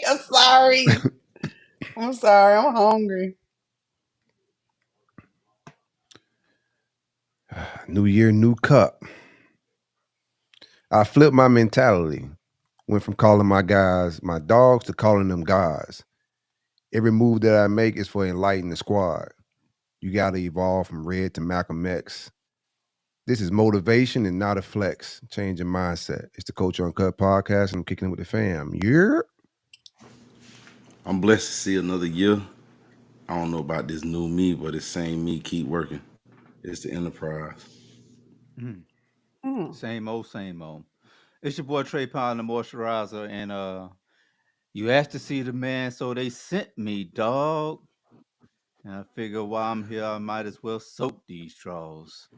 I'm sorry. I'm sorry. I'm hungry. New year, new cup. I flipped my mentality. Went from calling my guys my dogs to calling them guys. Every move that I make is for enlighten the squad. You got to evolve from Red to Malcolm X. This is motivation and not a flex. Change your mindset. It's the Coach Uncut podcast, and I'm kicking it with the fam. Yeah. I'm blessed to see another year. I don't know about this new me, but it's same me keep working. It's the enterprise. Mm. Mm. Same old, same old. It's your boy Trey Pound, the moisturizer, and you asked to see the man, so they sent me, dog. And I figure while I'm here, I might as well soak these straws.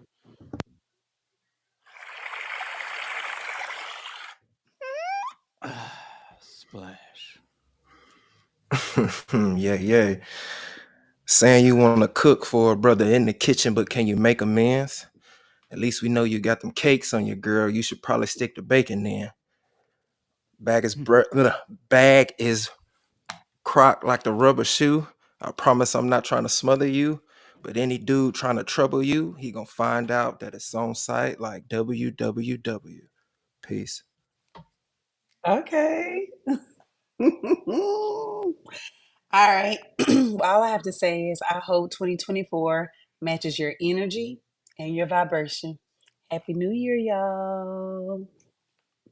Splash. Yeah, yeah. Saying you want to cook for a brother in the kitchen, but can you make amends? At least we know you got them cakes on your girl. You should probably stick to bacon then. Bag is bag is crocked like the rubber shoe. I promise I'm not trying to smother you, but any dude trying to trouble you, he gonna find out that it's on site like www. Peace. Okay. All right. All I have to say is I hope 2024 matches your energy and your vibration. Happy New Year, y'all.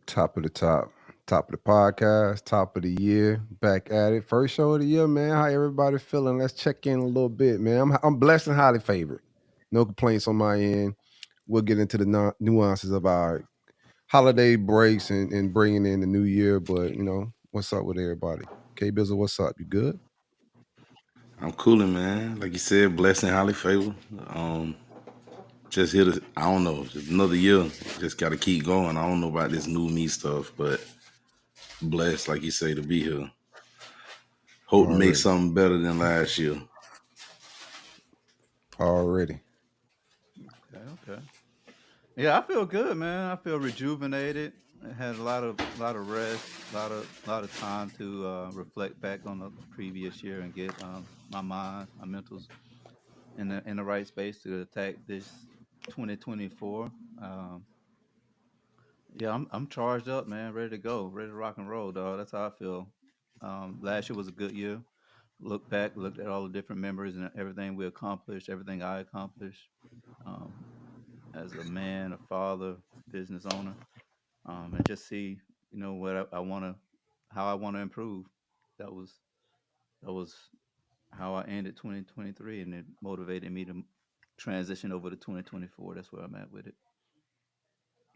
Top of the top. Top of the podcast. Top of the year. Back at it. First show of the year, man. How everybody feeling? Let's check in a little bit, man. I'm blessed and highly favored. No complaints on my end. We'll get into the nuances of our holiday breaks and bringing in the new year. But, what's up with everybody? K Bizzle, what's up? You good? I'm cooling, man. Like you said, blessing, highly favored. Um, just here to, I don't know, just another year. Just got to keep going. I don't know about this new me stuff, but blessed, like you say, to be here. Hope to make Already. something better than last year. Already. Okay, okay. Yeah, I feel good, man. I feel rejuvenated. I had a lot of rest, lot of time to reflect back on the previous year and get my mind, my mentals in the right space to attack this 2024. Um, yeah, I'm charged up, man. Ready to go, ready to rock and roll, dog. That's how I feel. Last year was a good year. Look back, looked at all the different memories and everything we accomplished, everything I accomplished um, as a man, a father, business owner, and just see, what I want to, how I want to improve. That was that was how I ended 2023, and it motivated me to transition over to 2024. That's where I'm at with it.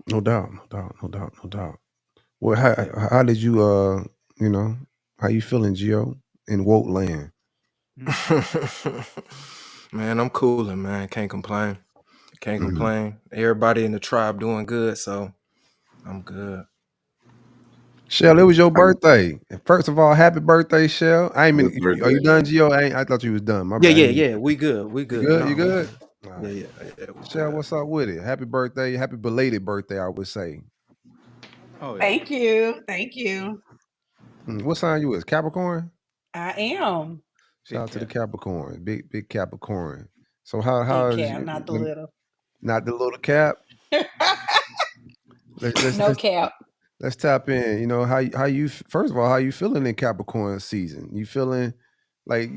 No doubt. No doubt. No doubt. No doubt. Well, how did you you know, how you feeling, Gio, in woke land? Mm. Man, I'm cooling, man. Can't complain. Can't Mhm. complain. Everybody in the tribe doing good, so I'm good. Shell, it was your birthday. And first of all, happy birthday, Shell. I ain't Happy mean, are you birthday. done, Gio? I thought you was done. My Yeah, bad. I yeah, ain't mean, yeah. We good. We you good. good? You No, we good? good. All Yeah, right. yeah, yeah. We Shell, good. what's up with it? Happy birthday. Happy belated birthday, I would say. Oh yeah. Thank you. Thank you. What sign you is? Capricorn? I am. Shout Big out to the cat. Capricorn. Big Capricorn. So how Big is cap, you not the little. not the little cap? Let's let's No let's cap. let's tap in. How you first of all, how you feeling in Capricorn season? You feeling like,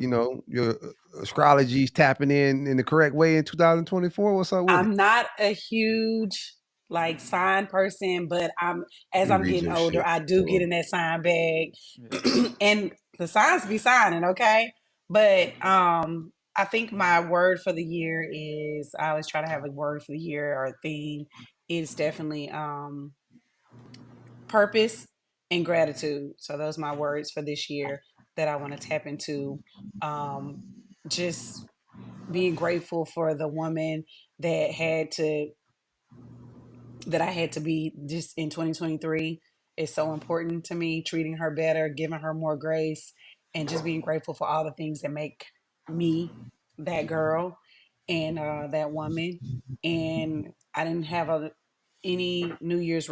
your astrology's tapping in the correct way in 2024? What's up with it? I'm not a huge like sign person, but as Let me I'm read getting your older, shit. I do Hold get on. in that sign bag. Yeah. And the signs be signing, okay? But I think my word for the year is I always try to have a word for the year or a theme. It's definitely purpose and gratitude. So those are my words for this year that I want to tap into. Um just being grateful for the woman that had to that I had to be just in 2023 is so important to me. Treating her better, giving her more grace, and just being grateful for all the things that make me that girl and that woman. And I didn't have any New Year's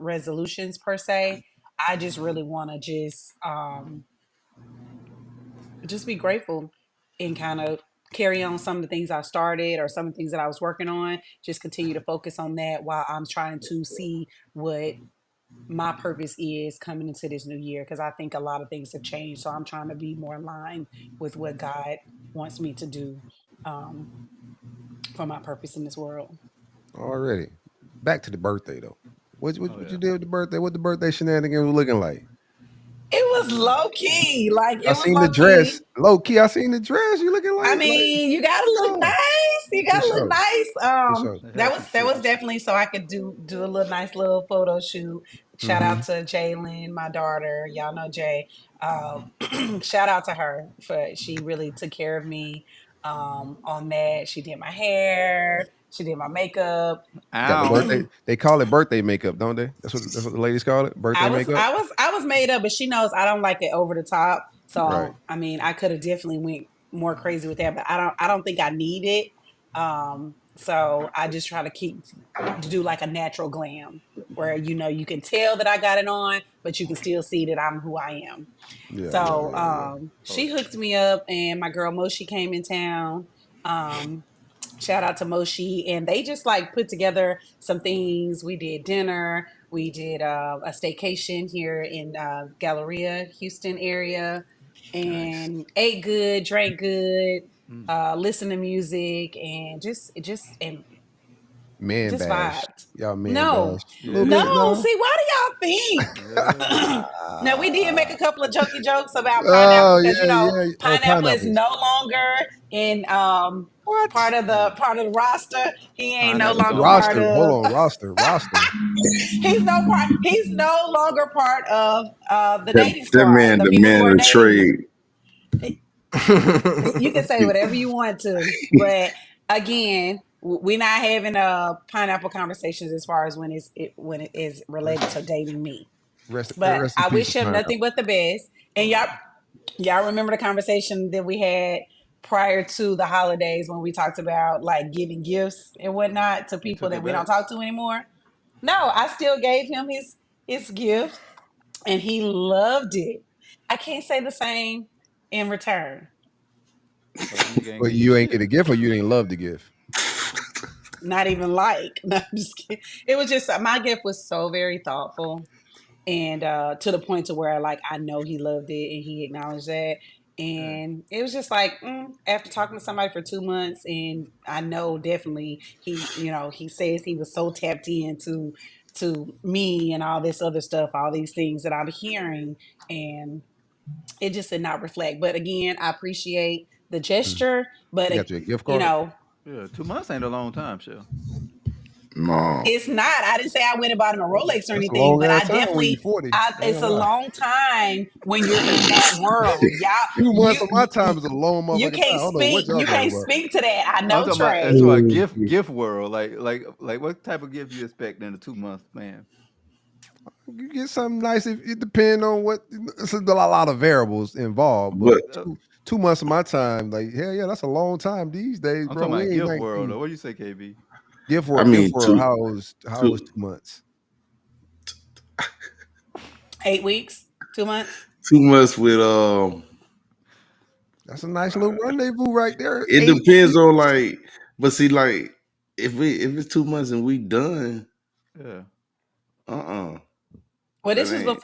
resolutions per se. I just really want to just be grateful and kind of carry on some of the things I started or some of the things that I was working on. Just continue to focus on that while I'm trying to see what my purpose is coming into this new year, because I think a lot of things have changed. So I'm trying to be more in line with what God wants me to do um, for my purpose in this world. Already. Back to the birthday though. Oh What you yeah. did with the birthday? What the birthday shenanigans was looking like? It was low key, like I it was seen the low dress. key. Low key, I seen the dress. You looking I like mean, you gotta for look sure. nice. You For gotta look sure. nice. For sure. They That had was some that was trips. definitely so I could do a little nice little photo shoot. Shout Mm-hmm. out to Jalen, my daughter. Y'all know Jay. Shout out to her for she really took care of me on that. She did my hair. She did my makeup. Got the Ow. birthday. They call it birthday makeup, don't they? That's what the ladies call it. Birthday I was makeup. I was I was made up, but she knows I don't like it over the top. Right. So I mean, I could have definitely went more crazy with that, but I don't think I need it. So I just try to keep to do like a natural glam where you can tell that I got it on, but you can still see that I'm who I am. Yeah, yeah, So yeah, yeah. she hooked me up, and my girl Moshi came in town. Um, Shout out to Moshi, and they just like put together some things. We did dinner, we did a staycation here in Galleria, Houston area, Nice. and ate good, drank good, Mm. listened to music, and just Man just bash. vibed. Y'all man No, bash. A little bit, Yeah. no. no? See, why do y'all think? Yeah. Now we did make Ah. a couple of jokey jokes about pineapple Oh because yeah, yeah. Oh, pineapple is pineapples. no longer in What? part of the roster. He ain't no Pineapples longer on me. part Roster. of. Hold on. Roster. He's no longer part of the That, dating that squad. man The people who are demanded a dating me. trade. You can say He, whatever you want to, but again, we're not having pineapple conversations as far as when it is related to dating me. But Rest in I peace wish to him nothing pineapple. but the best. And y'all remember the conversation that we had prior to the holidays when we talked about like giving gifts and whatnot to You people took that it we don't back. talk to anymore? No, I still gave him his gift and he loved it. I can't say the same in return. So the nigga ain't But give you you ain't get shit. a gift or you didn't love the gift. Not even like. No, I'm just kidding. It was just my gift was so very thoughtful and to the point to where like I know he loved it and he acknowledged that, Yeah. and it was just like after talking to somebody for 2 months, and I know definitely he says he was so tapped into to me and all this other stuff, all these things that I'm hearing, and it just did not reflect. But again, I appreciate the Mm. gesture, but You got your gift you card? know Yeah. 2 months ain't a long time, sure. no. it's not. I didn't say I went and bought him a Rolex or That's a anything, long but ass I time when you definitely, 40. I ain't it's gonna a lie. long time when you're in that world. Y'all, 2 months you, of my time is a long you motherfucking time. I can't don't know what speak. y'all You talking can't about. speak to that. I I'm know talking about Trey. that's why Mm. gift world. Like what type of gift you expect in a 2 month span? You get something nice. If it depends on what. It's a lot of variables involved, but But Uh, 2 months of my time, like hell yeah, that's a long time these days, I'm bro. talking We about ain't gift world. 19. Or what do you say, KB? I Gift mean, world. How was two, 2 months? 8 weeks, 2 months. 2 months with That's a nice little rendezvous right there. it 8 weeks. depends on like, but see, like if it's 2 months and we done, Yeah. uh, Well, that ain't.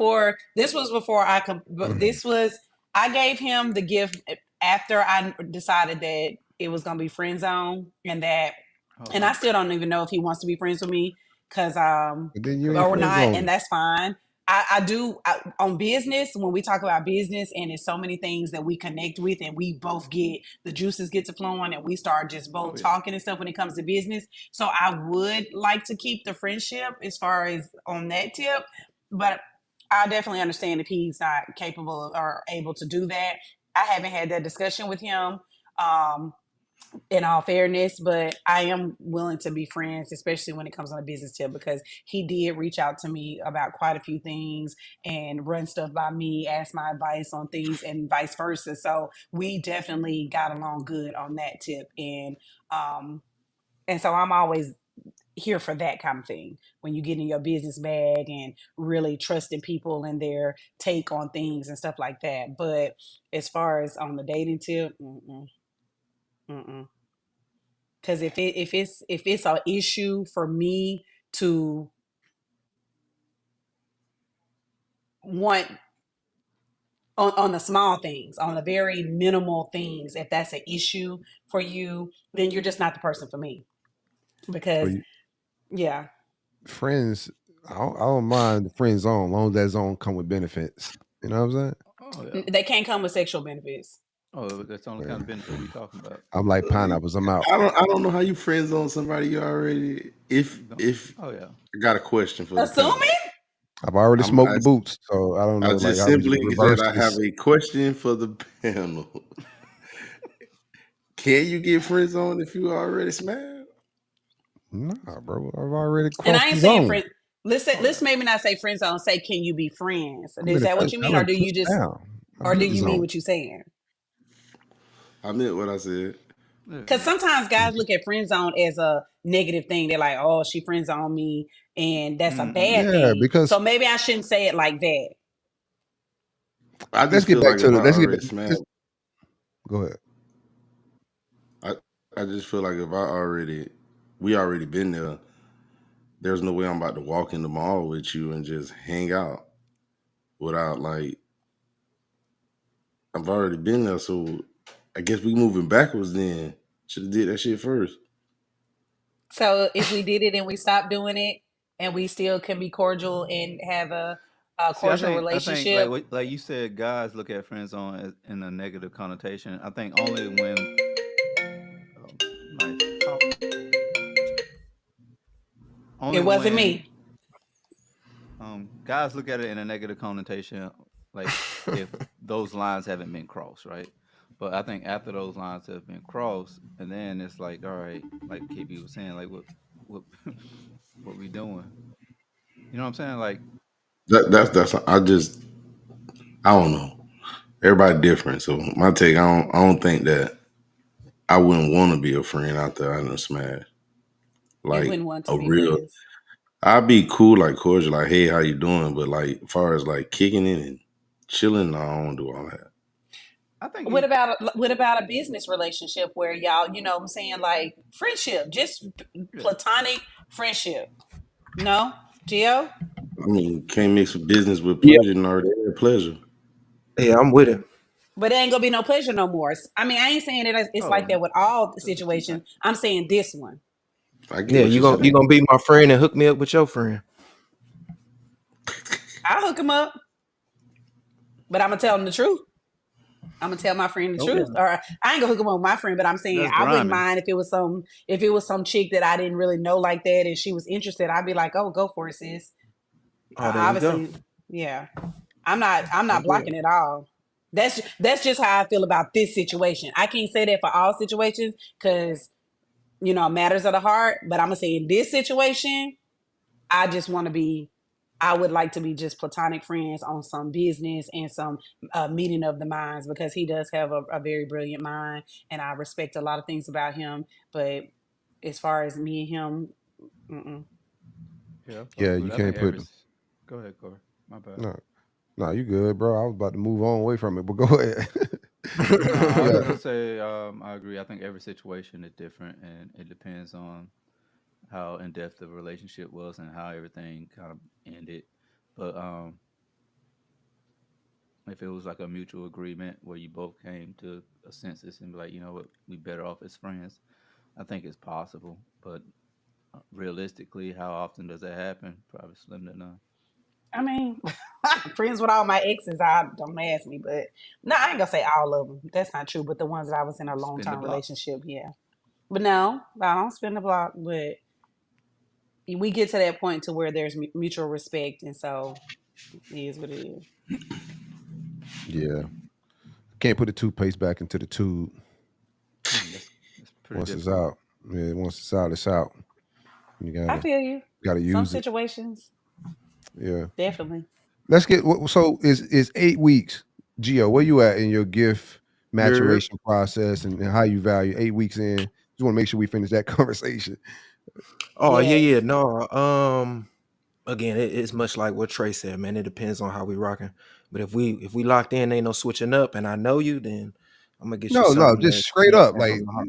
this was before I could. This was I gave him the gift after I decided that it was gonna be friend zone, Oh and I no. still don't even know if he wants to be friends with me because And then you ain't or friend not, and zone. that's fine. On business, when we talk about business, and it's so many things that we connect with, and we both get the juices get to flowing, and we start just Oh both yeah. talking and stuff when it comes to business. So I would like to keep the friendship as far as on that tip, but I definitely understand if he's not capable or able to do that. I haven't had that discussion with him. Um, in all fairness, but I am willing to be friends, especially when it comes on a business tip, because he did reach out to me about quite a few things and run stuff by me, ask my advice on things, and vice versa. So we definitely got along good on that tip, um, and so I'm always here for that kind of thing when you get in your business bag and really trusting people and their take on things and stuff like that. But as far as on the dating tip, because if it's an issue for me to want on the small things, on the very minimal things, if that's an issue for you, then you're just not the person for me. So Because you, yeah, friends, I don't mind the friend zone, as long as that zone come with benefits. You know what I'm saying? Oh yeah. they can't come with sexual benefits. Oh, that's the only kind Man, of benefit we talking about. I'm like pineapples. I'm out. I don't know how you friend zone somebody you already. If Oh yeah. I got a question for the panel. Assuming I've already I'm smoked the boots, so I don't I know like just how we simply said reverse I have this. a question for the panel. Can you get friend zone if you already smashed? Nah, bro, I've already and I crossed the ain't saying zone. friend. Let's Oh let's yeah. maybe not say friend zone. Say, can you be friends? I'm Is in a that what touch. you I mean, done touched down. I or do hit the you mean zone. what you saying? I meant what I said. Because sometimes guys look at friend zone as a negative thing. They're like, "Oh, she friend zone me," and that's a Mm-mm. bad Yeah, thing. because So maybe I shouldn't say it like that. I let's just get feel back like to if the. I Let's get back. already smashed, Let's, go ahead. I I just feel like if we already been there. There's no way I'm about to walk in the mall with you and just hang out without like I've already been there. So I guess we moving backwards then. Should have did that shit first. So if we did it and we stopped doing it, and we still can be cordial and have a See, cordial I think like relationship, like you said, guys look at friend zone as in a negative connotation. I think only when nice. it Only wasn't when me. guys look at it in a negative connotation, like if those lines haven't been crossed, right? But I think after those lines have been crossed, and then it's like, all right, like KB was saying, like what what we doing? You know what I'm saying? Like, That's I don't know. Everybody different. So my take, I don't think that I wouldn't want to be a friend out there. I done smash You like wouldn't want to a be real. friends. I'd be cool, like cordial, like hey, how you doing? But like, as far as like kicking it and chilling, no, I don't do all that. I think What you. about what about a business relationship where y'all, you know what I'm saying, like friendship, just Yeah. platonic friendship? No? Gio? I mean, can't mix business with Yeah, pleasure, nor their pleasure. yeah, I'm with him. But there ain't gonna be no pleasure no more. I mean, I ain't saying it's like Oh, that with all because the two things. situations. I'm saying this one. I get Yeah, what you're you saying. gonna be my friend and hook me up with your friend. I'll hook him up, but I'm gonna tell him the truth. I'm gonna tell my friend the Oh yeah. truth. Or I ain't gonna hook him up with my friend, but I'm saying That's I wouldn't grimy. mind if it was some chick that I didn't really know like that and she was interested. I'd be like, oh, go for it, sis. Oh, there you go. Obviously, yeah. I'm not I'm with blocking him. at all. That's just how I feel about this situation. I can't say that for all situations because matters of the heart. But I'm gonna say in this situation, I just want to be. I would like to be just platonic friends on some business and some meeting of the minds because he does have a very brilliant mind and I respect a lot of things about him. But as far as me and him, mm-mm. Yeah, I fuck Yeah, with you it. I can't think put every. them. Go ahead, Corey. My bad. No, no, you good, bro. I was about to move on away from it, but go ahead. No, I was Yeah, just gonna say, I agree. I think every situation is different, and it depends on how in depth the relationship was and how everything kind of ended. But if it was like a mutual agreement where you both came to a census and be like, you know what, we better off as friends, I think it's possible. But realistically, how often does that happen? Probably slim to none. I mean, friends with all my exes. I don't ask me, but no, I ain't gonna say all of them. That's not true. But the ones that I was in a long Spin the term block. relationship, yeah. But no, I don't spin the block. But we get to that point to where there's mutual respect, and so it is what it is. yeah. Can't put the toothpaste back into the tube That's pretty once it's difficult. out. Yeah, once it's out, it's out. You I gotta feel you. gotta Some use it. situations, Yeah. definitely. Let's get so is 8 weeks. Gio, where you at in your gift You're maturation process and how you value 8 weeks in? Just want to make sure we finish that conversation. Oh yeah, Yes. yeah. No, again, it's much like what Trey said, man. It depends on how we rocking. But if we locked in, ain't no switching up, and I know you, then I'm gonna get you No, something just that straight ain't up. got Like no heart.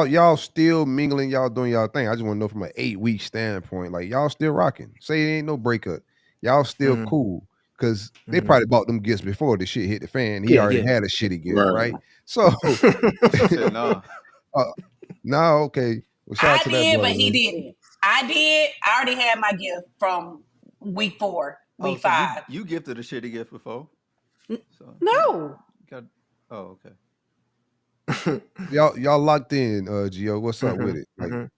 y'all still mingling, y'all doing y'all thing. I just want to know from an 8-week standpoint, like y'all still rocking. Say it ain't no breakup. Y'all still Mm, cool. Cause they mm. probably bought them gifts before the shit hit the fan. He Yeah, already yeah. had a shitty gift, Right. right? So He said no. uh, now okay. Well, shout out I to that did, but brother, he man. didn't. I did. I already had my gift from week 4, Oh, week so you 5. you gifted a shitty gift before? So you No. got. Oh, okay. Y'all locked in, Gio. What's up with Mhm, it? Like mhm.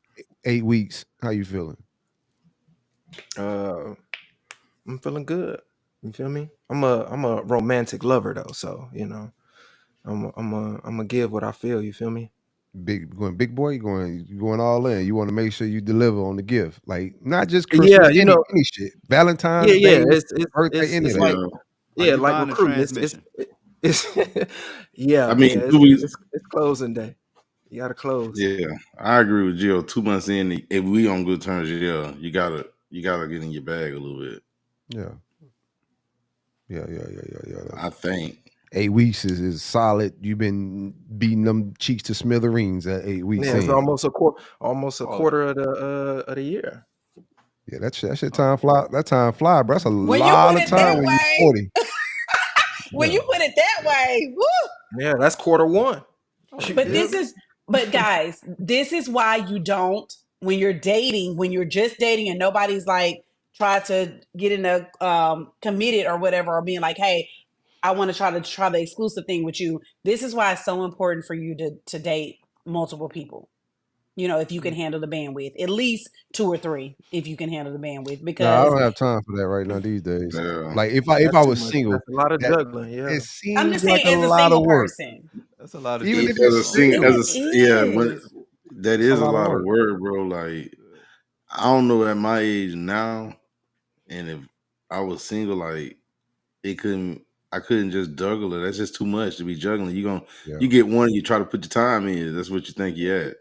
8 weeks. How you feeling? Uh, I'm feeling good. You feel me? I'm a romantic lover though, so I'm a give what I feel. You feel me? Big boy, you going all in. You want to make sure you deliver on the gift. Like not just Yeah, Christmas, any shit. yeah, Valentine's yeah. Day, It's it's birthday, it's any of it's that. like Yeah. Are yeah, you like buying the recruiting. It's transmission? it's I yeah, mean, yeah. It's 2 it's weeks. it's, it's closing day. You gotta close. Yeah, I agree with Jill. 2 months in, if we on good terms, yeah, you gotta get in your bag a little bit. Yeah. Yeah. I think. 8 weeks is solid. You've been beating them cheeks to smithereens at 8 weeks Yeah, it's in. almost a Pause. quarter of the year. Yeah, that shit Oh, time fly. That time fly, bro. That's a When you lot put of it time that when you way, 40. when Yeah. you put it that way, woo. Yeah, that's quarter one. oh, You But feel this me? is, but guys, this is why you don't, when you're dating, when you're just dating and nobody's like try to get in a committed or whatever, or being like, hey, I want to try the exclusive thing with you. This is why it's so important for you to date multiple people. If you can mm, handle the bandwidth, at least 2 or 3, if you can handle the bandwidth, No, I because don't have time for that right now these days. Yeah, Like if That's I too was much. single, That's a lot of that juggling. it Yeah. I'm seems just like saying, a as a lot of single work. person, that's a lot of Even if as you're a juggling, bro. single, single, it yeah, when is. that it's a is a lot of lot of work. work, bro. Like I don't know at my age now, and if I was single, like it couldn't. I couldn't just juggle it. That's just too much to be juggling. Yeah. You get one, you try to put your time in. That's what you think you at.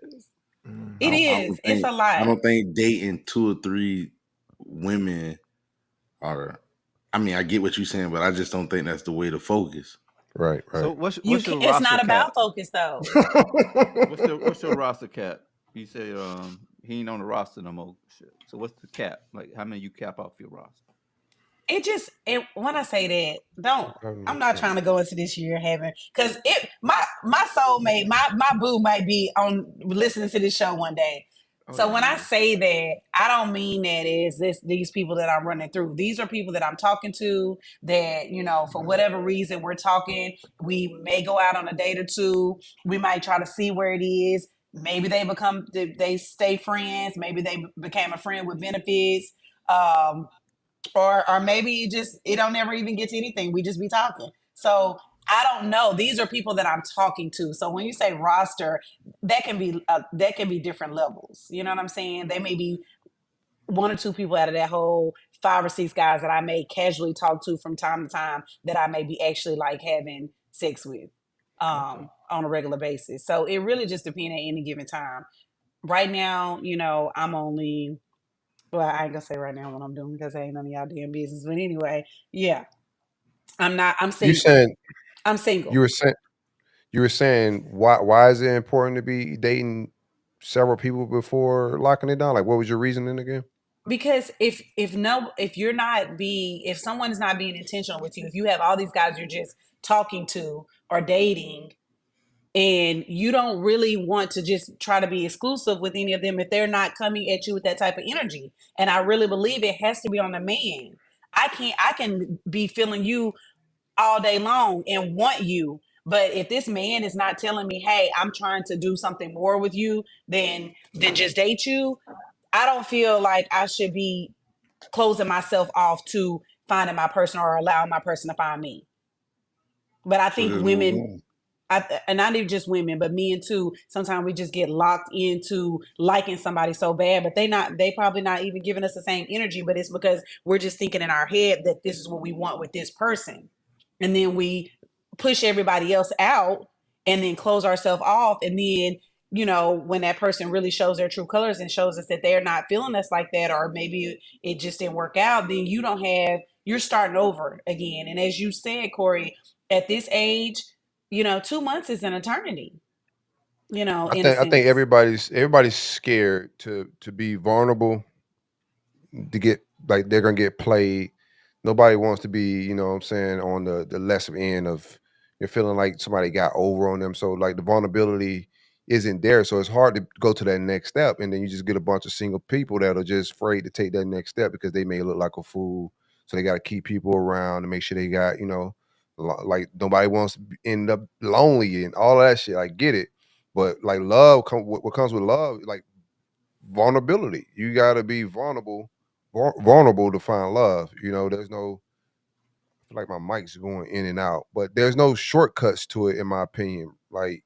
It Mhm. I is. don't It's think a lot. dating 2 or 3 women are. I mean, I get what you're saying, but I just don't think that's the way to focus. Right. So what's You what's can, your it's roster not about cap? focus though. What's your roster cap? You say he ain't on the roster no more. Shit. So what's the cap? Like how many you cap off your roster? When I say that, don't, I'm Right. not trying to go into this year having, because my soulmate, my boo might be on listening to this show one day. Oh So yeah, when I man. say that, I don't mean that is these people that I'm running through. These are people that I'm talking to that, for whatever reason we're talking. We may go out on a date or two. We might try to see where it is. Maybe they stay friends. Maybe they became a friend with benefits. Um, or maybe it don't never even get to anything. We just be talking. So I don't know. These are people that I'm talking to. So when you say roster, that can be different levels. You know what I'm saying? They may be 1 or 2 people out of that whole 5 or 6 guys that I may casually talk to from time to time that I may be actually like having sex with Okay. on a regular basis. So it really just depends at any given time. Right now, I'm only, well, I ain't gonna say right now what I'm doing because it ain't none of y'all damn business. But anyway, yeah, I'm You single. saying I'm you single were saying why is it important to be dating several people before locking it down? Like what was your reasoning again? because if someone is not being intentional with you, if you have all these guys you're just talking to or dating, and you don't really want to just try to be exclusive with any of them if they're not coming at you with that type of energy. And I really believe it has to be on the man. I can be feeling you all day long and want you. But if this man is not telling me, hey, I'm trying to do something more with you than just date you, I don't feel like I should be closing myself off to finding my person or allowing my person to find me. But I So think just move women, on. and not even just women, but men too. Sometimes we just get locked into liking somebody so bad, but they probably not even giving us the same energy. But it's because we're just thinking in our head that this is what we want with this person, and then we push everybody else out, and then close ourselves off, and then when that person really shows their true colors and shows us that they're not feeling us like that, or maybe it just didn't work out, then you're starting over again. And as you said, Corey, at this age, 2 months is an eternity, in a I think sense. everybody's scared to be vulnerable, to get like they're gonna get played. Nobody wants to be, what I'm saying, on the lesser end of you're feeling like somebody got over on them. So like the vulnerability isn't there. So it's hard to go to that next step. And then you just get a bunch of single people that are just afraid to take that next step because they may look like a fool. So they got to keep people around to make sure they got, like nobody wants to end up lonely and all that shit. I get it. But like what comes with love, like vulnerability. You got to be vulnerable to find love. There's no, I feel like my mic's going in and out, but there's no shortcuts to it, in my opinion. Like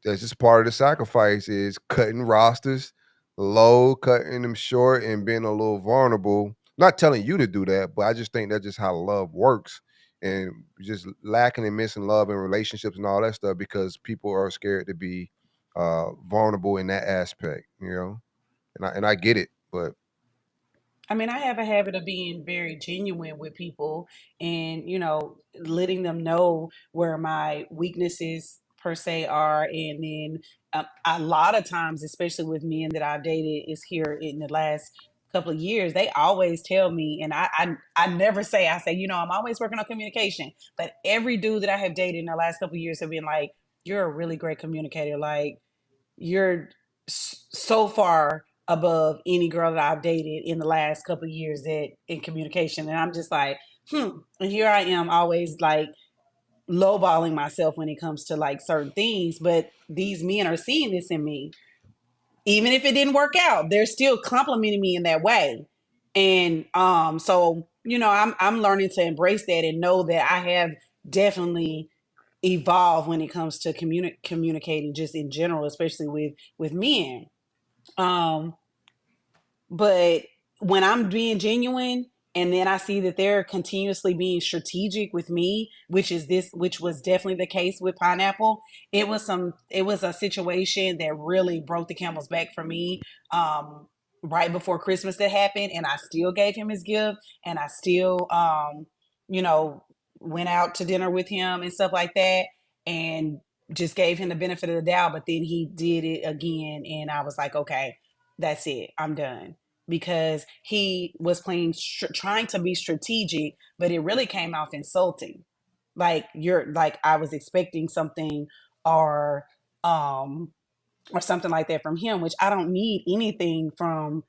that's just part of the sacrifice is cutting rosters low, cutting them short, and being a little vulnerable. Not telling you to do that, but I just think that's just how love works. And just lacking and missing love and relationships and all that stuff because people are scared to be vulnerable in that aspect, and I get it, but I mean, I have a habit of being very genuine with people and, letting them know where my weaknesses per se are. And then a lot of times, especially with men that I've dated, is here in the last couple of years, they always tell me, and I never say, I say, I'm always working on communication. But every dude that I have dated in the last couple of years have been like, you're a really great communicator. Like, you're so far above any girl that I've dated in the last couple of years that in communication. And I'm just like, and here I am always like lowballing myself when it comes to like certain things. But these men are seeing this in me. Even if it didn't work out, they're still complimenting me in that way. And so I'm learning to embrace that and know that I have definitely evolved when it comes to communicating just in general, especially with men. Um, but when I'm being genuine and then I see that they're continuously being strategic with me, which was definitely the case with Pineapple, it was a situation that really broke the camel's back for me. Right before Christmas that happened, and I still gave him his gift, and I still you know, went out to dinner with him and stuff like that, and just gave him the benefit of the doubt. But then he did it again, and I was like, okay, that's it, I'm done, because he was trying to be strategic, but it really came off insulting. Like you're like I was expecting something, or um or something like that from him, which I don't need anything from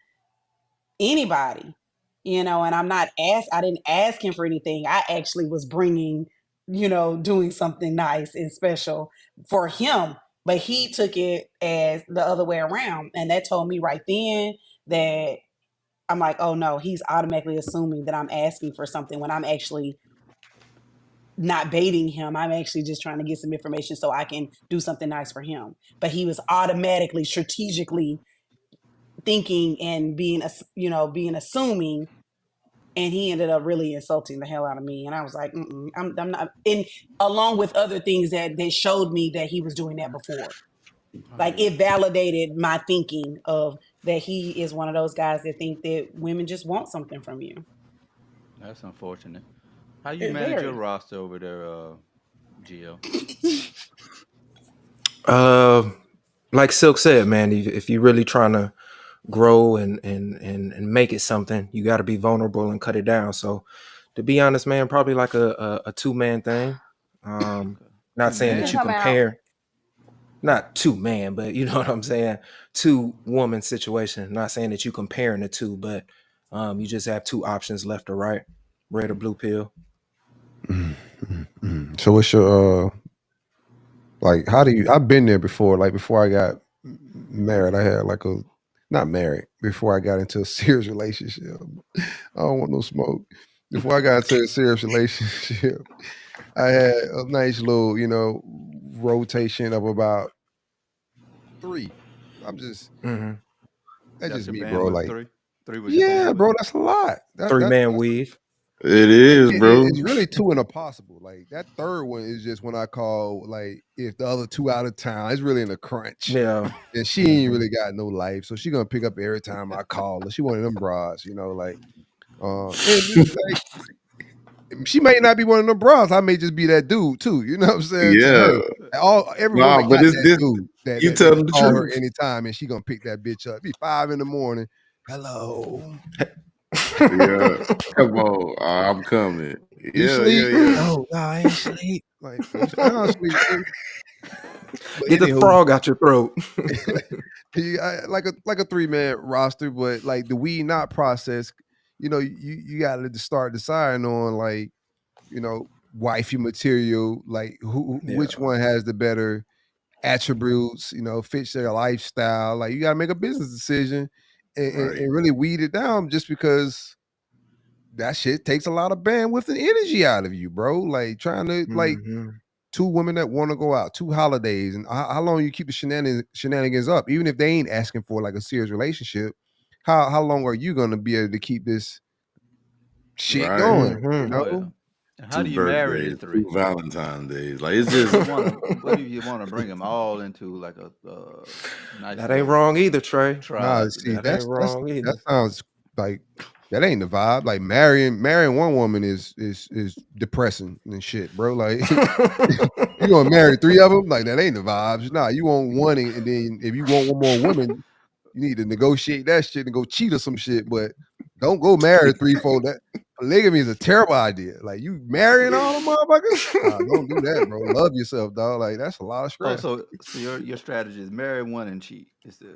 anybody, and I didn't ask him for anything. I actually was bringing, doing something nice and special for him, but he took it as the other way around. And that told me right then that I'm like, oh no, he's automatically assuming that I'm asking for something when I'm actually not baiting him. I'm actually just trying to get some information so I can do something nice for him. But he was automatically, strategically thinking and being assuming, and he ended up really insulting the hell out of me. And I was like, I'm not. And along with other things that they showed me that he was doing that before, like it validated my thinking of that he is one of those guys that think that women just want something from you. That's unfortunate. How you It manage your very. roster over there, Gio? Uh, like Silk said, man, if you're really trying to grow and make it something, you got to be vulnerable and cut it down. So, to be honest, man, probably like a two-man thing. Okay. Not Two saying You that can you man. come out. compare, not two man, but you know what I'm saying, two woman situation. Not saying that you comparing the two, but you just have two options, left or right, red or blue pill. So what's your like? How do you? I've been there before. Like before I got married, I had like a not married before I got into a serious relationship. I don't want no smoke. Before I got into a serious relationship, I had a nice little, rotation of about three. I'm just Hmm. that's That's just your me, bro. bandwidth. Like, Three. Three was your yeah, bandwidth. bro, that's a lot. Three man That's weave. It is, bro. It's really two and a possible. Like that third one is just when I call like if the other two out of town. It's really in a crunch. Yeah. And she ain't really got no life, so she gonna pick up every time I call her. She one of them broads, you know, like and it's like she may not be one of them bras. I may just be that dude too. You know what I'm saying? To Yeah. her, every Nah, woman but got this that dude that, you that telling the call her truth. anytime, and she gonna pick that bitch up. It be 5 a.m. Hello. Yeah. Come on. I'm coming. You Yeah, sleep? No, I ain't sleep. Like I don't sleep. But Get the anywho, frog out your throat. like a 3-man roster, but like the weed not process, you know, you got to start deciding on like, you know, wifey material, like which one has the better attributes, you know, fits their lifestyle. Like you got to make a business decision and really weed it down, just because that shit takes a lot of bandwidth and energy out of you, bro. Like trying to like two women that want to go out, 2 holidays, and how long you keep the shenanigans up, even if they ain't asking for like a serious relationship. How long are you gonna be able to keep this shit going? You know? Oh, yeah. And how 2 do you marry birthdays, the 3? 2 Valentine's days. Like it's just What if you want to bring them all into like a nice That ain't wrong either, Trey. Nah, tribe see, That together? ain't wrong either. that sounds like that ain't the vibe. Like marrying one woman is depressing and shit, bro. Like you gonna marry 3 of them? Like that ain't the vibes. Nah, you want one, and then if you want one more woman, you need to negotiate that shit and go cheat or some shit. But don't go marry 3, 4. That polygamy is a terrible idea. Like you marrying all the motherfuckers? Nah, don't do that, bro. Love yourself, dog. Like that's a lot of Oh, stress. so your strategy is marry one and cheat. Is the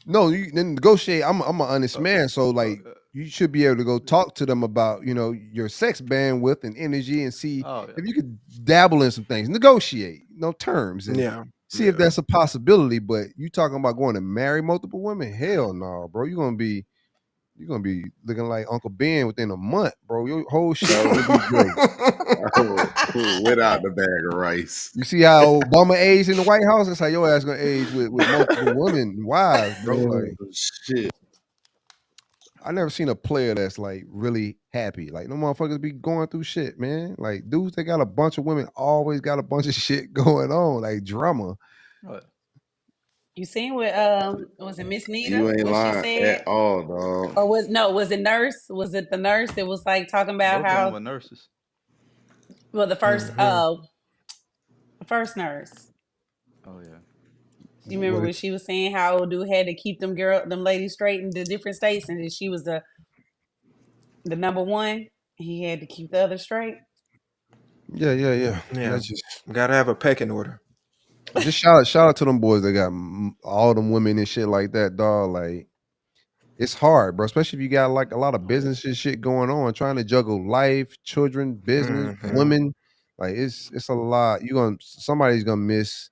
No, you then negotiate. I'm an honest man, so like you should be able to go talk to them about, you know, your sex bandwidth and energy, and see if you could dabble in some things. Negotiate, terms, and see if that's a possibility. But you talking about going to marry multiple women? Hell no, bro. You're gonna be looking like Uncle Ben within a month, bro. Your whole shit gonna be great. without the bag of rice. You see how Obama aged in the White House? That's how your ass gonna age with multiple women, wives, bro. Like shit. I never seen a player that's like really happy. Like no motherfuckers be going through shit, man. Like dudes that got a bunch of women always got a bunch of shit going on, like drama. You seen what was it Miss Nita? You ain't What she lying said? at all, dog. Or was it nurse? Was it the nurse that was like talking about both of them how were nurses? well the first first nurse. Oh yeah. You remember when she was saying how old dude had to keep them ladies straight in the different states, and that she was the number one. He had to keep the others straight. Yeah. That's just gotta have a pecking order. Just shout out to them boys that got all them women and shit like that, dog. Like it's hard, bro. Especially if you got like a lot of business and shit going on, trying to juggle life, children, business, women. Like it's a lot. Somebody's gonna miss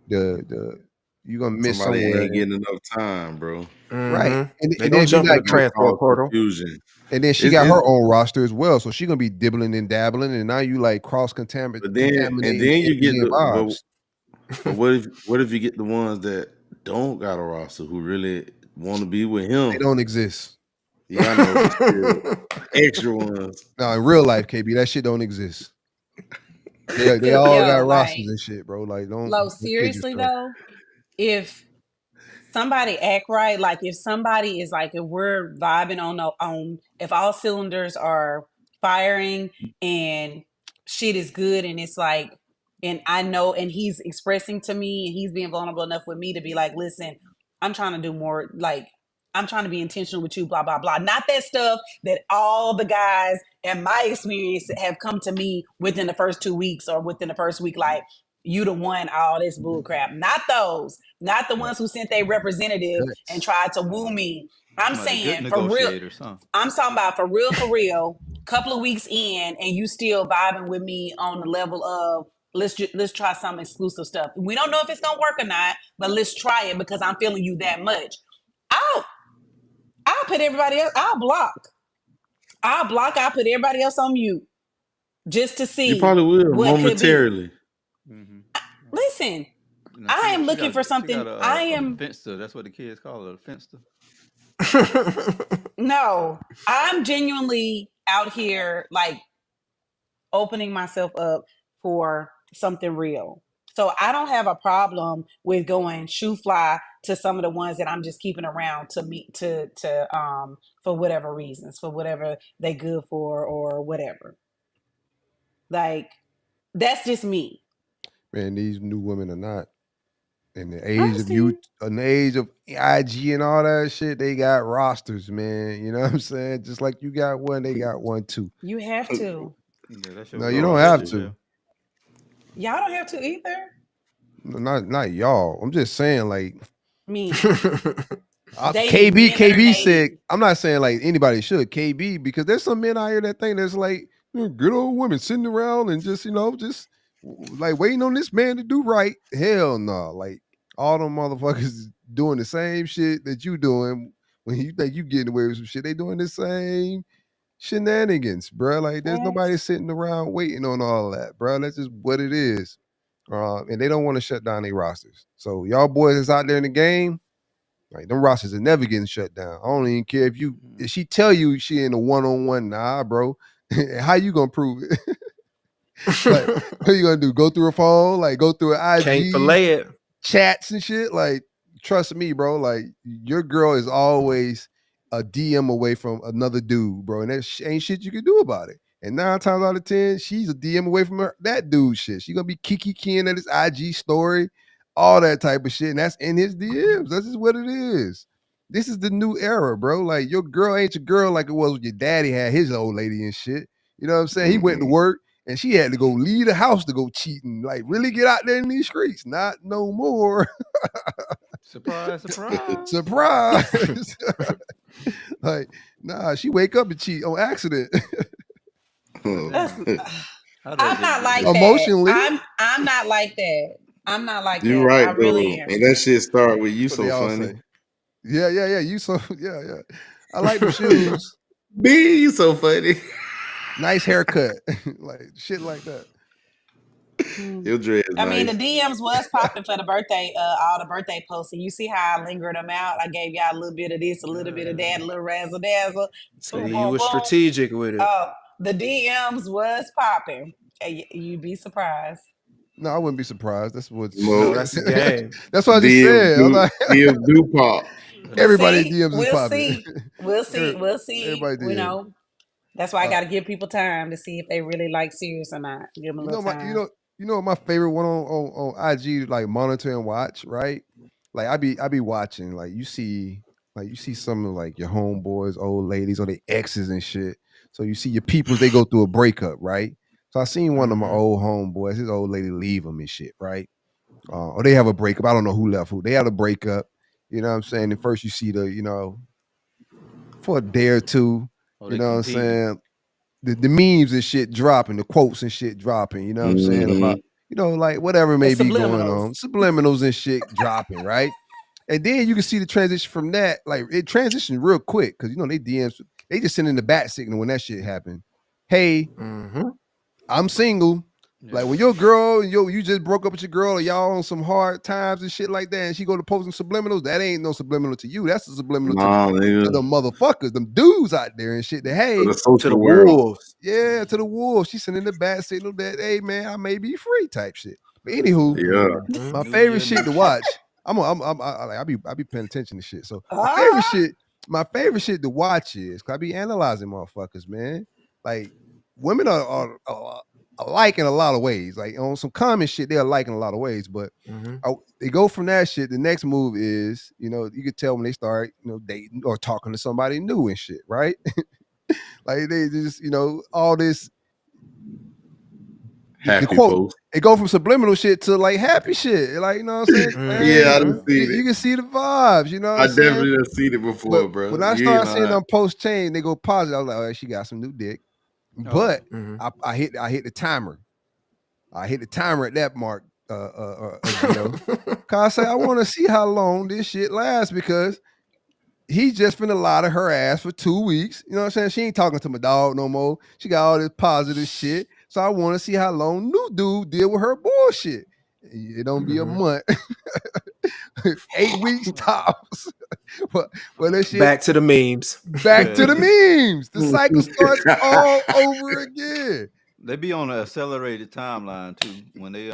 the. You're gonna miss Somebody somewhere. ain't getting enough time, bro. Right. And they gonna jump in the transport portal. Confusion. And then she got her own roster as well, so she's gonna be dibbling and dabbling, and now you like cross contaminate. But then you get the but what if you get the ones that don't got a roster who really want to be with him? They don't exist. Yeah, I know. Extra ones. No, in real life, KB, that shit don't exist. They all got rosters and shit, bro. Like don't. Seriously though, if somebody act right, like if somebody is like, if we're vibing on if all cylinders are firing and shit is good, and it's like, and I know, and he's expressing to me, and he's being vulnerable enough with me to be like, listen, I'm trying to do more, like I'm trying to be intentional with you, blah blah blah. Not that stuff that all the guys in my experience have come to me within the first 2 weeks or within the first week, like, you the one, all this bull crap. Not those. Not the ones who sent their representative and tried to woo me. I'm saying for real. I'm talking about for real. Couple of weeks in, and you still vibing with me on the level of let's try some exclusive stuff. We don't know if it's gonna work or not, but let's try it because I'm feeling you that much. I'll put everybody else. I'll block. I'll put everybody else on mute just to see. You probably will momentarily. Listen, I am looking for something. I am Finster. That's what the kids call it, a finster. No, I'm genuinely out here like opening myself up for something real. So I don't have a problem with going shoe fly to some of the ones that I'm just keeping around to meet to for whatever reasons, for whatever they good for or whatever. Like that's just me. Man, these new women are not. In the I age of understand. in the age of IG and all that shit, they got rosters, man. You know what I'm saying? Just like you got one, they got one too. You have to. Yeah, that's your No, you role. don't Oh have shit. to. Y'all don't have to either. No, not y'all. I'm just saying, like Me. KB Dating men that are KB said, dating. I'm not saying like anybody should KB because there's some men out here that think that's like good old women sitting around and just just like waiting on this man to do right. Hell no, like all them motherfuckers doing the same shit that you doing when you think you getting away with some shit. They doing the same shenanigans, bro. Like there's nobody Facts. sitting around waiting on all that, bro. That's just what it is. And they don't want to shut down their rosters. So y'all boys that's out there in the game. Like them rosters are never getting shut down. I don't even care if she tell you she in a one-on-one. Nah, bro. How you gonna prove it? Like, what you gonna do? Go through a phone? Like go through an Can't IG fillet it. chats and shit? Like, trust me, bro. Like your girl is always a DM away from another dude, bro. And that ain't shit you can do about it. And 9 times out of 10, she's a DM away from that dude shit. She gonna be kiki-keying at his IG story, all that type of shit. And that's in his DMs. That's just what it is. This is the new era, bro. Like your girl ain't your girl like it was when your daddy had his old lady and shit. You know what I'm saying? He went to work and she had to go leave the house to go cheating. Like really get out there in these streets. Not no more. Surprise, surprise. Surprise. Like, nah, she wake up and cheat on accident. That's, How I'm does not it like get- that. Emotionally. I'm not like that. I'm not like You that. right I really though. am. And that shit start with you What they so all funny. say. Yeah. You so yeah. I like the shoes. B, you so funny. Nice haircut. Like shit like that. Your dread I mean, the nice. DMs was popping for the birthday, all the birthday posts. And you see how I lingered them out. I gave y'all a little bit of this, a little bit of that, a little razzle dazzle. So Boom, you boom, was boom. strategic with it. Oh, the DMs was popping. You'd be surprised. No, I wouldn't be surprised. That's what No, that's the game. that's what I just said. I'm like, DMs do pop. everybody See, DMs is we'll popping. see. We'll see. We'll see. Everybody You did. know, that's why I got to give people time to see if they really like serious or not. Give them a little time. You know my favorite one on IG, like monitor and watch, right? Like I be watching, like you see some of like your homeboys, old ladies, or their exes and shit. So you see your peoples, they go through a breakup, right? So I seen one of my old homeboys, his old lady leave him and shit, right? Or they have a breakup. I don't know who left who. They had a breakup. You know what I'm saying? And first you see for a day or two, you know what I'm saying? The memes and shit dropping, the quotes and shit dropping, you know what I'm saying? About, like whatever may be going on. Subliminals and shit dropping, right? And then you can see the transition from that. Like it transitioned real quick because they DMs, they just send in the bat signal when that shit happened. Hey, I'm single. Yeah. Like when your girl, you just broke up with your girl, or y'all on some hard times and shit like that, and she go to posting subliminals, that ain't no subliminal to you. That's a subliminal to the motherfuckers, them dudes out there and shit. That hey, to the wolves. Yeah, to the wolves. She sending the bad signal that hey man, I may be free type shit. But anywho, my favorite shit to watch. I be paying attention to shit. So my favorite shit to watch is cause I be analyzing motherfuckers, man. Like women are alike in a lot of ways. Like on some common shit, they're alike in a lot of ways. But they go from that shit. The next move is, you could tell when they start, dating or talking to somebody new and shit, right? Like they just, all this happy the quote. Post. It go from subliminal shit to like happy shit. Like, you know what I'm saying? Yeah, I done seen it. You can see the vibes, you know what I I'm saying? definitely done seen it before, bro. When I start seeing them post chain, they go positive. I was like, oh, she got some new dick. But I hit the timer. I hit the timer at that mark. Cause I say I want to see how long this shit lasts because he just finna lie to her ass for 2 weeks. You know what I'm saying? She ain't talking to my dog no more. She got all this positive shit. So I want to see how long new dude deal with her bullshit. It don't be a month. 8 weeks tops. Well, that shit Back to the memes. back to the Yeah. memes. The cycle starts all over again. They be on an accelerated timeline too. When they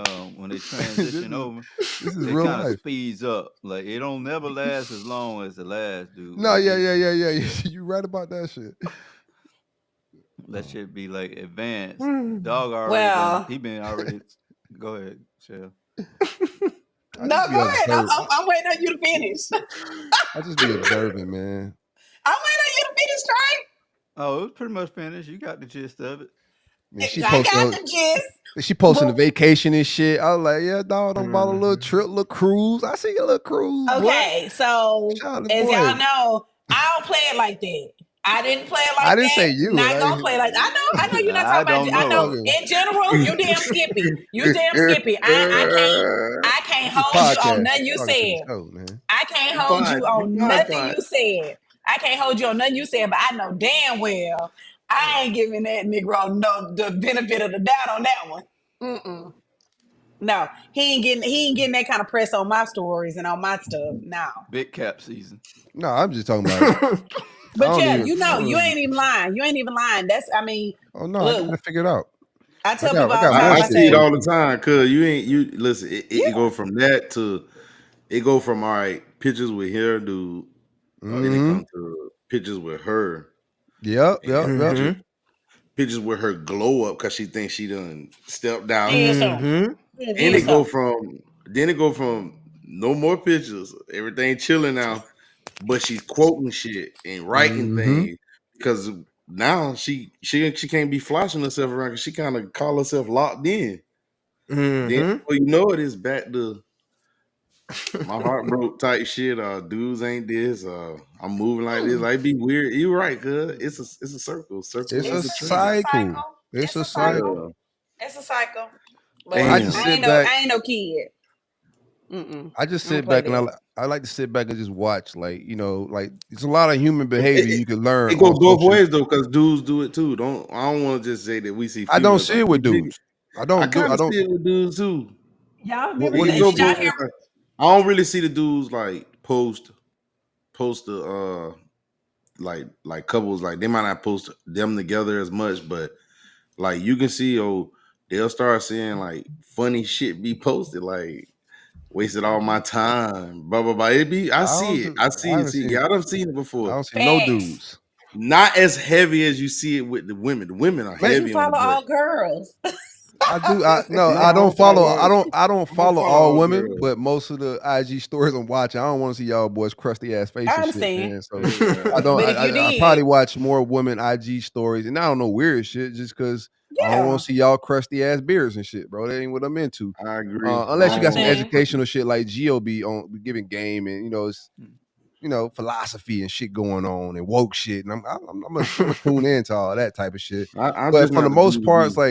transition over, This is it real kind of life. speeds up. Like it don't never last as long as the last dude. No, Like, yeah. You right about that shit. that shit be like advanced. Hmm. Dog Well, he been already. Go ahead, Chef. I no, just be go ahead. observing. I'm waiting on you to finish. I just be observing, man. I'm waiting on you to finish, Trey. Oh, it was pretty much finished. You got the gist of it. Man, she I got posting the gist. she posting the But vacation and shit. I was like, yeah, dog, don't bought a little Mhm. trip, little cruise. I see a little cruise, boy. okay, so Shout out, as boy. y'all know, I don't play it like that. I didn't play it I like didn't say that. you. Not gonna play like I know you're not I talking about don't I I'm know. know talking. in general, you damn skippy. You damn skippy. I can't This is hold you on podcast. nothing I'm you talking to the said. show, man. I can't hold you on nothing you said. I can't hold you on nothing you said, but I know damn well I ain't giving that Negro no the benefit of the doubt on that one. Mm-mm. No, he ain't getting that kind of press on my stories and on my stuff. No. Big cap season. No, I'm just talking about. I But don't yeah, even. I don't you even. ain't even lying. You ain't even lying. That's I mean, Oh no, I got look, it figured out. I tell people I all the got time, more I I shit see it say, all the figured. time, cuz you listen, yeah, it go from that to it go from all right, pictures with hair dude, then it Mm-hmm. comes to pictures with her Yep. and Mhm. pictures with her glow up because she thinks she done stepped out. did something. Mhm. And Did something. it go from no more pictures, everything chilling now, but she's quoting shit and writing Mm-hmm. things because now she can't be flashing herself around because she kind of call herself locked in. Then Mhm. before you know it, it's back to my heart broke type shit. Dudes ain't this. I'm moving like this. Hmm. Like be weird. You right, cuz it's a circle. Circle It's is a a It's a trend. cycle. cycle. It's It's a a cycle. cycle. Yeah. It's a cycle. But I just Damn. sit back. I ain't no kid. Mm-mm. I just I don't sit play back and that. I like to sit back and just watch. Like like it's a lot of human behavior It, you can learn it go on both social. ways though, because dudes do it too. I don't want to just say that we see I don't females see like it with nigga. dudes. I I don't do. kind I of don't. see it with dudes too. Y'all remember What It do can you go did y'all both see? ways. hear Like, I don't really see the dudes like post the like couples like they might not post them together as much, but like you can see they'll start seeing like funny shit be posted like wasted all my time, blah blah blah. It be I I don't see it. do. I I see it. haven't See, seen. y'all done seen it I before. don't see no facts? dudes. Not as heavy as you see it with the women. The women are But Man, you heavy on it, follow but all girls. I do. I no. no, I I don't don't follow follow. all. I don't I don't follow follow all all women, girls. but most of the IG stories I'm watching, I don't want to see y'all boys crusty ass face I and shit, understand. man. So I Yeah. don't. But if you I did, probably watch more women IG stories, and I don't know weird shit just because I don't want yeah. to see y'all crusty ass beards and shit, bro. That ain't what I'm into. I agree. I Unless you got some understand. educational shit like Geo be on be giving game and it's Mm. philosophy and shit going on and woke shit, and I'm gonna tune into all that type of shit. I'm But just for the not the most dude to part, it's be.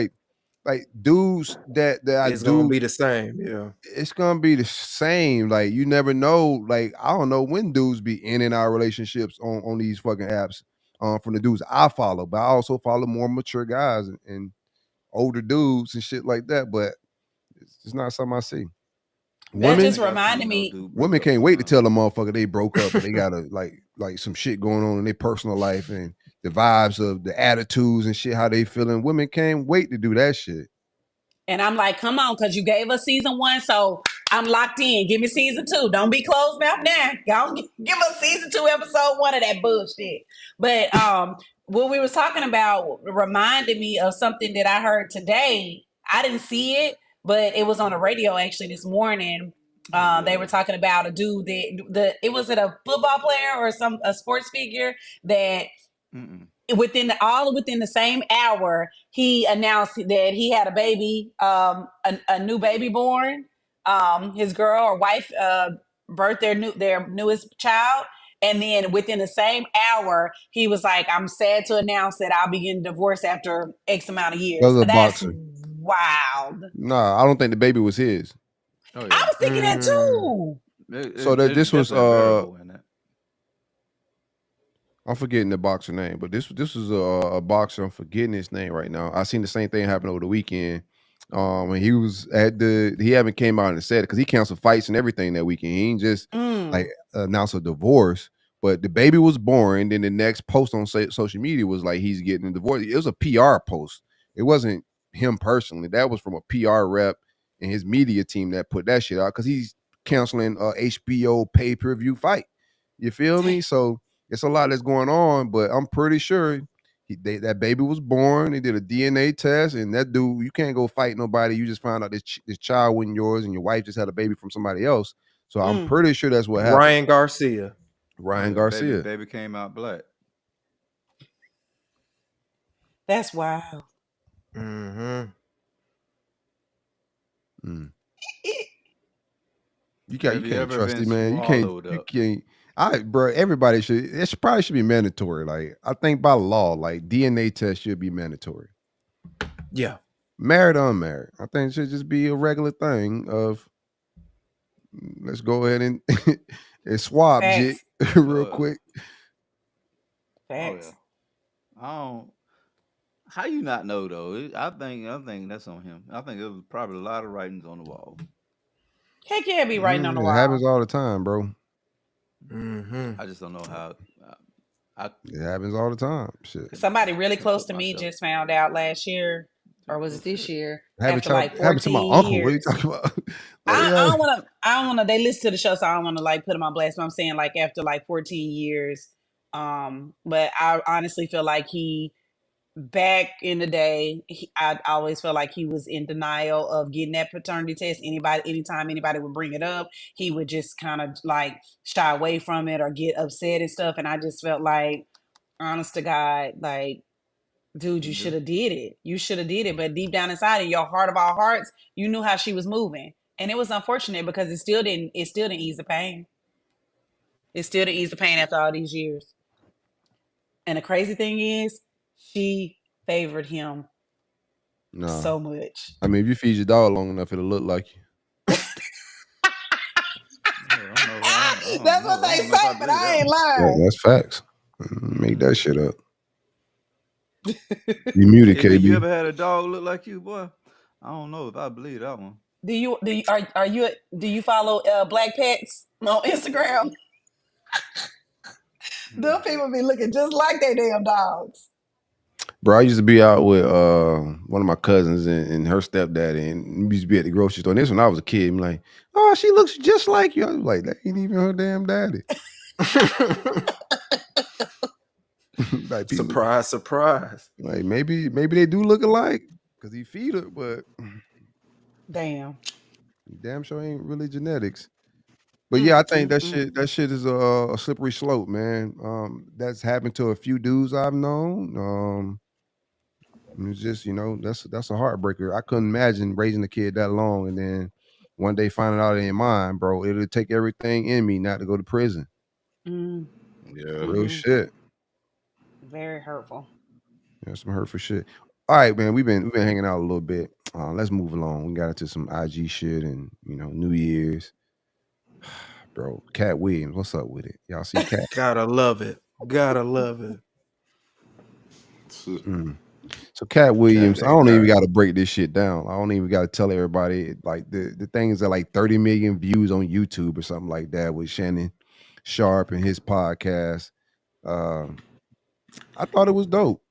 like dudes that I It's gonna do, be the same. Yeah. it's gonna be the same. Like you never know. Like I don't know when dudes be in and out relationships on these fucking apps. From the dudes I follow, but I also follow more mature guys and older dudes and shit like that. But it's just not something I see. Yeah, I That don't just Women, think I've reminded seen no me. dude break women up can't too wait to much. tell a motherfucker they broke up or they got a like some shit going on in their personal life and the vibes of the attitudes and shit, how they feeling. Women can't wait to do that shit. And I'm like, come on, because you gave us season 1, so I'm locked in. Give me season 2. Don't be closed mouth now. Go give us season 2, episode 1 of that bullshit. But what we was talking about reminded me of something that I heard today. I didn't see it, but it was on the radio actually this morning. Oh They yeah. were talking about a dude that it was it a football player or a sports figure that Mm-mm. within the same hour, he announced that he had a baby, a new baby born. His girl or wife birthed their newest child, and then within the same hour, he was like, "I'm sad to announce that I'll be getting divorced after X amount of years." Brother That's boxer. wild. Nah, I don't think the baby was his. Oh I yeah. was thinking that Mm. too. So that There's this was definitely a variable in that. I'm forgetting the boxer name, but this was a boxer. I'm forgetting his name right now. I seen the same thing happen over the weekend. And he was at he haven't came out and said it because he canceled fights and everything that weekend. He ain't just like Mm. announced a divorce, but the baby was born. Then the next post on social media was like he's getting a divorce. It was a PR post. It wasn't him personally. That was from a PR rep and his media team that put that shit out because he's canceling a HBO pay-per-view fight. You feel me? So it's a lot that's going on, but I'm pretty sure that baby was born. They did a DNA test, and that dude, you can't go fight nobody. You just found out this child wasn't yours, and your wife just had a baby from somebody else. So I'm Mm. pretty sure that's what happened. Ryan Garcia. Ryan Yeah, Garcia. baby came out black. That's wild. Mm-hmm. Mm. You Have you can't ever trust been it, man. swallowed You up? can't. Bro, everybody should. Probably should be mandatory. Like I think by law, like DNA test should be mandatory. Yeah. Married or unmarried, I think it should just be a regular thing of let's go ahead and swab jit Facts. real Uh, quick. oh yeah. Facts. I don't. How you not know though? I think that's on him. I think it was probably a lot of writings on the wall. Heck yeah, be writing on the It happens wall. all the time, bro. Mm-hmm. I just don't know how. It happens all the time. Shit. Somebody really Can't close put to me myself. just found out last year, or was Oh it this shit. year? Happened After like happened to my 14 uncle. What are you years. talking about? Like, I yeah. don't want to. I don't want to. They listen to the show, so I don't want to like put them on blast. But I'm saying like after like 14 years. But I honestly feel like he back in the day, I always felt like he was in denial of getting that paternity test. Anytime anybody would bring it up, he would just kind of like shy away from it or get upset and stuff. And I just felt like, honest to God, like, dude, you should have did it. You should have did it. But deep down inside, in your heart of all hearts, you knew how she was moving, and it was unfortunate because it still didn't. It still didn't ease the pain. It still didn't ease the pain after all these years. And the crazy thing is, she favored him No. so much. I mean, if you feed your dog long enough, it'll look like you. That's what they say, but I ain't lying. That's facts. Make that shit up. You muted, Hey, KB. you ever had a dog look like you, boy? I don't know if I believe that one. Do you follow Black Pets on Instagram? Them people be looking just like they damn dogs. Bro, I used to be out with one of my cousins and her stepdaddy, and we used to be at the grocery store. And this when I was a kid, I'm like, oh, she looks just like you. I was like, that ain't even her damn daddy. Like people, surprise. like maybe they do look alike because he feed her, but damn sure ain't really genetics. But yeah, I think that shit is a slippery slope, man. That's happened to a few dudes I've known. It's just, that's a heartbreaker. I couldn't imagine raising a kid that long and then one day finding out in your mind, bro, it'll take everything in me not to go to prison. Yeah. Real shit. Very hurtful. Yeah, some hurtful shit. All right, man. We've been hanging out a little bit. Let's move along. We got into some IG shit and New Year's. Bro, Cat Williams, what's up with it? Y'all see Cat? Gotta love it. Gotta love it. So Cat Williams, I don't even got to break this shit down. I don't even got to tell everybody like the things are like 30 million views on YouTube or something like that with Shannon Sharp and his podcast. I thought it was dope.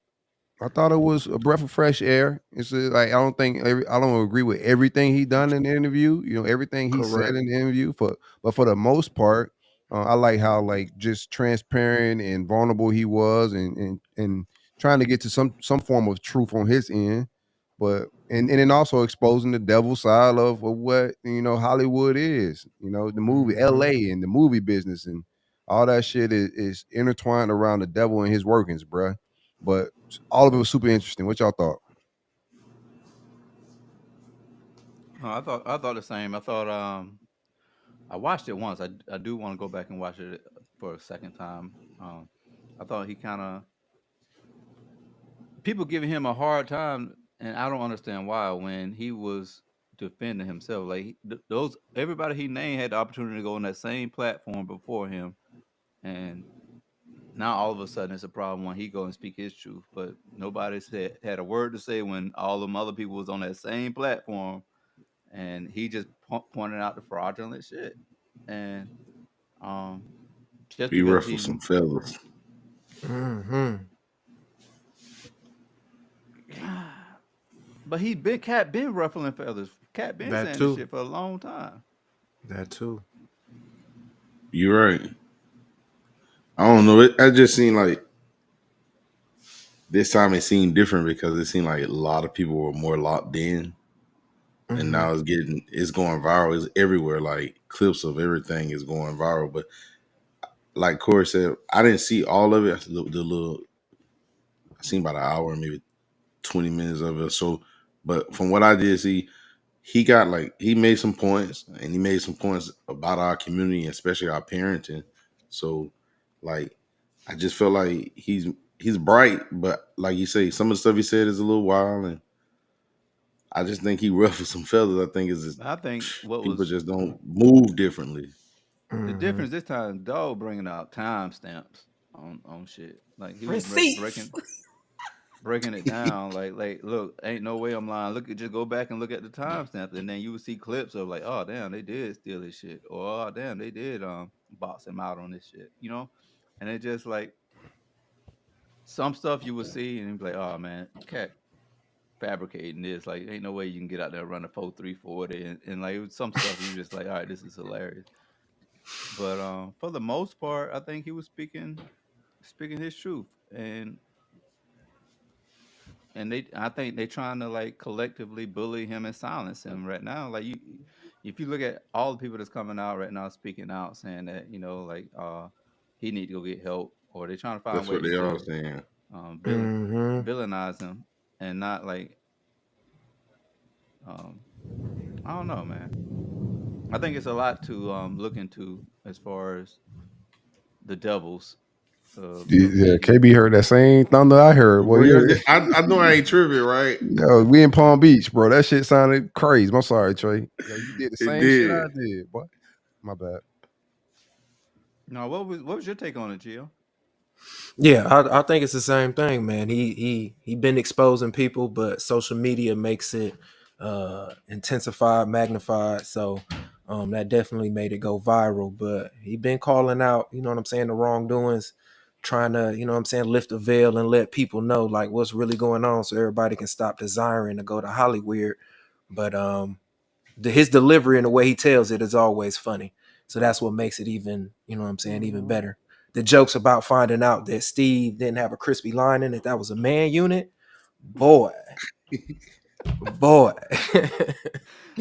I thought it was a breath of fresh air. It's like I don't agree with everything he done in the interview. Everything he said in the interview. But for the most part, I like how like just transparent and vulnerable he was, and trying to get to some form of truth on his end. But and then also exposing the devil side of what Hollywood is. The movie L.A. and the movie business and all that shit is intertwined around the devil and his workings, bruh. But all of it was super interesting. What y'all thought? I thought the same. I thought I watched it once. I do want to go back and watch it for a second time. I thought he kind of people giving him a hard time, and I don't understand why. When he was defending himself, like everybody he named had the opportunity to go on that same platform before him, and Now all of a sudden it's a problem when he go and speak his truth, but nobody said had a word to say when all them other people was on that same platform, and he just pointed out the fraudulent shit, and um, just He because ruffled he's some feathers. Mm-hmm. but he been Cat been ruffling feathers. Cat been That saying this too. shit for a long time. That too. You're right. I don't know. I just seemed like this time it seemed different because it seemed like a lot of people were more locked in, and Mm-hmm. now it's going viral. It's everywhere. Like clips of everything is going viral. But like Corey said, I didn't see all of it. The little I seen about an hour, maybe 20 minutes of it or so. But from what I did see, he made some points, and he made some points about our community, especially our parenting. So like I just felt like he's bright, but like you say, some of the stuff he said is a little wild, and I just think he ruffled some feathers. I think is just, I think what people was just don't move differently. the Mm-hmm. difference this time, dog bringing out timestamps on shit. Like he was Receipts. breaking it down. Like look, ain't no way I'm lying. Just go back and look at the timestamps, and then you would see clips of like, oh damn, they did steal this shit, or oh damn, they did box him out on this shit, you know. And it just like some stuff you would see, and you'd be like, oh man, cat fabricating this. Like, ain't no way you can get out there and run a 4.340, and like it was some stuff you just like, all right, this is hilarious. But for the most part, I think he was speaking his truth, and I think they trying to like collectively bully him and silence him right now. Like if you look at all the people that's coming out right now speaking out saying that like he need to go get help, or they trying to find That's what ways they are to saying. villain Mm-hmm. villainize him, and not like um I don't know, man. I think it's a lot to look into as far as the devils of Yeah, getting. KB heard that same thunder I heard. Well, yeah, Real, I know I ain't tripping, right? yo, we in Palm Beach, bro. That shit sounded crazy. I'm sorry, Trey. Yo, you did the It same shit did. I did, boy. My bad. No, what was your take on it, Gio? Yeah, I think it's the same thing, man. He been exposing people, but social media makes it intensified, magnified. So that definitely made it go viral. But he been calling out, you know what I'm saying, the wrongdoings, trying to, you know what I'm saying, lift the veil and let people know like what's really going on, so everybody can stop desiring to go to Hollywood. But his delivery and the way he tells it is always funny. So that's what makes it even, you know what I'm saying, even better. The jokes about finding out that Steve didn't have a crispy line in it, that was a man unit. Boy, boy.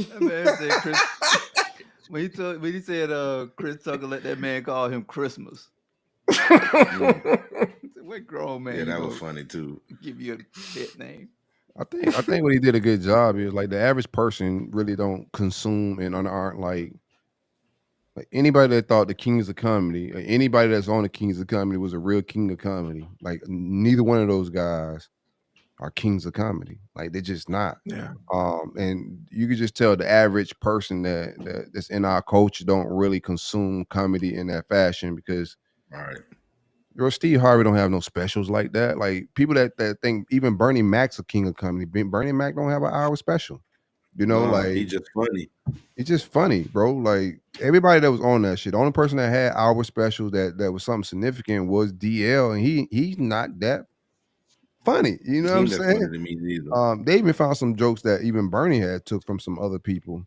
That man said Chris when he said Chris Tucker let that man call him Christmas. Mm. What grown man Yeah, you that was gonna funny too. give you a pet name? I think what he did a good job is like the average person really don't consume and aren't like anybody that thought the kings of comedy, or anybody that's on the kings of comedy was a real king of comedy. Like neither one of those guys are kings of comedy. Like they're just not. Yeah. And you could just tell the average person that's in our culture don't really consume comedy in that fashion because All right. Steve Harvey don't have no specials like that. Like people that think even Bernie Mac's a king of comedy. Bernie Mac don't have an hour special. You know, Nah, like he just funny. it's just funny, bro. Like everybody that was on that shit. The only person that had hour specials that was something significant was DL, and he's not that funny. You know what He I'm ain't that funny saying? to me neither. They even found some jokes that even Bernie had took from some other people.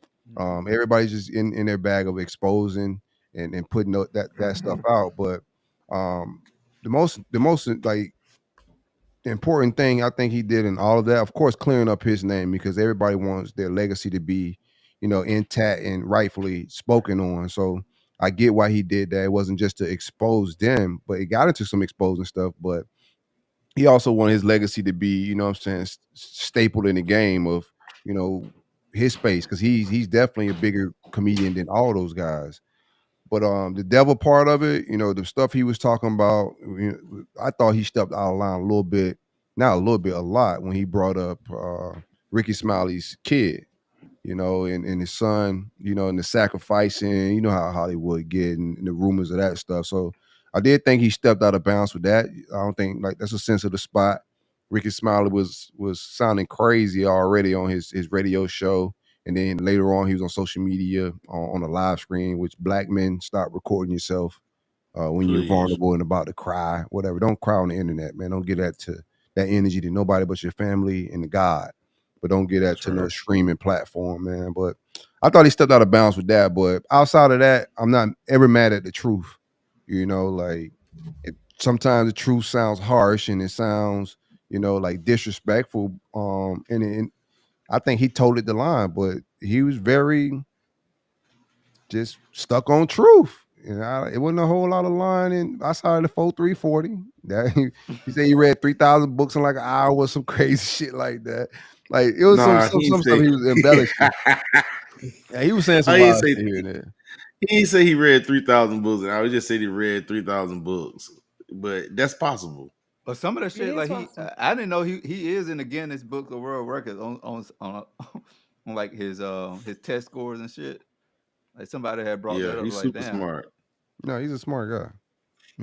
Everybody's just in their bag of exposing and putting that stuff out. But um, the most like important thing I think he did in all of that, of course, clearing up his name because everybody wants their legacy to be, intact and rightfully spoken on. So I get why he did that. It wasn't just to expose them, but it got into some exposing stuff. But he also wanted his legacy to be, you know what I'm saying, stapled in the game of, his space because he's definitely a bigger comedian than all those guys. But the devil part of it, the stuff he was talking about, I thought he stepped out of line a little bit, not a little bit, a lot when he brought up Ricky Smiley's kid, and his son, and the sacrificing, how Hollywood get and the rumors of that stuff. So I did think he stepped out of bounds with that. I don't think like that's a sensitive spot. Ricky Smiley was sounding crazy already on his radio show, and then later on he was on social media on a live screen, which black men stop recording yourself when you're Please. vulnerable and about to cry, whatever. Don't cry on the internet, man. Don't give that energy to nobody but your family and God. But don't give that That's to no right. streaming platform, man. But I thought he stepped out of bounds with that. But outside of that, I'm not ever mad at the truth. You know, like sometimes the truth sounds harsh and it sounds, like disrespectful. And I think he told it the line, but he was very just stuck on truth. It wasn't a whole lot of line in outside of the 4340. That he said he read 3,000 books in like an hour or some crazy shit like that. Like it was Nah, some he ain't stuff say. he was embellishing. Yeah, he was saying some I ain't wild say shit here and there. he ain't say he read 3,000 books. I would just say he read 3,000 books, but that's possible. But some of the It shit, is like possible. I didn't know he is in the Guinness Book of World Records on like his test scores and shit. Like somebody had brought Yeah, that up. he's Like, super damn, smart. No, he's a smart guy.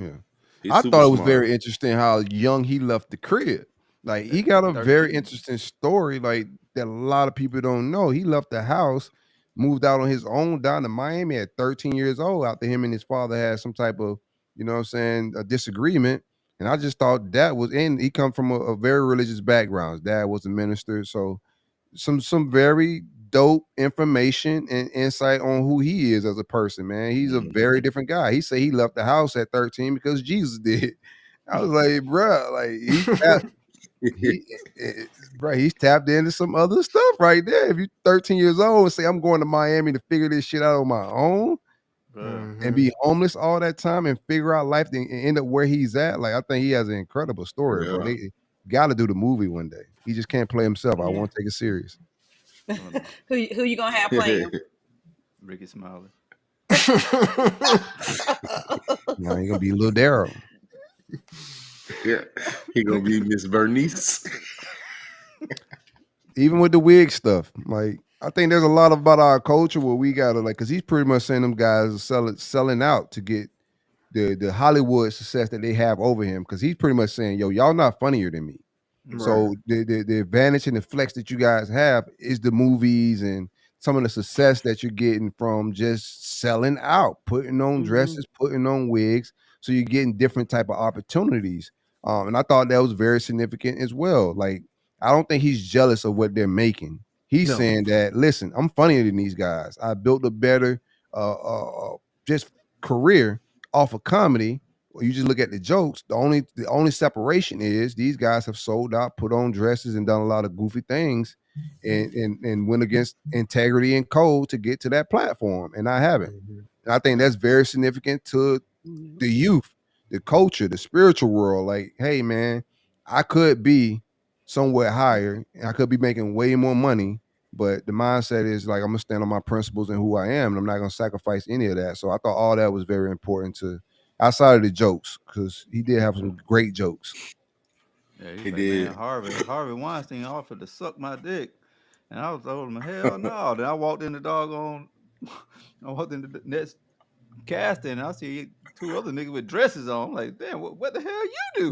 Yeah. He's I super thought it was smart. very interesting how young he left the crib. Like he got a very 13. interesting story, like that a lot of people don't know. He left the house, moved out on his own down to Miami at 13 years old after him and his father had some type of, a disagreement. And I just thought that was and he come from a very religious background. His dad was a minister. So some very dope information and insight on who he is as a person, man. He's a very Mhm. different guy. He said he left the house at 13 because Jesus did. I was like, bruh, like he bro, he's tapped into some other stuff right there. If you're 13 years old and say I'm going to Miami to figure this shit out on my own Bruh. and be homeless all that time and figure out life and end up where he's at, like I think he has an incredible story, bro. Yeah. They got to do the movie one day. He just can't play himself. I Yeah. won't take it serious. Hold on. Who you gonna have playing? Ricky Smiley. Now you're gonna be Lil Daryl. Yeah, he gonna be Miss Bernice. Even with the wig stuff, like I think there's a lot about our culture where we gotta like, cause he's pretty much saying them guys are selling out to get the Hollywood success that they have over him. Cause he's pretty much saying, yo, y'all not funnier than me. So the advantage and the flex that you guys have is the movies and some of the success that you're getting from just selling out, putting on Mhm. dresses, putting on wigs. So you're getting different type of opportunities. And I thought that was very significant as well. Like I don't think he's jealous of what they're making. He's No. saying that, listen, I'm funnier than these guys. I built a better just career off of comedy. Well, you just look at the jokes. The only separation is these guys have sold out, put on dresses, and done a lot of goofy things, and went against integrity and code to get to that platform, and I haven't. And I think that's very significant to Mhm. the youth, the culture, the spiritual world. Like, hey, man, I could be somewhere higher, and I could be making way more money, but the mindset is like I'm gonna stand on my principles and who I am, and I'm not gonna sacrifice any of that. So I thought all that was very important to outside of the jokes, because he did have some great jokes. Yeah, he's He like, did. man, Harvey Weinstein offered to suck my dick, and I was told him, hell no. Then I walked in the doggone, I walked in the next casting, and I see two other niggas with dresses on. I'm like, damn, what the hell you do?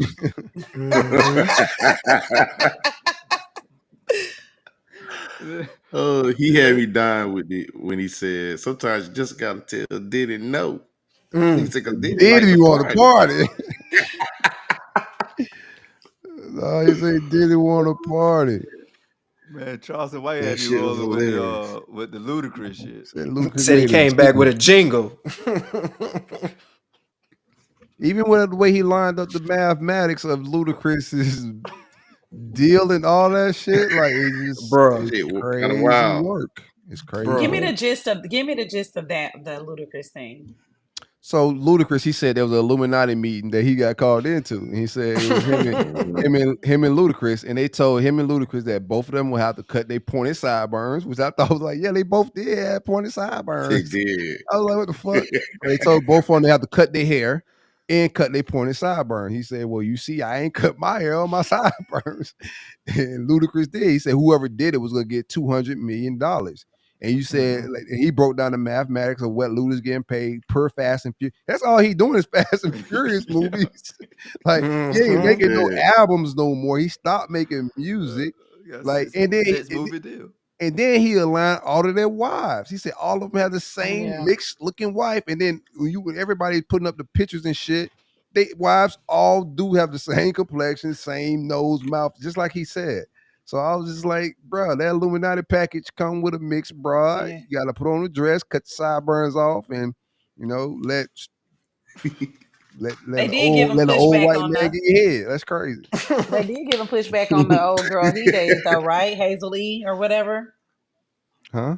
Oh, he had me dying with it when he said, "Sometimes you just gotta tell Diddy no." He said, "Cause Diddy like Did he to want to party." party? No, he said did he want to party? Man, Charleston White That had me shit was rolling hilarious. with the ludicrous shit. Said Ludacris Said he made a came back with a jingle. jingle. Even with the way he lined up the mathematics of Ludacris's deal and all that shit, like it's Bruh. Shit, kind of crazy wild. work. It's crazy. Bruh. Give me work. the gist of that, the Ludacris thing. So Ludacris, he said there was an Illuminati meeting that he got called into, and he said it was him and Ludacris, and they told him and Ludacris that both of them would have to cut their pointed sideburns, which I thought was like, yeah, they both did have pointed They sideburns. did. I was like, what the fuck? They told both of them they have to cut their hair and cut their pointed sideburns. He said, well, you see, I ain't cut my hair on my sideburns. And Ludacris did. He said whoever did it was gonna get $200 million. And you said like, and he broke down the mathematics of what Luda's getting paid per Fast and Furious. That's all he doing is Fast and Furious movies. Like he ain't making no albums no more. He stopped making music. Like and then movie deal. and then he aligned all of their wives. He said all of them have the same Yeah. mixed looking wife. And then when everybody putting up the pictures and shit, they wives all do have the same complexion, same nose, mouth, just like he said. So I was just like, bro, that Illuminati package come with a mixed broad. Yeah. You got to put on a dress, cut the sideburns off, and let They did give him an old pushback white on man the. get your head. That's crazy. They did give him pushback on the old girl he dated though, right? Hazel E or whatever. Huh?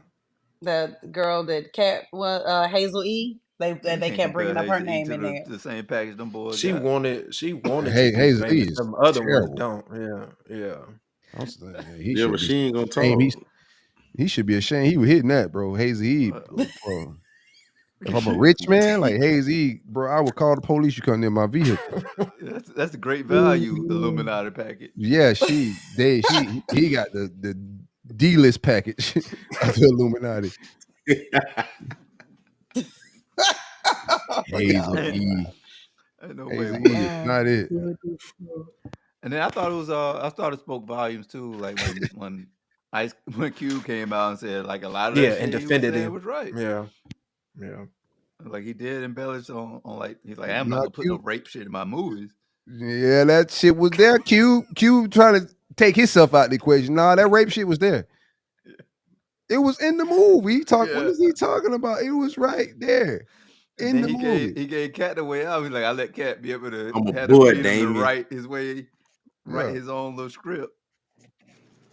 The girl that Cat was Hazel E. They kept bringing up her name in there. The same package them boys. She got. wanted Hey, to be Hazel E famous. is Some other ones terrible. don't. Yeah. He Yeah, should but be she ain't gonna ashamed. talk. He should be ashamed. He was hitting that, bro. Hazy E, bro. If I'm a rich man like Hazy E, bro, I would call the police. You come near my vehicle. That's a great value Illuminati package. Yeah, he got the D-list package of the Illuminati. Hazel E. No Hazel way. E is not it. And then I thought it was I thought it spoke volumes too, like when Cube came out and said like a lot of that shit and he was defended saying him. was right. Yeah. Like he did embellish on like he's like I'm not gonna put no rape shit in my movies. Yeah, that shit was there. Cube trying to take himself out the equation. Nah, that rape shit was there. It was in the movie. What is he talking about? It was right there in the movie. He gave Cat the way out. He's like, I let Cat be able to I'm a have boy, the freedom to Damien. write his way, write his own little script.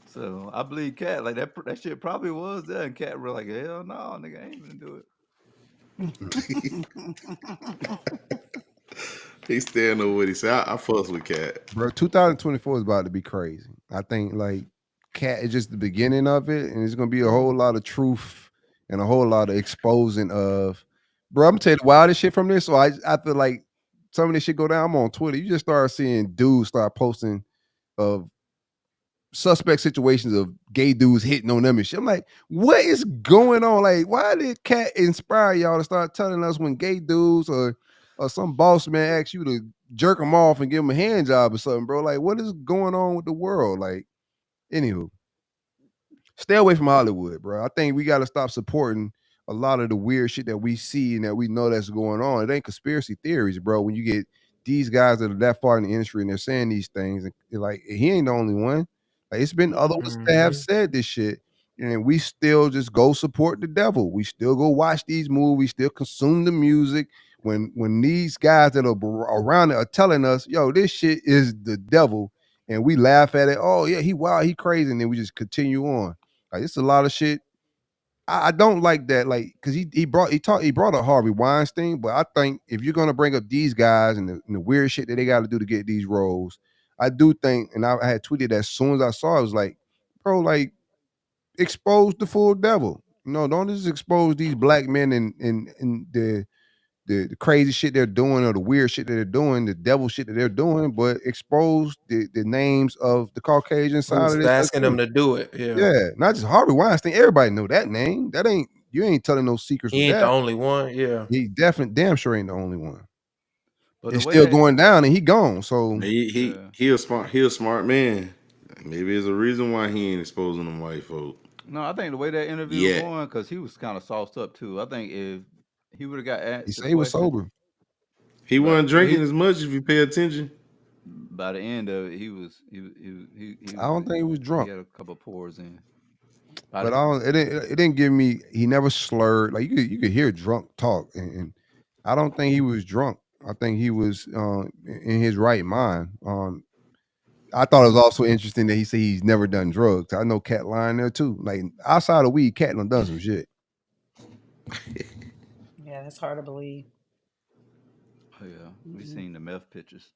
So I believe Cat like that shit probably was there, and Cat were like, hell no, nigga, I ain't gonna do it. He still know what he said. I fuss with Cat. Bro, 2024 is about to be crazy. I think like Cat is just the beginning of it, and it's gonna be a whole lot of truth and a whole lot of exposing of. Bro, I'm gonna tell you the wildest shit from this. So after like some of this shit go down, I'm on Twitter. You just start seeing dudes start posting of suspect situations of gay dudes hitting on them and shit. I'm like, what is going on? Like, why did Cat inspire y'all to start telling us when gay dudes or some boss man asks you to jerk them off and give them a hand job or something, bro? Like, what is going on with the world? Like, anywho, stay away from Hollywood, bro. I think we got to stop supporting a lot of the weird shit that we see and that we know that's going on. It ain't conspiracy theories, bro. When you get these guys that are that far in the industry and they're saying these things, and like he ain't the only one. Like it's been other ones that have said this shit, and we still just go support the devil. We still go watch these movies, still consume the music. When these guys that are around it are telling us, yo, this shit is the devil, and we laugh at it. Oh yeah, he wild, he crazy, and then we just continue on. Like it's a lot of shit. I don't like that, like, because he brought up Harvey Weinstein, but I think if you're gonna bring up these guys and the weird shit that they got to do to get these roles, I do think, and I had tweeted that as soon as I saw it, I was like, bro, like, expose the full devil. Don't just expose these black men and the crazy shit they're doing or the weird shit that they're doing, the devil shit that they're doing, but expose the names of the Caucasian side of Who's this. asking them to do it? Yeah, not just Harvey Weinstein. Everybody know that name. You ain't telling no secrets. He ain't the only one. Yeah, he definitely damn sure ain't the only one. But it's still going down, and he gone. So he a smart man. Maybe there's a reason why he ain't exposing them white folk. No, I think the way that interview was going, because he was kind of sauced up too. I think if he would have got asked, he said he was sober. He wasn't drinking as much if you pay attention. By the end of it, he was. I don't think he was drunk. He had a couple pours in. But it didn't give me. He never slurred. Like you could hear drunk talk, and I don't think he was drunk. I think he was in his right mind. I thought it was also interesting that he said he's never done drugs. I know Cat lying there too. Like outside of weed, Cat done some shit. Yeah, that's hard to believe. Oh yeah, we seen the meth pictures.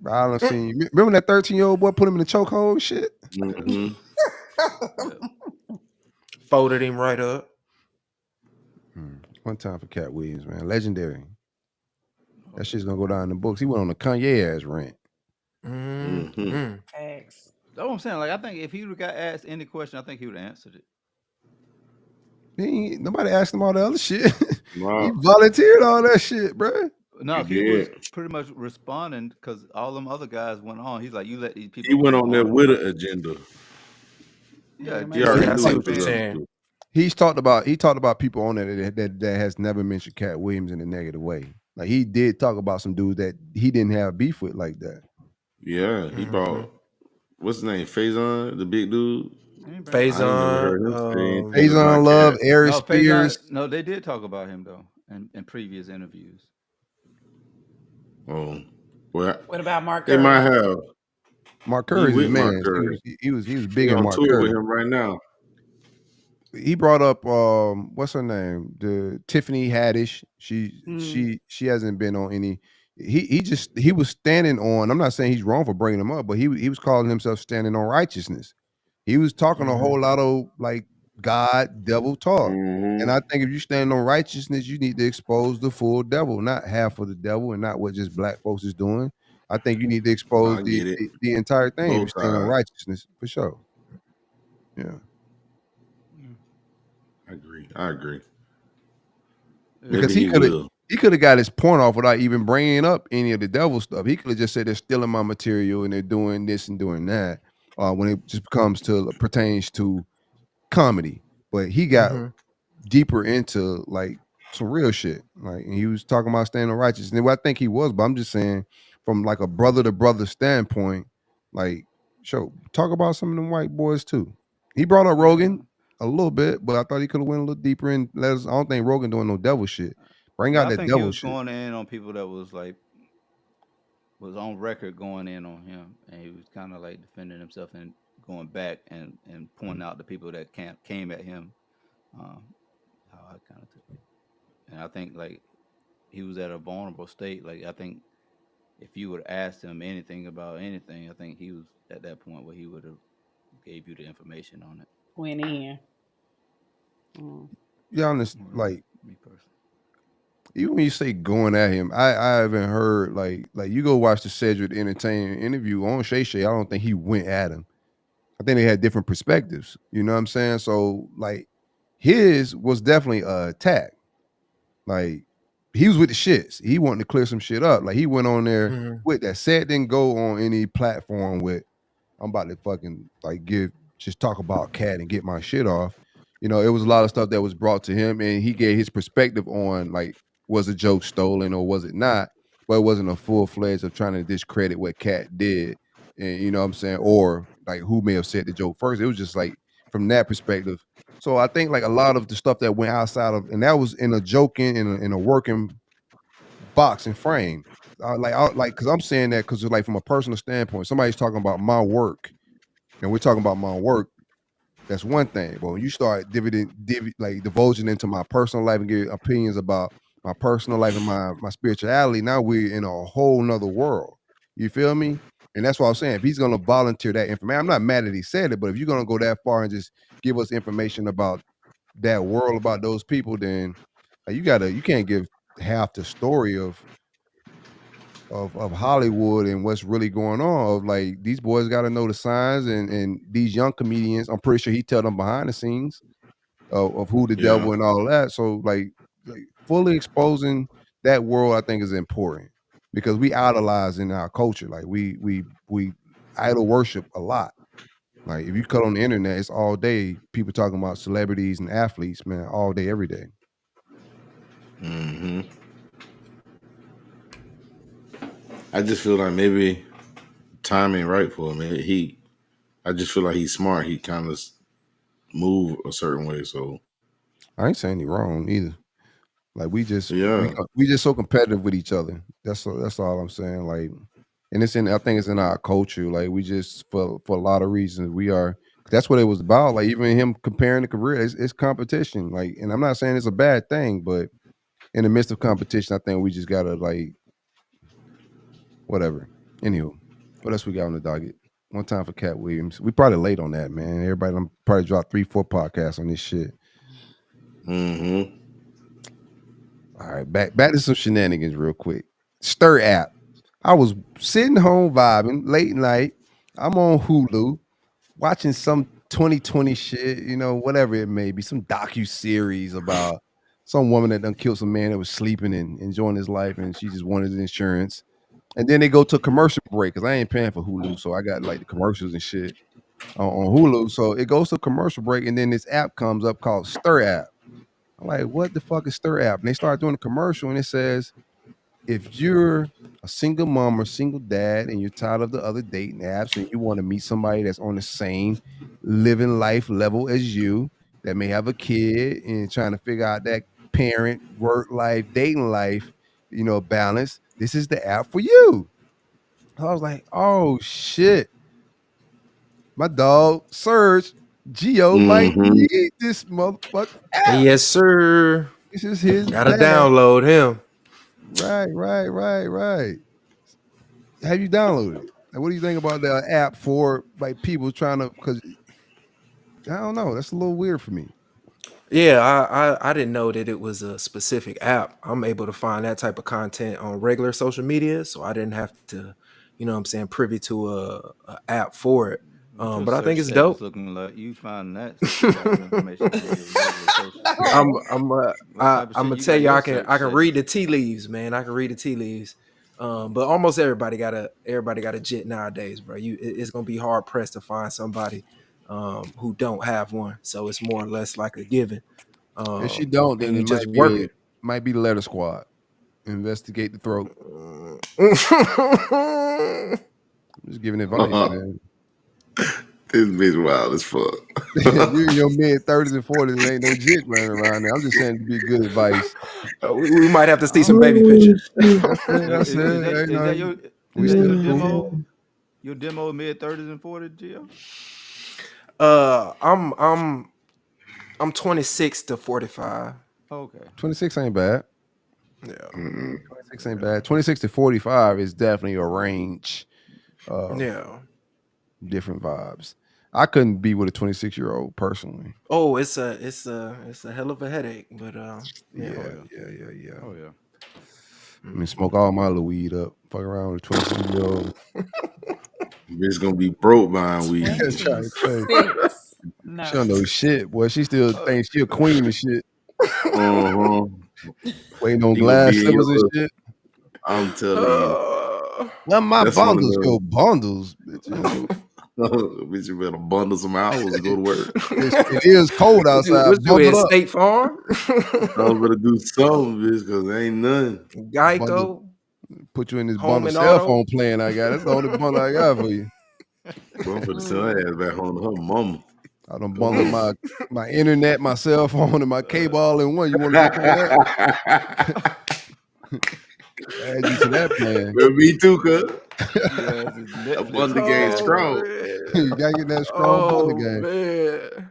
I done seen. Remember that 13-year-old boy put him in the chokehold and shit? Mm-hmm. Folded him right up. One time for Cat Williams, man, legendary. That shit's gonna go down in the books. He went on a Kanye ass rant. Thanks. That's what I'm saying. Like I think if he would have got asked any question, I think he would have answered it. Nobody asked him all the other shit. He Wow. volunteered all that shit, bro. No, He he was did. pretty much responding because all them other guys went on. He's like, you let these He people went go on there on. with an agenda. Yeah, Yeah, He makes already Yeah, I knew see he sense. what was you're up saying. to. He talked about people on there that has never mentioned Cat Williams in a negative way. Like he did talk about some dudes that he didn't have beef with like that. Yeah, he Mm-hmm. brought what's his name, Faison, the big dude. he ain't bring him I up. ain't never Faison, heard him say anything Faison about Love, Cat. Aries No, Faison. Spears. No, they did talk about him though in previous interviews. Oh, well, What about Mark they might Curry? have. Mark He Curry's his with Mark man. Curry. He was He big in on Mark tour with Curry. him right now. He brought up what's her name? The Tiffany Haddish. She hasn't been on any. He was standing on. I'm not saying he's wrong for bringing him up, but he was calling himself standing on righteousness. He was talking a whole lot of like God devil talk. And Mm-hmm. I think if you stand on righteousness, you need to expose the full devil, not half of the devil, and not what just black folks is doing. I think you need to expose I the get it. the entire thing if you Both stand on sides. righteousness for sure. Yeah. I agree. Yeah. Because Maybe he will. he could have got his point off without even bringing up any of the devil stuff. He could have just said they're stealing my material and they're doing this and doing that. When it just pertains to comedy, but he got Mm-hmm. deeper into like some real shit. Like, and he was talking about standing on righteousness. Well, I think he was, but I'm just saying from like a brother to brother standpoint, like, talk about some of them white boys too. He brought up Rogan a little bit, but I thought he could have went a little deeper in. I don't think Rogan doing no devil shit. Bring Yeah, out I that think he devil was shit. going in on people that was like was on record going in on him, and he was kind of like defending himself and going back and pointing out the people that came at him. How I kind of took it, and I think like he was at a vulnerable state. Like I think if you would ask him anything about anything, I think he was at that point where he would have gave you the information on it. Went in. Mm. Yeah, honest, Well, like me personally. even when you say going at him, I haven't heard like you go watch the Cedric Entertainment interview on Shay Shay. I don't think he went at him. I think they had different perspectives. You know what I'm saying? So like his was definitely a attack. Like he was with the shits. He wanted to clear some shit up. Like he went on there Mm-hmm. with that. Said didn't go on any platform with I'm about to fucking like just talk about Cat and get my shit off. You know, it was a lot of stuff that was brought to him, and he gave his perspective on like was a joke stolen or was it not? But it wasn't a full fledged of trying to discredit what Cat did, and you know what I'm saying, or like who may have said the joke first. It was just like from that perspective. So I think like a lot of the stuff that went outside of, and that was in a joking in a working box and frame. Because I'm saying that because like from a personal standpoint, somebody's talking about my work, and we're talking about my work. That's one thing. But when you start divulging into my personal life and give opinions about my personal life and my spirituality, now we're in a whole nother world. You feel me? And that's what I'm saying. If he's gonna volunteer that information, I'm not mad that he said it, but if you're gonna go that far and just give us information about that world, about those people, then you can't give half the story of Hollywood and what's really going on. Of like these boys got to know the signs, and these young comedians, I'm pretty sure he tell them behind the scenes of who the Yeah. devil and all that. So like fully exposing that world, I think is important because we idolize in our culture. Like we idol worship a lot. Like if you cut on the internet, it's all day people talking about celebrities and athletes, man, all day, every day. Mm-hmm. I just feel like maybe timing right for him. I just feel like he's smart. He kind of move a certain way. So I ain't saying he wrong either. Like we just yeah. we just so competitive with each other. That's all I'm saying. Like, and I think it's in our culture. Like we just for a lot of reasons we are. That's what it was about. Like even him comparing the career, it's competition. Like, and I'm not saying it's a bad thing, but in the midst of competition, I think we just gotta like whatever. Anywho, what else we got on the docket? One time for Cat Williams. We probably late on that, man. Everybody done probably dropped 3-4 podcasts on this shit. Mm-hmm. All right, back to some shenanigans real quick. Stir app. I was sitting home vibing late night. I'm on Hulu watching some 2020 shit, you know, whatever it may be, some docu-series about some woman that done killed some man that was sleeping and enjoying his life, and she just wanted the insurance. And then they go to a commercial break because I ain't paying for Hulu, so I got like the commercials and shit on Hulu. So it goes to a commercial break, and then this app comes up called Stir app. I'm like, what the fuck is Stir app? And they start doing a commercial, and it says, if you're a single mom or single dad and you're tired of the other dating apps and you want to meet somebody that's on the same living life level as you, that may have a kid and trying to figure out that parent, work life, dating life, you know, balance, this is the app for you. I was like, oh shit. My dog Serge Geo might Mm-hmm. need this motherfucker app. Yes, sir. This is his Gotta dad. download him. Right. Have you downloaded it? Like, what do you think about the app for like people trying to? Because I don't know, that's a little weird for me. Yeah, I didn't know that it was a specific app. I'm able to find that type of content on regular social media, so I didn't have to, you know what I'm saying, privy to a app for it. What your But I think search it's status dope. looking like? You find that type of information on your regular social. I'm What type of I'm shit gonna you tell got you, your I search can read the settings? tea leaves, man. I can read the tea leaves. But almost everybody got a jit nowadays, bro. It's gonna be hard pressed to find somebody who don't have one. So it's more or less like a given. If she don't, then And you it just work it. might be the Letter Squad. Investigate the throat. Yeah, Just giving advice, man. This bitch wild as fuck. You in your mid 30s and 40s, there ain't no jit running around there. I'm just saying to be good advice. we might have to see some baby pictures. That's it. Is that your We is that still your cool. demo? Your demo mid 30s and 40s, Gio? I'm 26 to 45. Okay. 26 ain't bad. Yeah. 26 ain't bad. 26 to 45 is definitely a range of different vibes. I couldn't be with a 26-year-old personally. Oh, it's a hell of a headache, but Yeah. Oh yeah. I mean, smoke all my little weed up. Fuck around with a 26-year-old. Bitch gonna be broke buying weed. 26. No. She don't know shit, boy. She still thinks she a queen and shit. Uh-huh. Waiting on You gonna glass be in slippers your and shit. I'm telling you. Well, my That's one of bundles, those. your bundles, bitch. Bitch, you better bundle some hours to go to work. It is cold outside. What you Bundle at up. State Farm? I better do something, bitch, because there ain't none. Geico. Put you in this Home bundle and cell Auto. phone plan I got. That's the only bundle I got for you. Bro, I'm finna send her ass back home to her mama. I done bundled my internet, my cell phone, and my cable all in one. You want to jump on that? Add you to that plan. Well, me too, cuz. That bundle game strong. You gotta get that strong bundle game. Man.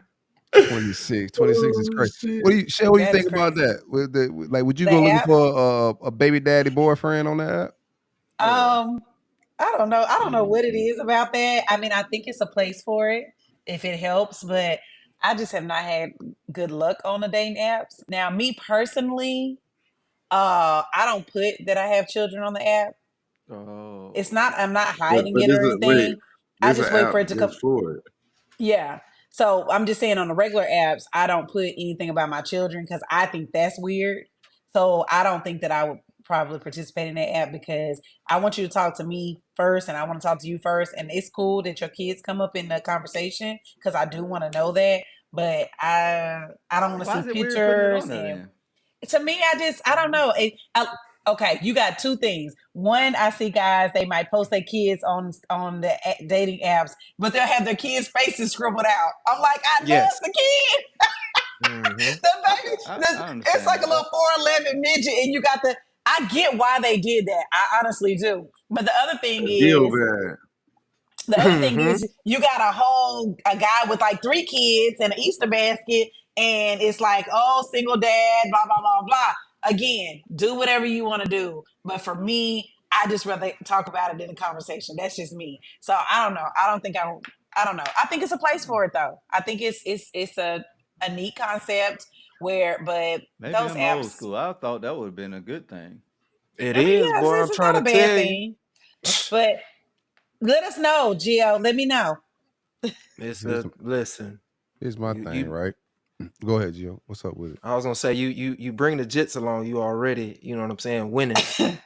26 is crazy. What do you, Shell? What do you That is think about crazy. that? Like, would you The go looking app? for a baby daddy boyfriend on that app? I don't know. I don't know what it is about that. I mean, I think it's a place for it if it helps, but I just have not had good luck on the dating apps. Now, me personally, I don't put that I have children on the app. Oh. It's not, I'm not But hiding it or anything. I there's just an wait app for it to come. just for it. Yeah. So I'm just saying on the regular apps, I don't put anything about my children because I think that's weird. So I don't think that I would probably participate in that app because I want you to talk to me first and I want to talk to you first. And it's cool that your kids come up in the conversation because I do want to know that. But I don't want to Why see is it weird putting it pictures on there and then? to me, I don't know. Okay, you got two things. One, I see guys they might post their kids on the dating apps, but they'll have their kids' faces scribbled out. I'm like, I love the kid. Mhm. The baby, I it's understand like a that. little 4'11" midget, and you got the. I get why they did that. I honestly do. But the other thing Deal is, bad. the other thing Mhm. is you got a guy with like 3 kids and an Easter basket, and it's like, oh, single dad, blah, blah, blah, blah. Again, do whatever you want to do. But for me, I just rather talk about it in a conversation. That's just me. So I don't know. I don't know. I think it's a place for it though. I think it's a neat concept but Maybe those I'm old apps, school. I thought that would have been a good thing. It I mean, is, yeah, boy. I'm it's trying not to a bad tell you. thing. But let us know, Gio. Let me know. Listen. Here's my You thing, right? Go ahead, Gio. What's up with it? I was gonna say you bring the jits along, you already, you know what I'm saying, winning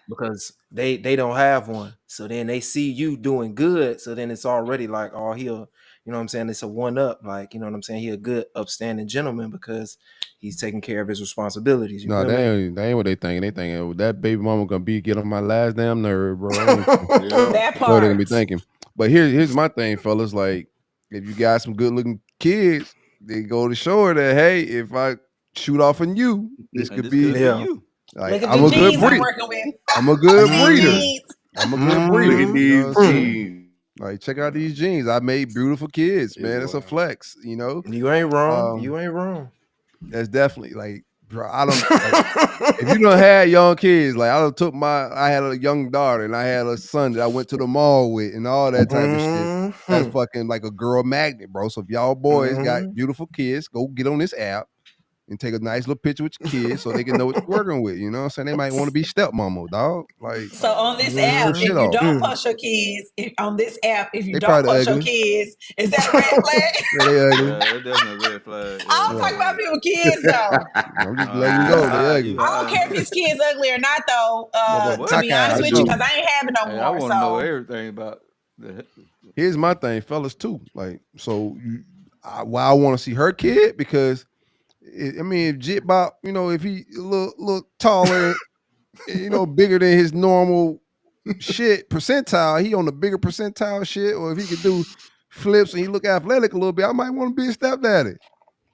because they don't have one. So then they see you doing good. So then it's already like, oh, he'll, you know what I'm saying? It's a one up, like, you know what I'm saying? He a good, upstanding gentleman because he's taking care of his responsibilities. You No, feel me? they ain't what they thinking. They thinking, oh, that baby mama gonna get on my last damn nerve, bro. Yeah. That That's what they're gonna be part. thinking. But here's my thing, fellas. Like, if you got some good looking kids, they go to show her that, hey, if I shoot off on you, this And could this be could be Yeah. you. like Look at I'm the a good jeans I'm breeder. working with. I'm a good Look at these breeder. jeans. I'm a good breeder. Look at You know these what I'm saying? jeans. Like, check out these jeans. I made beautiful kids, Yeah, man. It's a boy. flex, you know. You ain't wrong. Um, You ain't wrong. that's definitely like, bro. I don't like if you don't had young kids. Like, I had a young daughter and I had a son that I went to the mall with and all that type of shit. That's fucking like a girl magnet, bro. So if y'all boys got beautiful kids, go get on this app and take a nice little picture with your kids so they can know what you're working with. You know what I'm saying? They might want to be stepmama, dog. Like, So on this take your app, shit if you off. don't post your kids, if you They don't probably post your ugly. kids, is that a red flag? Yeah, they ugly. Yeah, that's definitely a red flag. I don't Yeah. talk about people's kids though. I'm just You letting you know they high. ugly. You I don't high. care if his kids ugly or not though. That To What? be honest cockeyed with you, shit. because I ain't having no Hey, I more. want to know So everything about the. Here's my thing, fellas, too. Like, so why I want to see her kid because I mean, if Jit Bop, you know, if he a little taller, you know, bigger than his normal shit percentile, he on the bigger percentile shit, or if he could do flips and he look athletic a little bit, I might want to be his stepdaddy.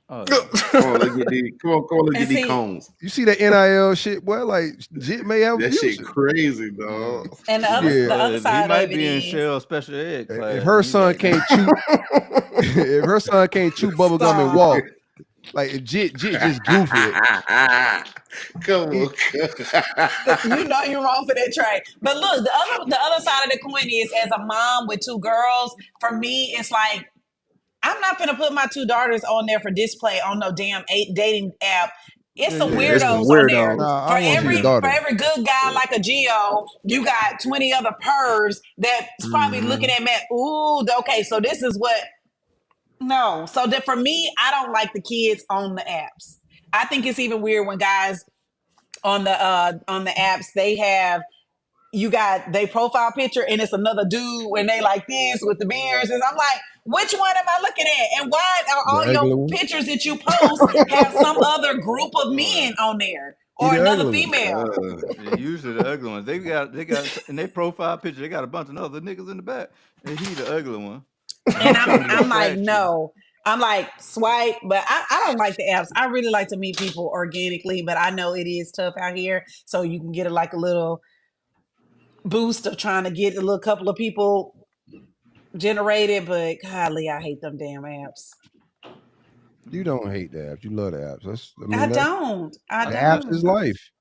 Oh, yeah. Come on, let's get these. Come on, let's and get these see, cones. You see that NIL shit, boy? Like Jit may have a That shit future. crazy, dog. and the Yeah. other He side might of it be in is Shell special ed class. If her son can't chew, if her son can't chew bubblegum and walk, like if Jit just goofy. Come on. you know you're wrong for that trade. But look, the other side of the coin is as a mom with two girls, for me, it's like I'm not gonna put my two daughters on there for display on no damn dating app. It's some Yeah, it's some weirdos on there. weirdos. Nah, I For don't want to see the every daughter. good guy like a Geo, you got 20 other pervs that's probably looking at me. Ooh, okay, so this is what. No, so that for me, I don't like the kids on the apps. I think it's even weird when guys on the apps you got their profile picture and it's another dude when they like this with the beards. And I'm like, which one am I looking at? And why are The all ugly your one. pictures that you post have some other group of men on there He or the another ugly one. female? Yeah, usually the ugly ones. They got in their profile picture. They got a bunch of other niggas in the back, and he the ugly one. And Trying to I'm like, distract you. no. I'm like, swipe, but I don't like the apps. I really like to meet people organically, but I know it is tough out here. So you can get a little boost of trying to get a little couple of people generated, but golly, I hate them damn apps. You don't hate the apps. You love the apps. I don't. The apps is life.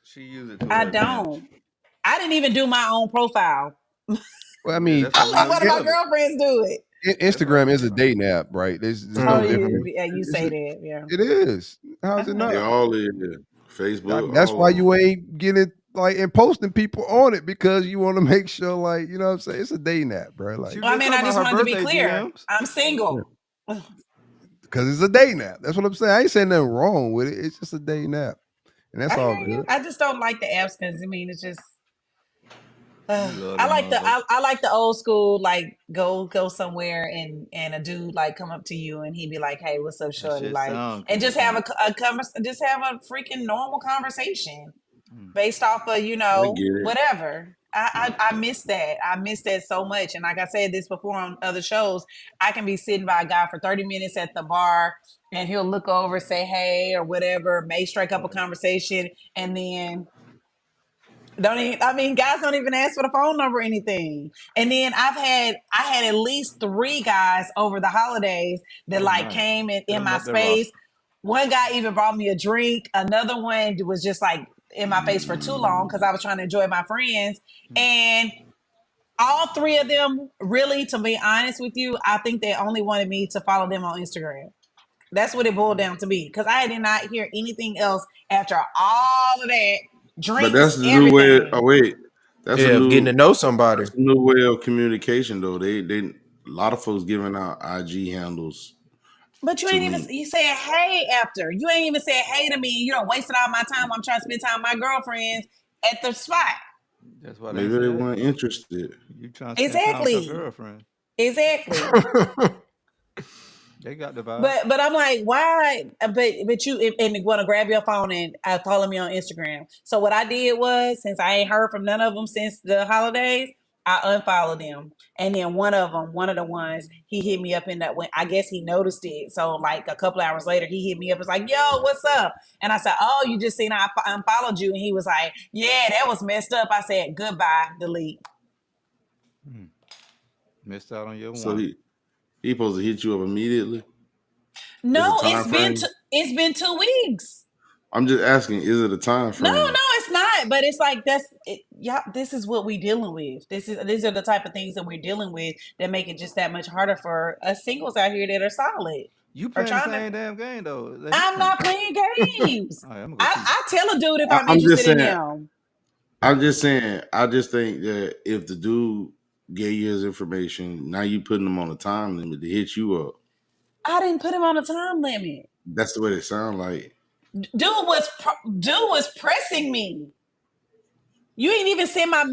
She used it to I her advantage. don't. I didn't even do my own profile. Well, I mean, Yeah, that's I'm like, one of my love it. girlfriends do it. Instagram is a dating app, right? There's no difference. You say that, yeah. It is. How's it not? They all is. Facebook. That's all why of you ain't getting like and posting people on it because you want to make sure, like, you know what I'm saying? It's a dating app, bro. Like, She Well, I was mean, I talking just about her wanted to be birthday clear. DMs. I'm single. because it's a dating app. That's what I'm saying. I ain't saying nothing wrong with it. It's just a dating app. And that's all good. I just don't like the apps because I mean it's just love I them like motherfuckers. I like the old school, like go somewhere and a dude like come up to you and he'd be like, "Hey, what's up, That shorty?" shit Like, sound and good, just have just have a freaking normal conversation Mm. based off of I get it. whatever. I miss that. I miss that so much. And like I said this before on other shows, I can be sitting by a guy for 30 minutes at the bar and he'll look over, say hey or whatever, may strike up a conversation, and then guys don't even ask for the phone number or anything. And then I had at least 3 guys over the holidays that nice. came in Fill 'em my up their space. roster. One guy even brought me a drink. Another one was just like in my face for too long because I was trying to enjoy my friends. And all 3 of them, really, to be honest with you, I think they only wanted me to follow them on Instagram. That's what it boiled down to me because I did not hear anything else after all of that. Drinks, But that's the everything. new way. Oh wait, that's a new getting to know somebody. That's a new way of communication, though. They lot of folks giving out IG handles But you to ain't even, link. you said hey after. You ain't even said hey to me. You don't wasted all my time. I'm trying to spend time with my girlfriends at the spot. That's why they Maybe say they hey. weren't interested. You trying to spend time with your Exactly. girlfriend. Exactly. They got the vibe. But I'm like, why? But you and want to grab your phone and follow me on Instagram. So what I did was, since I ain't heard from none of them since the holidays, I unfollowed them. And then one of the ones, he hit me up in that way. I guess he noticed it. So like a couple hours later, he hit me up. It's like, yo, what's up? And I said, oh, you just seen I unfollowed you. And he was like, yeah, that was messed up. I said, goodbye, delete. Missed out on your So one. he supposed to hit you up immediately. There's a No, time frame. it's been 2 weeks. I'm just asking, is it a time No, frame? it's not. But it's like yeah. This is what we dealing with. These are the type of things that we're dealing with that make it just that much harder for us singles out here that are solid. You Or playing the trying to. same damn game though. Let him I'm finish. not playing games. All right, I'm gonna go pee. I tell a dude if I'm I'm just interested in saying. him. I'm just saying. I just think that if the dude gave you his information, now you putting him on a time limit to hit you up. I didn't put him on a time limit. That's the way it sounds like. Dude was pressing me. You ain't even send a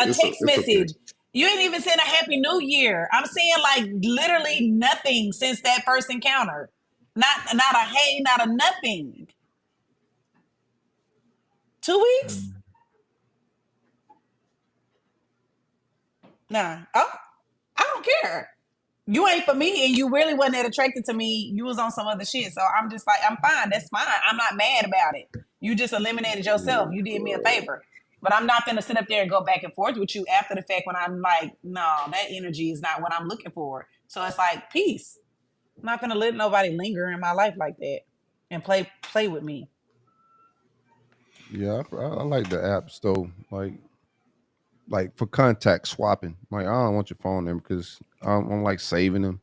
text It's message. okay. You ain't even send a Happy New Year. I'm saying like literally nothing since that first encounter. Not a hey, not a nothing. 2 weeks? Nah. Oh, I don't care. You ain't for me, and you really wasn't that attracted to me. You was on some other shit. So I'm just like, I'm fine. That's fine. I'm not mad about it. You just eliminated yourself. You did me a favor. But I'm not gonna sit up there and go back and forth with you after the fact when I'm like, no, that energy is not what I'm looking for. So it's like, peace. I'm not gonna let nobody linger in my life like that and play with me. Yeah, I like the apps though. Like for contact swapping. Like I don't want your phone number because I'm like saving them.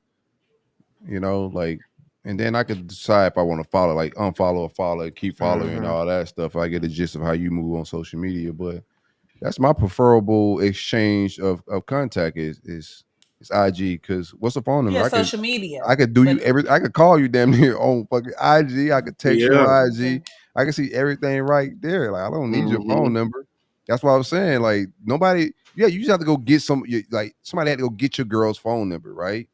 Like, and then I could decide if I want to follow, like unfollow or follow, keep following, all that stuff. I get a gist of how you move on social media, but that's my preferable exchange of contact is IG. Because what's the phone number? Yeah, I could social media. I could do you But I could call you damn near on fucking IG. I could text you Yeah. on IG. okay. I can see everything right there. Like I don't need your phone Mhm. number. That's what I was saying. Like nobody. Yeah, you just have to go get like somebody had to go get your girl's phone number, right?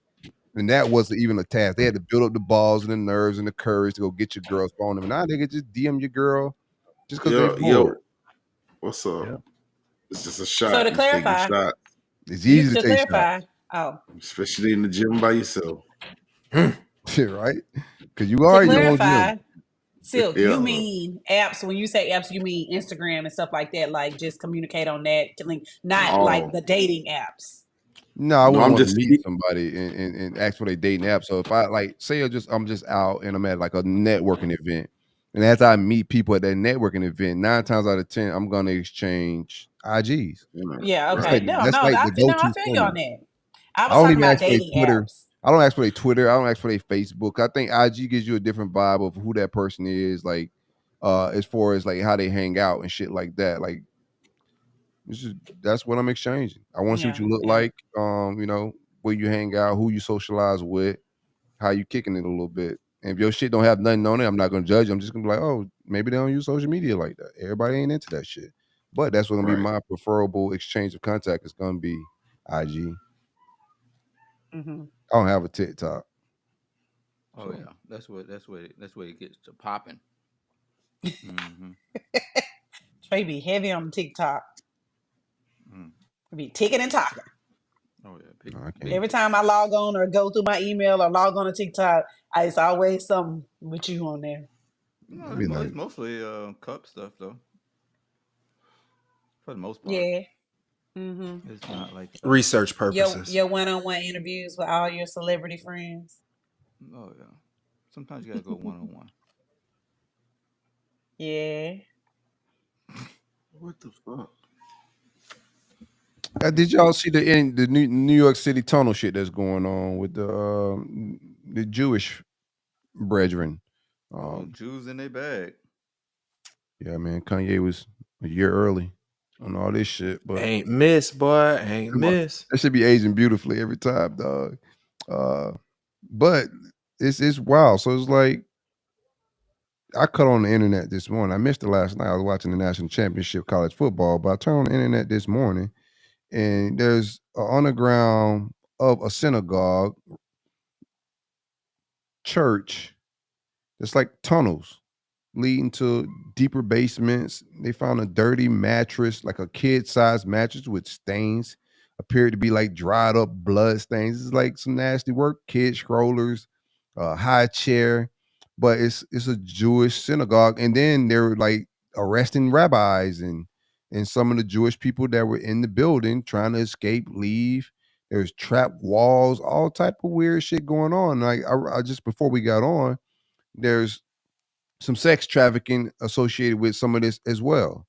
And that wasn't even a task. They had to build up the balls and the nerves and the courage to go get your girl's phone number. Now they could just DM your girl just because they bored. Yo, what's up? Yeah. It's just a So shot. to You take your clarify, shot, It's easy to to take clarify, shots. oh, especially in the gym by yourself. Right? Because you to are your own clarify, gym. Silk, you Yeah. mean apps? When you say apps, you mean Instagram and stuff like that. Like just communicate on that, link, not like Oh the dating apps. No, I no, wouldn't I'm want to just meet somebody and ask for their dating app. So if I like say I'm just out and I'm at like a networking event, and as I meet people at that networking event, 9 times out of 10, I'm gonna exchange IGs. Yeah, That's okay. like right. No, that's like the I go-to feel you on form. that. I I was don't talking even about ask for their dating Twitter. apps. I don't ask for their Twitter. I don't ask for their Facebook. I think IG gives you a different vibe of who that person is, like as far as like how they hang out and shit like that. Like that's what I'm exchanging. I want to see what Yeah, you look yeah. like, where you hang out, who you socialize with, how you kicking it a little bit. And if your shit don't have nothing on it, I'm not gonna judge. I'm just gonna be like, oh, maybe they don't use social media like that. Everybody ain't into that shit. But that's gonna be Right. my preferable exchange of contact. It's gonna be IG. Mm-hmm. I don't have a TikTok. Oh So yeah, that's where it gets to popping. Mm-hmm. Trey be heavy on TikTok. Mm. Be ticking and talking. Oh yeah, big, no, I can't. big. Every time I log on or go through my email or log on to TikTok, it's always something with you on there. No, I be like, it's mostly cup stuff though. For the most part, Yeah. Mm-hmm. it's not like Research purposes. Your one-on-one interviews with all your celebrity friends. oh yeah. Sometimes you gotta go 1-on-1. Yeah. What the fuck? did y'all see the New York City tunnel shit that's going on with the Jewish brethren? Jews in their bag. Yeah, man, Kanye was a year early. on all this shit. But Ain't miss, boy. Ain't miss. that should be aging beautifully every time, dog. But it's wild. So it's like I cut on the internet this morning. I missed it last night. I was watching the national championship college football, but I turned on the internet this morning, and there's an underground of a synagogue church. It's like tunnels leading to deeper basements. They found a dirty mattress, like a kid-sized mattress with stains, appeared to be like dried up blood stains. It's like some nasty work. Kid strollers, high chair, but it's a Jewish synagogue. And then they're like arresting rabbis and some of the Jewish people that were in the building trying to escape, leave. There's trap walls, all type of weird shit going on. Like I just before we got on, there's some sex trafficking associated with some of this as well.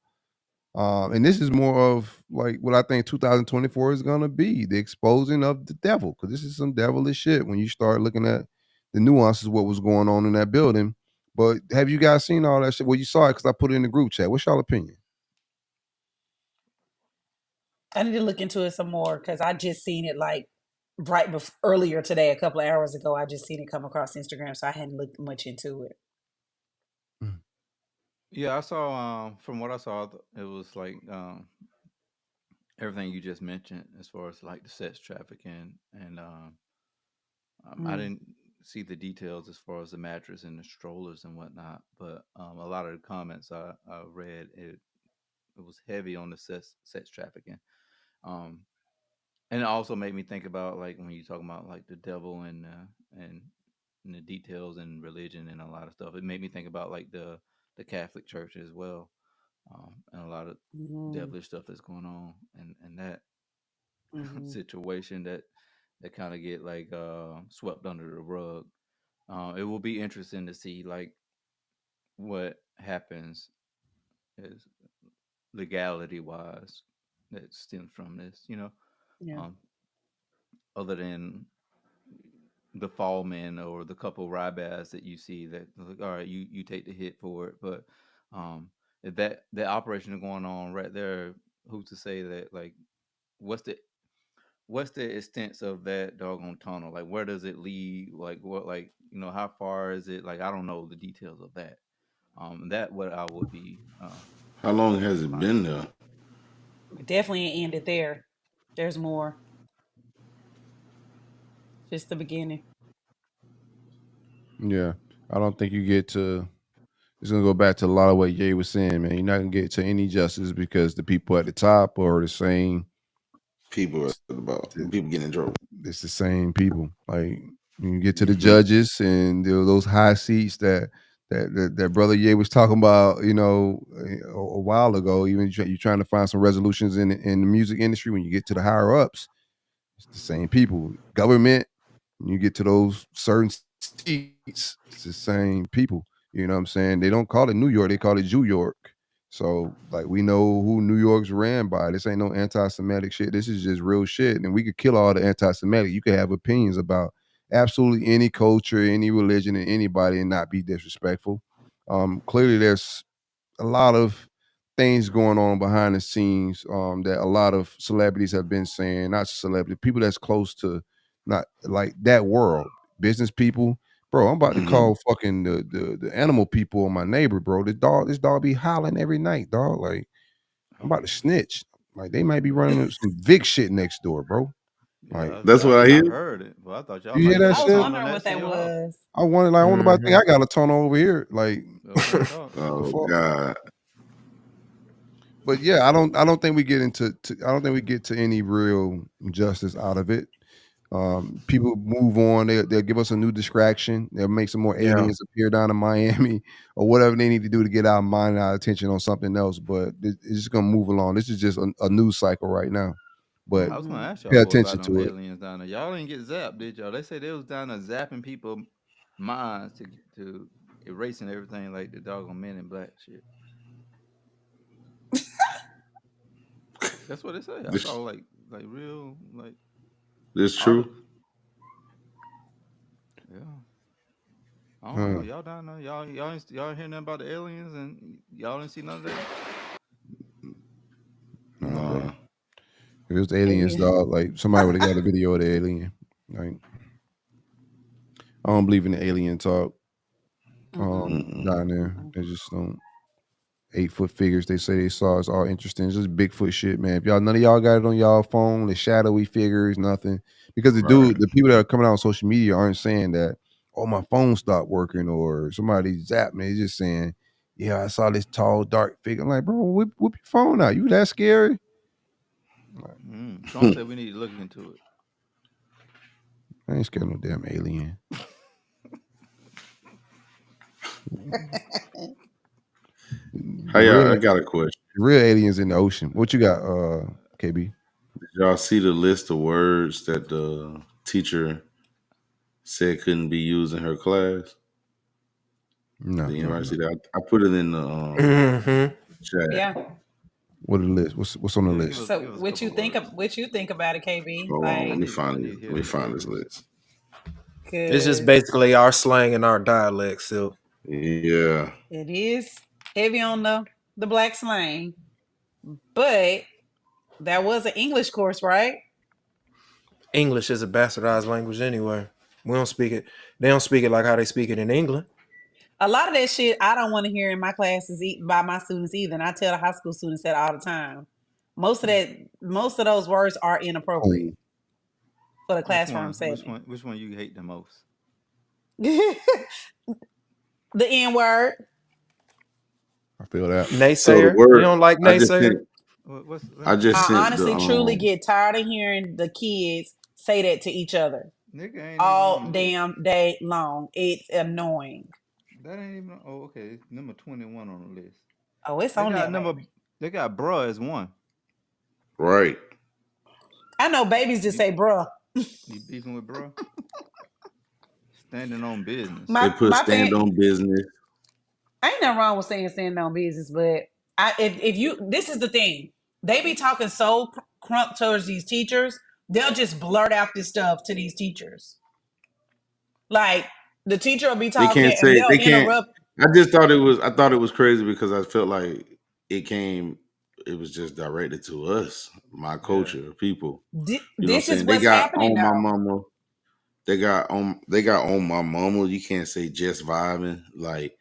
And this is more of like what I think 2024 is gonna be, the exposing of the devil, because this is some devilish shit when you start looking at the nuances of what was going on in that building. But have you guys seen all that shit? Well, you saw it because I put it in the group chat. What's y'all opinion? I need to look into it some more because I just seen it like earlier today, a couple of hours ago. I just seen it come across Instagram, so I hadn't looked much into it. Yeah, I saw. From what I saw, it was like everything you just mentioned, as far as like the sex trafficking, and I Mm. didn't see the details as far as the mattress and the strollers and whatnot. But a lot of the comments I read, it was heavy on the sex trafficking. Um, and it also made me think about like when you talk about like the devil and the details and religion and a lot of stuff. It made me think about like the Catholic Church as well, and a lot of Mhm. devilish stuff that's going on, and that Mhm. situation that kind of get like swept under the rug. It will be interesting to see like what happens is legality wise that stems from this. Yeah. Um, other than the fall men or the couple rybads that you see that like, all right, you take the hit for it, but if that operation is going on right there, who's to say that like what's the what's the extent of that doggone tunnel? Like where does it lead? Like what, like how far is it? Like I don't know the details of that. That what I would be How long has trying to it find been out. there? It definitely ain't ended there. There's more. Just the beginning. Yeah, I don't think you get to. It's gonna go back to a lot of what Ye was saying, man. You're not gonna get to any justice because the people at the top are the same. People are about people getting in trouble. It's the same people. Like when you get to the Mm-hmm. judges and there are those high seats that brother Ye was talking about, a while ago. Even you're trying to find some resolutions in the music industry. When you get to the higher ups, it's the same people. Government. When you get to those certain seats, it's the same people. You know what I'm saying? They don't call it New York, they call it Jew York. So like we know who New York's ran by. This ain't no anti-Semitic shit. This is just real shit. And we could kill all the anti-Semitic. You could have opinions about absolutely any culture, any religion, and anybody and not be disrespectful. Clearly there's a lot of things going on behind the scenes that a lot of celebrities have been saying, not celebrity, people that's close to not like that world, business people. Bro, I'm about to Mm-hmm. call fucking the animal people on my neighbor, bro. This dog be howling every night, dog. Like I'm about to snitch. Like they might be running some Vic shit next door, bro. Like Yeah, That's what I I hear. heard it, but I thought y'all you hear might that I start was shit? tunneling wondering that what that shit off. was. I wonder about I Mhm. think I got a tunnel over here. Like That's what I thought. the Oh fuck. God. But yeah, I don't think we get I don't think we get to any real justice out of it. People move on. They'll give us a new distraction. They'll make some more Yeah. aliens appear down in Miami or whatever they need to do to get our mind and our attention on something else. But it's just gonna move along. This is just a news cycle right now. But I was gonna Mhm. ask y'all pay boys about attention them to it. aliens down there. Y'all didn't get zapped, did y'all? They say they was down there zapping people minds to erasing everything like the doggone Men in Black shit. That's what they say. I This saw like real like this true. articles. Yeah. I don't know. Uh, Y'all down there. Y'all ain't hear nothing about the aliens and y'all didn't see none of that. It was aliens, Alien. dog. Like somebody would have got a video of the alien. Like I don't believe in the alien talk. Down there, they just don't. 8-foot figures they say they saw. It's all interesting. It's just Bigfoot shit, man. If none of y'all got it on y'all phone, the shadowy figures, nothing. Because the people that are coming out on social media aren't saying that, oh, my phone stopped working or somebody zapped me. It's just saying, yeah, I saw this tall, dark figure. I'm like, bro, whip your phone out. You that scary? Trump said we need to look into it. I ain't scared of no damn alien. Hey, I got a question. Real aliens in the ocean. What you got, KB? Did y'all see the list of words that the teacher said couldn't be used in her class? No. Did anybody see that? I put it in the chat. Yeah. What are the list? What's on the list? So what you think about it, KB? Hold on, let me Like, find it. Let me find this list. It's just basically our slang and our dialect, so Yeah. it is heavy on the black slang, but that was an English course, right? English is a bastardized language anyway. We don't speak it. They don't speak it like how they speak it in England. A lot of that shit I don't want to hear in my classes by my students either. And I tell the high school students that all the time. Most of those words are inappropriate for the classroom setting. Which one you hate the most? The N-word. I feel that. Naysayer. You don't like naysayer? I honestly truly get tired of hearing the kids say that to each other all damn day long. It's annoying. That ain't even. Oh, okay. Number 21 on the list. Oh, it's on there. They got bruh as one. Right. I know babies just say bruh. You beefing with bruh? Standing on business. They put stand on business. Ain't nothing wrong with saying stand on business, but if you, this is the thing. They be talking so crump towards these teachers, they'll just blurt out this stuff to these teachers. Like the teacher will be talking and they'll interrupt. I just thought it was crazy because I felt like it was just directed to us, my culture, people. This is what's happening now. My mama. They got on my mama. You can't say just vibing. Like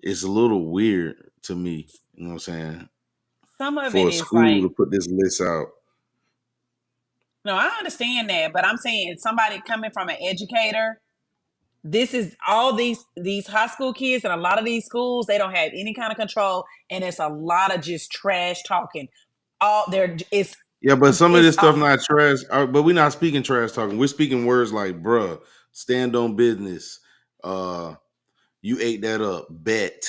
it's a little weird to me. You know what I'm saying? Some of for it a is school like, to put this list out. No, I understand that, but I'm saying somebody coming from an educator. This is all these high school kids and a lot of these schools, they don't have any kind of control, and it's a lot of just trash talking. But some of this stuff not trash. But we're not speaking trash talking. We're speaking words like bruh, stand on business, you ate that up, bet,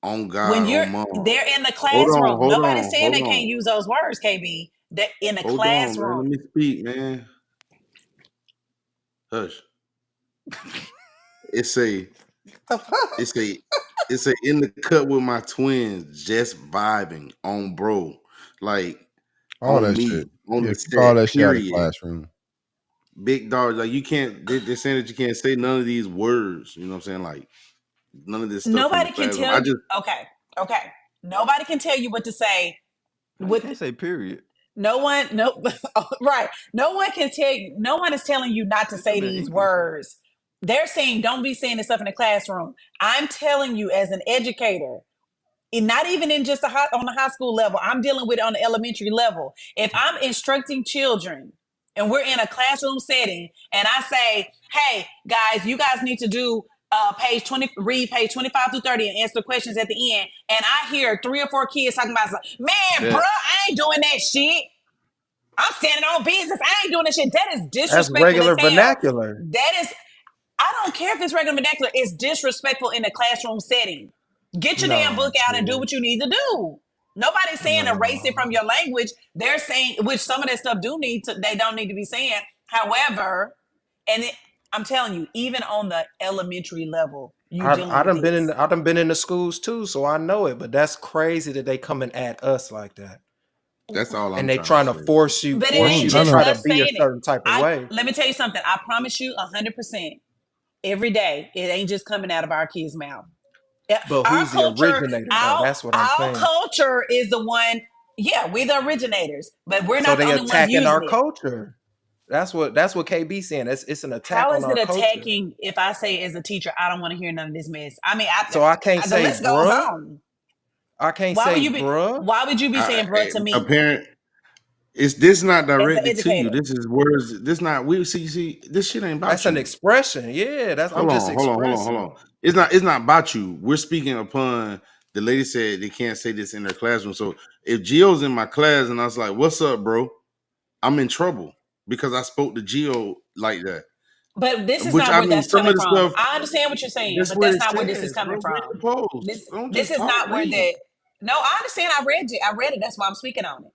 on God, when on mom. they're in the classroom. Nobody's saying they can't use those words, KB. They're in the classroom. On, man. Let me speak, man. Hush. It's a in the cut with my twins, just vibing on bro, like all on that me, shit. on the set, all that shit out of period. the classroom. Big dog, like you can't. They're saying that you can't say none of these words. You know what I'm saying? Like none of this stuff. Nobody can tell you. Okay. Nobody can tell you what to say. You can't say period. Right. No one can tell you. No one is telling you not to say these words. They're saying don't be saying this stuff in the classroom. I'm telling you, as an educator, and not even in just on the high school level, I'm dealing with it on the elementary level. If I'm instructing children and we're in a classroom setting, and I say, "Hey guys, you guys need to do read page 25 through 30 and answer questions at the end," and I hear 3 or 4 kids talking about, "Man, bro, I ain't doing that shit. I'm standing on business. I ain't doing that shit." That is disrespectful. That's regular vernacular. That is. I don't care if it's regular vernacular. It's disrespectful in a classroom setting. Get your damn book out and do what you need to do. Nobody's saying erase it from your language. They're saying, which some of that stuff they don't need to be saying. However, I'm telling you, even on the elementary level, I done been in the schools too, so I know it. But that's crazy that they coming at us like that. That's all. And they trying to force you to try to be a certain type of way. Let me tell you something. I promise you 100%. Every day, it ain't just coming out of our kids' mouth. But who's the originator? That's what I'm saying. Our culture is the one Yeah, we the originators, but we're So not the they only ones attacking our using it. culture. That's what KB saying. It's an attack How on is our it culture. attacking if I say as a teacher, I don't want to hear none of this mess? I mean, So I can't the say list goes bruh. on. I can't Why would say you be? bruh. Why would you be saying bruh to A me parent, is this not as an directed to you? educator? This is words. This not we see. This shit ain't about That's an you. expression. Yeah, I'm Hold just on, hold on, hold on, expressing. hold on. It's not about you. We're speaking upon the lady said they can't say this in their classroom. So if Gio's in my class and I was like, "What's up, bro?" I'm in trouble because I spoke to Gio like that. But this is Which not I where mean, that's some coming of the from. stuff. I understand what you're saying, That's but what that's it not where this is says, coming bro. Read from. the post. Don't This just is talk. not where Read. that. No, I understand. I read it. I read it. That's why I'm speaking on it,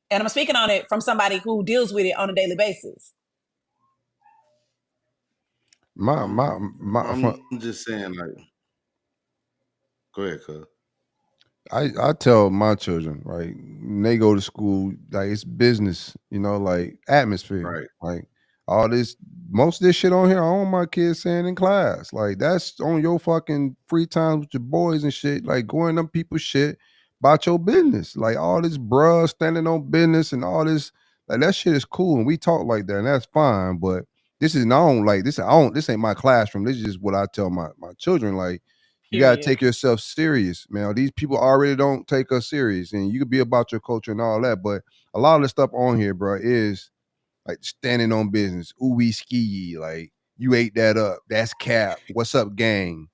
and I'm speaking on it from somebody who deals with it on a daily basis. I'm just saying, like, go ahead, cuz. I tell my children, right, when they go to school, like it's business, like atmosphere. Right. Like all this, most of this shit on here, I don't want my kids saying in class. Like that's on your fucking free time with your boys and shit. Like going them people's shit about your business. Like all this bruh standing on business and all this, like that shit is cool. And we talk like that, and that's fine. But this is not like this. This ain't my classroom. This is just what I tell my children. Like, you got to Period. take yourself serious, man. These people already don't take us serious, and you could be about your culture and all that, but a lot of the stuff on here, bro, is like standing on business. Ooh, we ski, like you ate that up. That's cap. What's up, gang?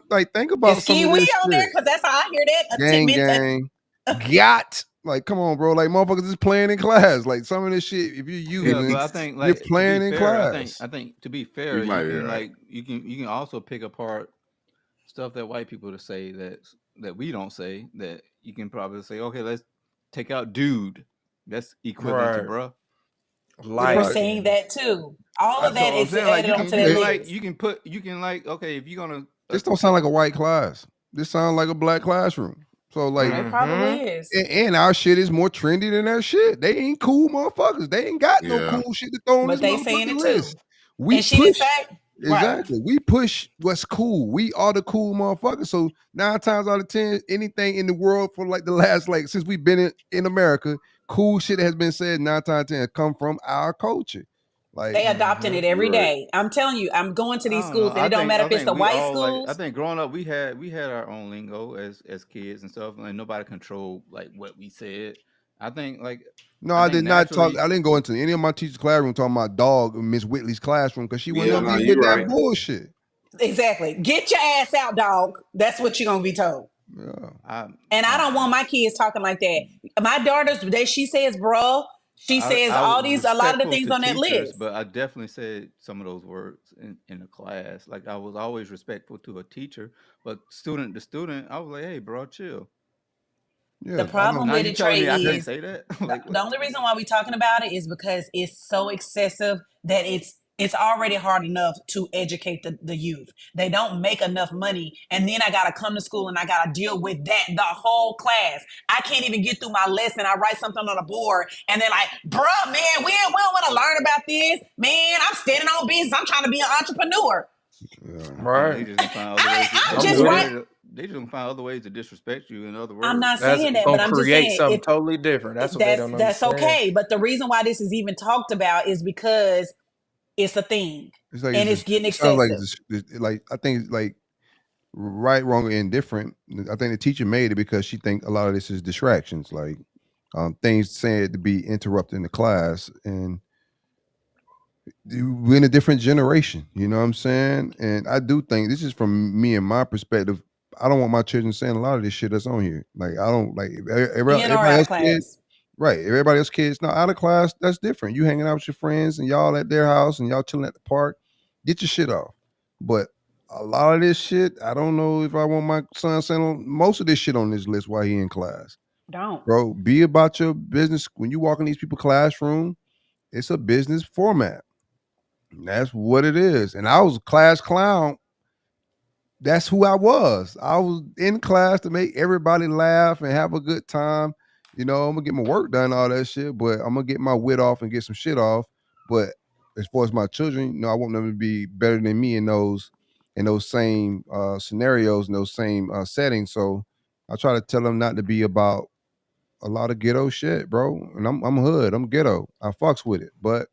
Like think about Is some of Kiwi this on there? shit. Because that's how I hear that. Gang, got. Like, come on, bro. Like, motherfuckers is playing in class. Like, some of this shit, if you're using, but I think you're like playing in fair, class. I think to be fair, You might you be can right. you can also pick apart stuff that white people to say that we don't say, that you can probably say, okay, let's take out dude. That's equivalent to Right. bruh. Like We're saying that too. All of That's that all I'm is saying. Like added onto that list. you can like, okay, if you're gonna This don't sound like a white class. This sounds like a black classroom. So like, It probably is. and our shit is more trendy than their shit. They ain't cool motherfuckers. They ain't got no Yeah. cool shit to throw on But this they saying motherfucking it too. list. We And she didn't push say exactly. We push what's cool. We are the cool motherfuckers. So 9 times out of 10, anything in the world for like the last since we've been in America, cool shit has been said 9 times out of 10 come from our culture. Like they adopting it every Right. day. I'm telling you, I'm going to I these don't know. schools, and it don't matter if it's the we white all like. I schools. think growing up, we had our own lingo as kids and stuff, and nobody controlled like what we said. I think like no, I I think did not talk. naturally, I didn't go into any of my teachers' classroom talking about dog in Miss Whitley's classroom because she wouldn't Yeah, never no, be you with that right. bullshit. Exactly. Get your ass out, dog. That's what you're gonna be told. Yeah. And I don't want my kids talking like that. My daughter's she says, bro. She says I was a lot of the respectful things to on that teachers, list. but I definitely said some of those words in the class. Like I was always respectful to a teacher, but student to student, I was like, "Hey, bro, chill." Yeah, The I problem don't. Now with you it, telling Trey, me I can't is say that? Like the what? only reason why we're talking about it is because it's so excessive that it's already hard enough to educate the youth. They don't make enough money, and then I gotta come to school and I gotta deal with that the whole class. I can't even get through my lesson. I write something on the board, and they're like, "Bruh, man, we don't want to learn about this, man. I'm standing on business. I'm trying to be an entrepreneur." They just gonna find other ways. I'm I'm just with right. it. They just gonna find other ways to disrespect you. In other I'm words, not That's saying that, but gonna I'm just create saying something totally different. That's what they don't that's understand. okay. But the reason why this is even talked about is because it's a thing, It's like and it's getting it sounds like excessive. like I think it's like right, wrong, or indifferent. I think the teacher made it because she think a lot of this is distractions, like things said to be interrupting the class, and we're in a different generation. You know what I'm saying? And I do think this is from me and my perspective. I don't want my children saying a lot of this shit that's on here. Like I don't like In or everybody out else of kids. class. Right. Everybody else kids not out of class. That's different. You hanging out with your friends and y'all at their house and y'all chilling at the park. Get your shit off. But a lot of this shit, I don't know if I want my son saying most of this shit on this list while he in class. Don't. Bro, be about your business. When you walk in these people's classroom, it's a business format. And that's what it is. And I was a class clown. That's who I was. I was in class to make everybody laugh and have a good time. I'm gonna get my work done, all that shit, but I'm gonna get my wit off and get some shit off. But as far as my children, I want them to be better than me in those same scenarios, in those same settings. So I try to tell them not to be about a lot of ghetto shit, bro. And I'm hood, I'm ghetto. I fucks with it, but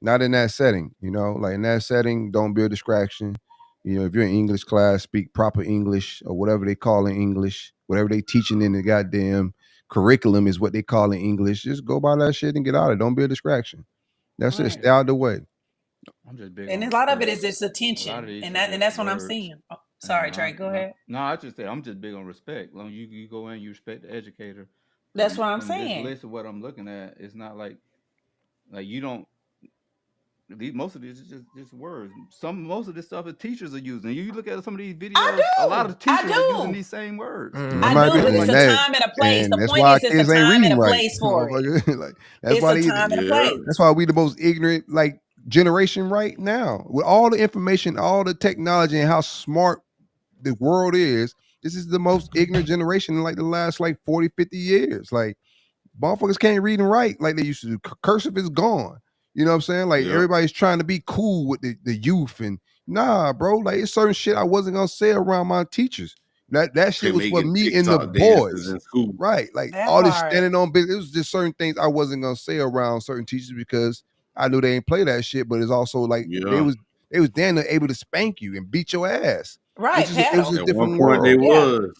not in that setting. Like in that setting, don't be a distraction. If you're in English class, speak proper English or whatever they call in English, whatever they teaching in the goddamn curriculum is what they call in English. Just go by that shit and get out of it. Don't be a distraction. That's it. Right. Stay out the way. I'm just big And on a lot of it respect. is just A lot of attention, these and are and just that's what I'm words. seeing. Oh, sorry, And Trey, go ahead. no, I just say I'm just big on respect. Long you go in, you respect the educator. That's what I'm From this saying. list of what I'm looking at, it's not like you don't. Most of these is just words. Most of this stuff is teachers are using. You look at some of these videos, a lot of I teachers are using do. these same words. That I might be do, but it's a that, time and a place. and The that's point why our is, it's a kids ain't time and reading a right, place for it. motherfucker. Like that's It's why a they. time and a Yeah. That's place. why we the most ignorant generation right now. With all the information, all the technology, and how smart the world is, this is the most ignorant generation in the last 40, 50 years. Like motherfuckers can't read and write like they used to do. Cursive is gone. You know what I'm saying? Like Yep. everybody's trying to be cool with the youth, and nah, bro. Like it's certain shit I wasn't gonna say around my teachers. That shit Quit was for making me and the TikTok dances boys. in school. Right. Like That all this part. standing on business. It was just certain things I wasn't gonna say around certain teachers because I knew they ain't play that shit. But it's also like they Yeah. was damn near able to spank you and beat your ass. Right, It was a paddle. At one different point they world. Yeah. was.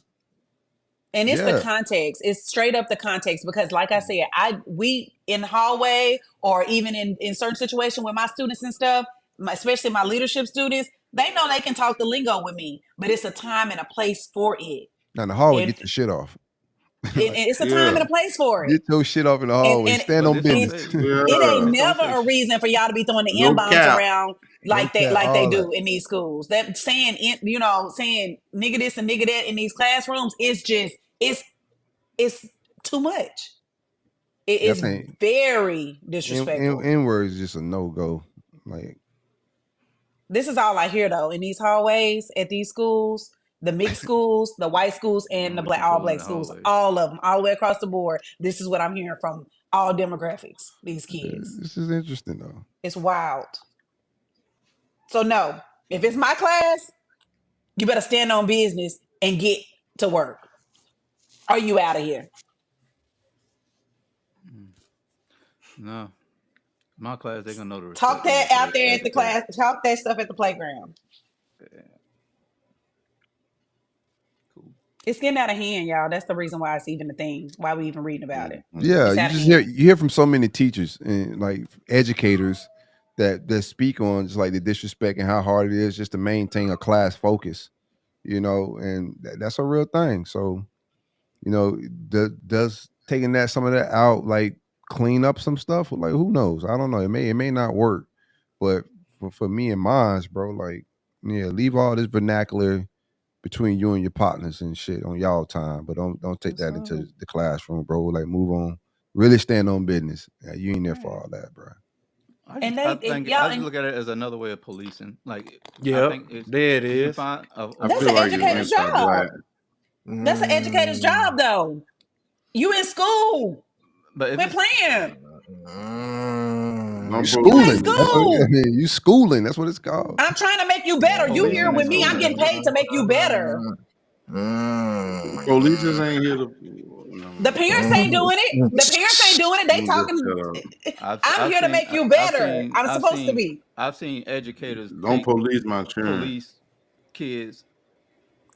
And it's the Yeah. context. It's straight up the context because, like I said, we in the hallway or even in certain situations with my students and stuff, especially my leadership students, they know they can talk the lingo with me, but it's a time and a place for it. Now in the hallway, And get your shit off. it's a time Yeah. and a place for it. Get your shit off in the hallway. And Stand But on this don't business. say Yeah. it ain't this don't never say a reason for y'all to be throwing the No M-bombs cap. around like No they cap, like they all do that. in these schools. That saying saying nigga this and nigga that in these classrooms is just it's too much. It Yeah, I is think very disrespectful. N-word is just a no-go. Like This is all I hear though in these hallways at these schools, the mixed schools, the white schools, and the what you all feeling in black the schools, hallways. all of them, all the way across the board. This is what I'm hearing from all demographics. These kids, this is interesting though. it's wild. So no, if it's my class, you better stand on business and get to work. Are you out of here? No, my class they're gonna know to respect Talk me that for out there at the educator. class. Talk that stuff at the playground. Cool. It's getting out of hand, y'all. That's the reason why it's even a thing. Why we even reading about it. Yeah, It's you out of just hand. you hear from so many teachers and educators that speak on just the disrespect and how hard it is just to maintain a class focus, and that's a real thing. So, does taking some of that out clean up some stuff? Who knows? I don't know. It may not work, but for me and mine, bro, leave all this vernacular between you and your partners and shit on y'all time, but don't take that into the classroom, bro. Move on. Really stand on business. Yeah, you ain't there for all that, bro. I just look at it as another way of policing. I think it's, there it you is. find That's feel an like it's educator's job. anti-black. That's an educator's job, though. You in school. But if Quit it's, playing. Don't You police schooling. in That's school. you schooling. That's what it's called. I'm trying to make you better. You here Policing with is me. I'm over. getting paid to make you better. Police just ain't here to. The parents ain't doing it. The parents ain't doing it. They Just talking. shut up. I'm here to make you better. I'm supposed to be. I've seen educators Don't police my children. police kids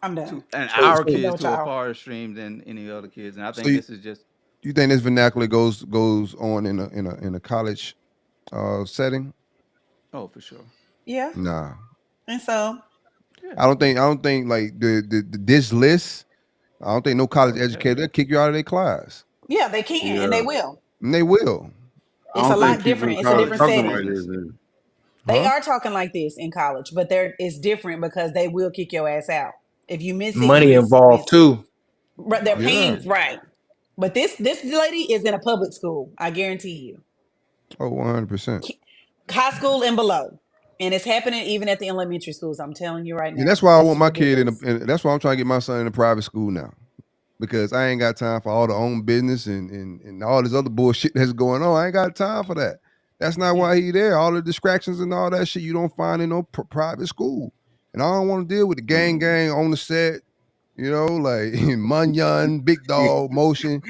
I'm done. and So- our so- kids Don't to a y'all. far extreme than any other kids, and I think So this is just You think this vernacular goes on in a college setting? oh for sure. Yeah. Nah. And so I don't think like this list. I don't think no college Okay. educator will kick you out of their class, yeah, they can and they will. and they will. I It's don't a lot think people different. in It's a college different talking setting. like this. Then. They Huh? are talking like this in college, but it's different because they will kick your ass out. If you miss it, Money you miss involved it. too. But they're Yeah. paying right. But this lady is in a public school. I guarantee you, Oh, 100%. high school and below, and it's happening even at the elementary schools. I'm telling you right now. And that's why I This want is my kid ridiculous. that's why I'm trying to get my son in a private school now, because I ain't got time for all the own business and all this other bullshit that's going on. I ain't got time for that. That's not why he there. All the distractions and all that shit you don't find in no private school. And I don't want to deal with the gang on the set, like Munyon, Big Dog, Motion.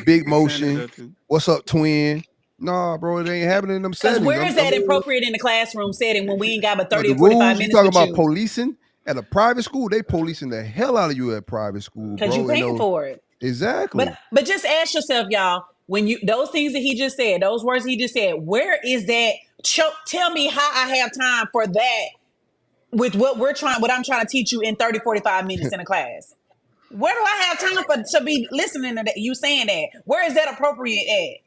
big Sandy motion. does too. What's up, twin? Nah, bro, it ain't happening in them Because settings. where is that appropriate in the classroom setting when we ain't got but 30 the or 45 rules you minutes talking with about you? policing at a private school? They policing the hell out of you at private school, Because you bro. paying for it. Exactly. But just ask yourself, y'all, when you those things that he just said, those words he just said, where is that? Tell me how I have time for that with what I'm trying to teach you in 30, 45 minutes in a class. Where do I have time to be listening to that? You saying that? Where is that appropriate at?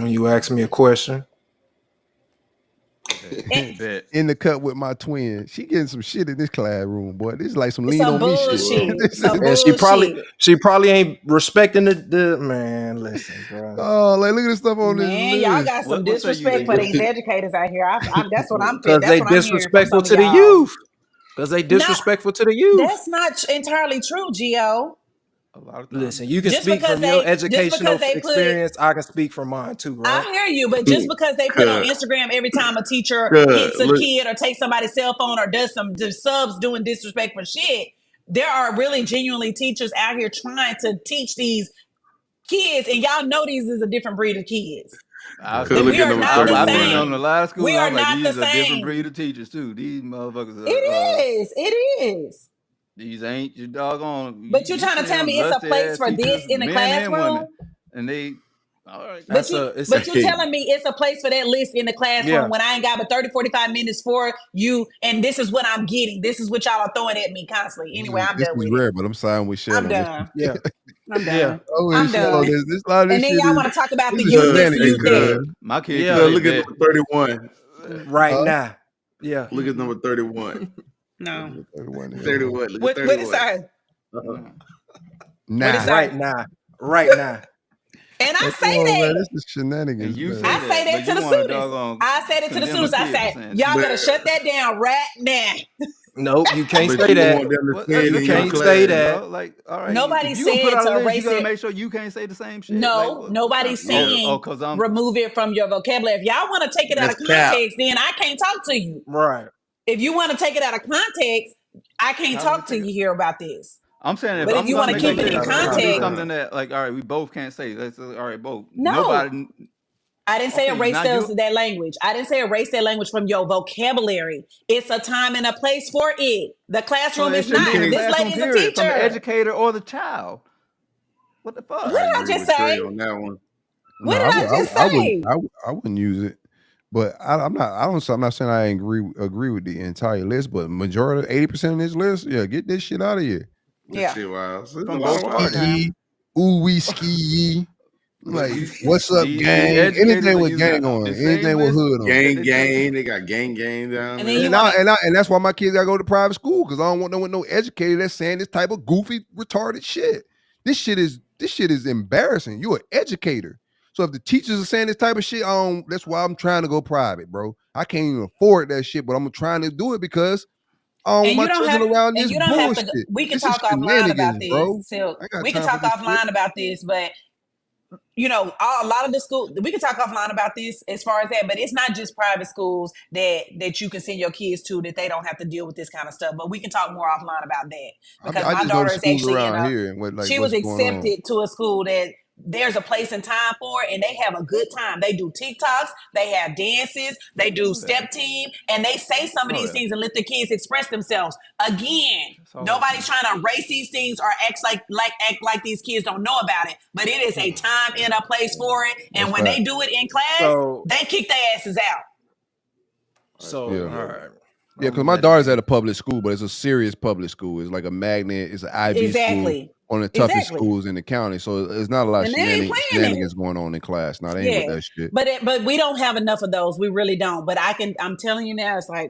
When you ask me a question, Bet. In the cut with my twin. She getting some shit in this classroom, boy. This is like some lean Some on me shit. bullshit. This Some is- and bullshit. she probably ain't respecting the man. Listen, bro. oh, like look at this stuff on Man, this y'all list. got some What say you, disrespect for D-Bo? these educators out here. That's what I'm Because that's they what I'm hearing from some disrespectful of to the y'all. youth. Because they disrespectful to the youth. That's not entirely true, Gio. A lot of times. Listen, you can Just speak because from your they- just educational because they put- experience. I can speak from mine too, right? I hear you, but just because they put on Good. Instagram every time a teacher Good. hits a Look. kid or takes somebody's cell phone or does some subs doing disrespectful shit, there are really genuinely teachers out here trying to teach these kids, and y'all know these is a different breed of kids. I've Look We at are number not the 31. been same. on a lot of schools. We are I'm like, not these the are different same. breed of teachers too. These motherfuckers are. It is. These ain't your doggone. But you're trying to see tell them me it's a lusty place ass for this teachers, in the men and women, classroom? and they. All right. But It's you're telling me it's a place for that list in the classroom Yeah. when I ain't got but 30, 45 minutes for you, and this is what I'm getting. This is what y'all are throwing at me constantly. Anyway, I'm this done is with rare, it. but I'm siding with Shell. I'm on this done. one. Yeah. I'm done. Yeah. Oh, I'm Shell, done. this a lot of this And then shit y'all is- want to talk about the this is youth this, shenanigans, youth that. man. My kid. Yeah. Look at number 31. Right Huh? now. Yeah. Look at number 31. No. 31 here. 31. Look What at it 31. say? Nah. What it say? Right now. Right now. And I Come say on, that. man, this is shenanigans. And you man. say I say that but to you the wanna students. doggone I said it to the condemn a students. I kid for say, saying y'all that. better shut that down right now. Nope, you can't But say you that. want them to What- stand You in your can't class. say that. Bro, like, all right. Nobody if you gonna put said out a to list, you erase gotta it. make sure you can't say the same shit. No, Like, nobody's saying because I'm remove it from your vocabulary. If y'all want to take it out of That's cap. context, then I can't talk to you. Right. If you want to take it out of context, I can't How talk do we to take you here about this. I'm saying But if I'm you gonna wanna make keep a it in list, it's gonna be context- something that like, all right, we both can't say. Let's all right, both. No. Nobody. I didn't say Okay, erase now that language. I didn't say erase that language from your vocabulary. It's a time and a place for it. The classroom it is should be not. in the This classroom, lady's a period, from the teacher. educator or the child. What the fuck? What did I agree just with Trey say? on that one. What did I just say? I wouldn't use it. But I'm not saying I agree with the entire list, but majority 80% of this list, yeah, get this shit out of here. Yeah. Shit, wow. So From a lot of both work. parties. Ye, ooh wee ski ye. Like, These- what's up, these gang? educators Anything are with using gang the on it. same Anything with list. hood on it. Gang. They got gang down And there. then you And, wanna- and that's why my kids gotta go to private school, because I don't want no educator that's saying this type of goofy, retarded shit. This shit is embarrassing. You're an educator. So if the teachers are saying this type of shit, that's why I'm trying to go private, bro. I can't even afford that shit, but I'm trying to do it because I don't And want you my don't children have, around and this you don't have bullshit. to. We can This is talk offline about shenanigans, this. bro. So I got we can time talk for this shit. offline about this, but a lot of the school. We can talk offline about this as far as that. But it's not just private schools that you can send your kids to that they don't have to deal with this kind of stuff. But we can talk more offline about that because I my just go daughter to is schools actually around here and she was what's going on. accepted to a school that there's a place and time for it, and they have a good time. They do TikToks, they have dances, they do step team, and they say some of these things and let the kids express themselves. Again, nobody's trying to erase these things or act like these kids don't know about it. But it is a time and a place for it. And That's when fact. they do it in class, So- they kick their asses out. So Yeah. all right. Yeah, because my daughter's at a public school, but it's a serious public school. It's like a magnet. It's an IB school, Exactly. one of the toughest Exactly. schools in the county. So it's not a lot of And they ain't playing shenanigans going on in class. No, they ain't with that shit. But we don't have enough of those. We really don't. But I'm telling you now, it's like,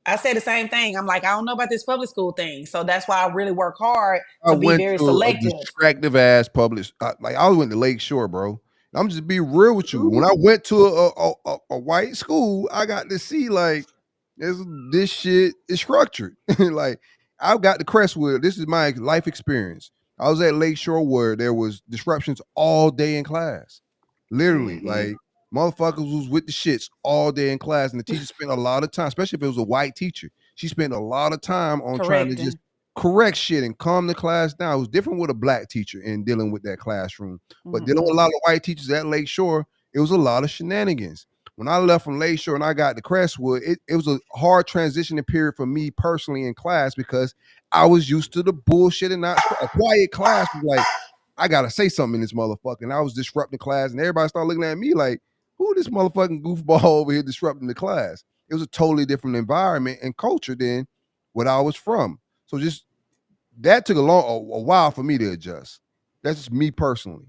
I say the same thing. I'm like, I don't know about this public school thing. So that's why I really work hard to be very selective. A distractive ass public. I went to Lake Shore, bro. I'm just be real with you. When I went to a white school, I got to see like this shit is structured. Like I've got the Crestwood. This is my life experience. I was at Lake Shore where there was disruptions all day in class. Literally, like motherfuckers was with the shits all day in class, and the teacher spent a lot of time, especially if it was a white teacher. She spent a lot of time on trying to just correct shit and calm the class down. It was different with a black teacher and dealing with that classroom. But dealing with a lot of white teachers at Lakeshore, it was a lot of shenanigans. When I left from Lakeshore and I got to Crestwood, it was a hard transitioning period for me personally in class because I was used to the bullshit and not a quiet class was like, I gotta say something in this motherfucker. And I was disrupting class, and everybody started looking at me like, who this motherfucking goofball over here disrupting the class? It was a totally different environment and culture than what I was from. So just that took a while for me to adjust. That's just me personally.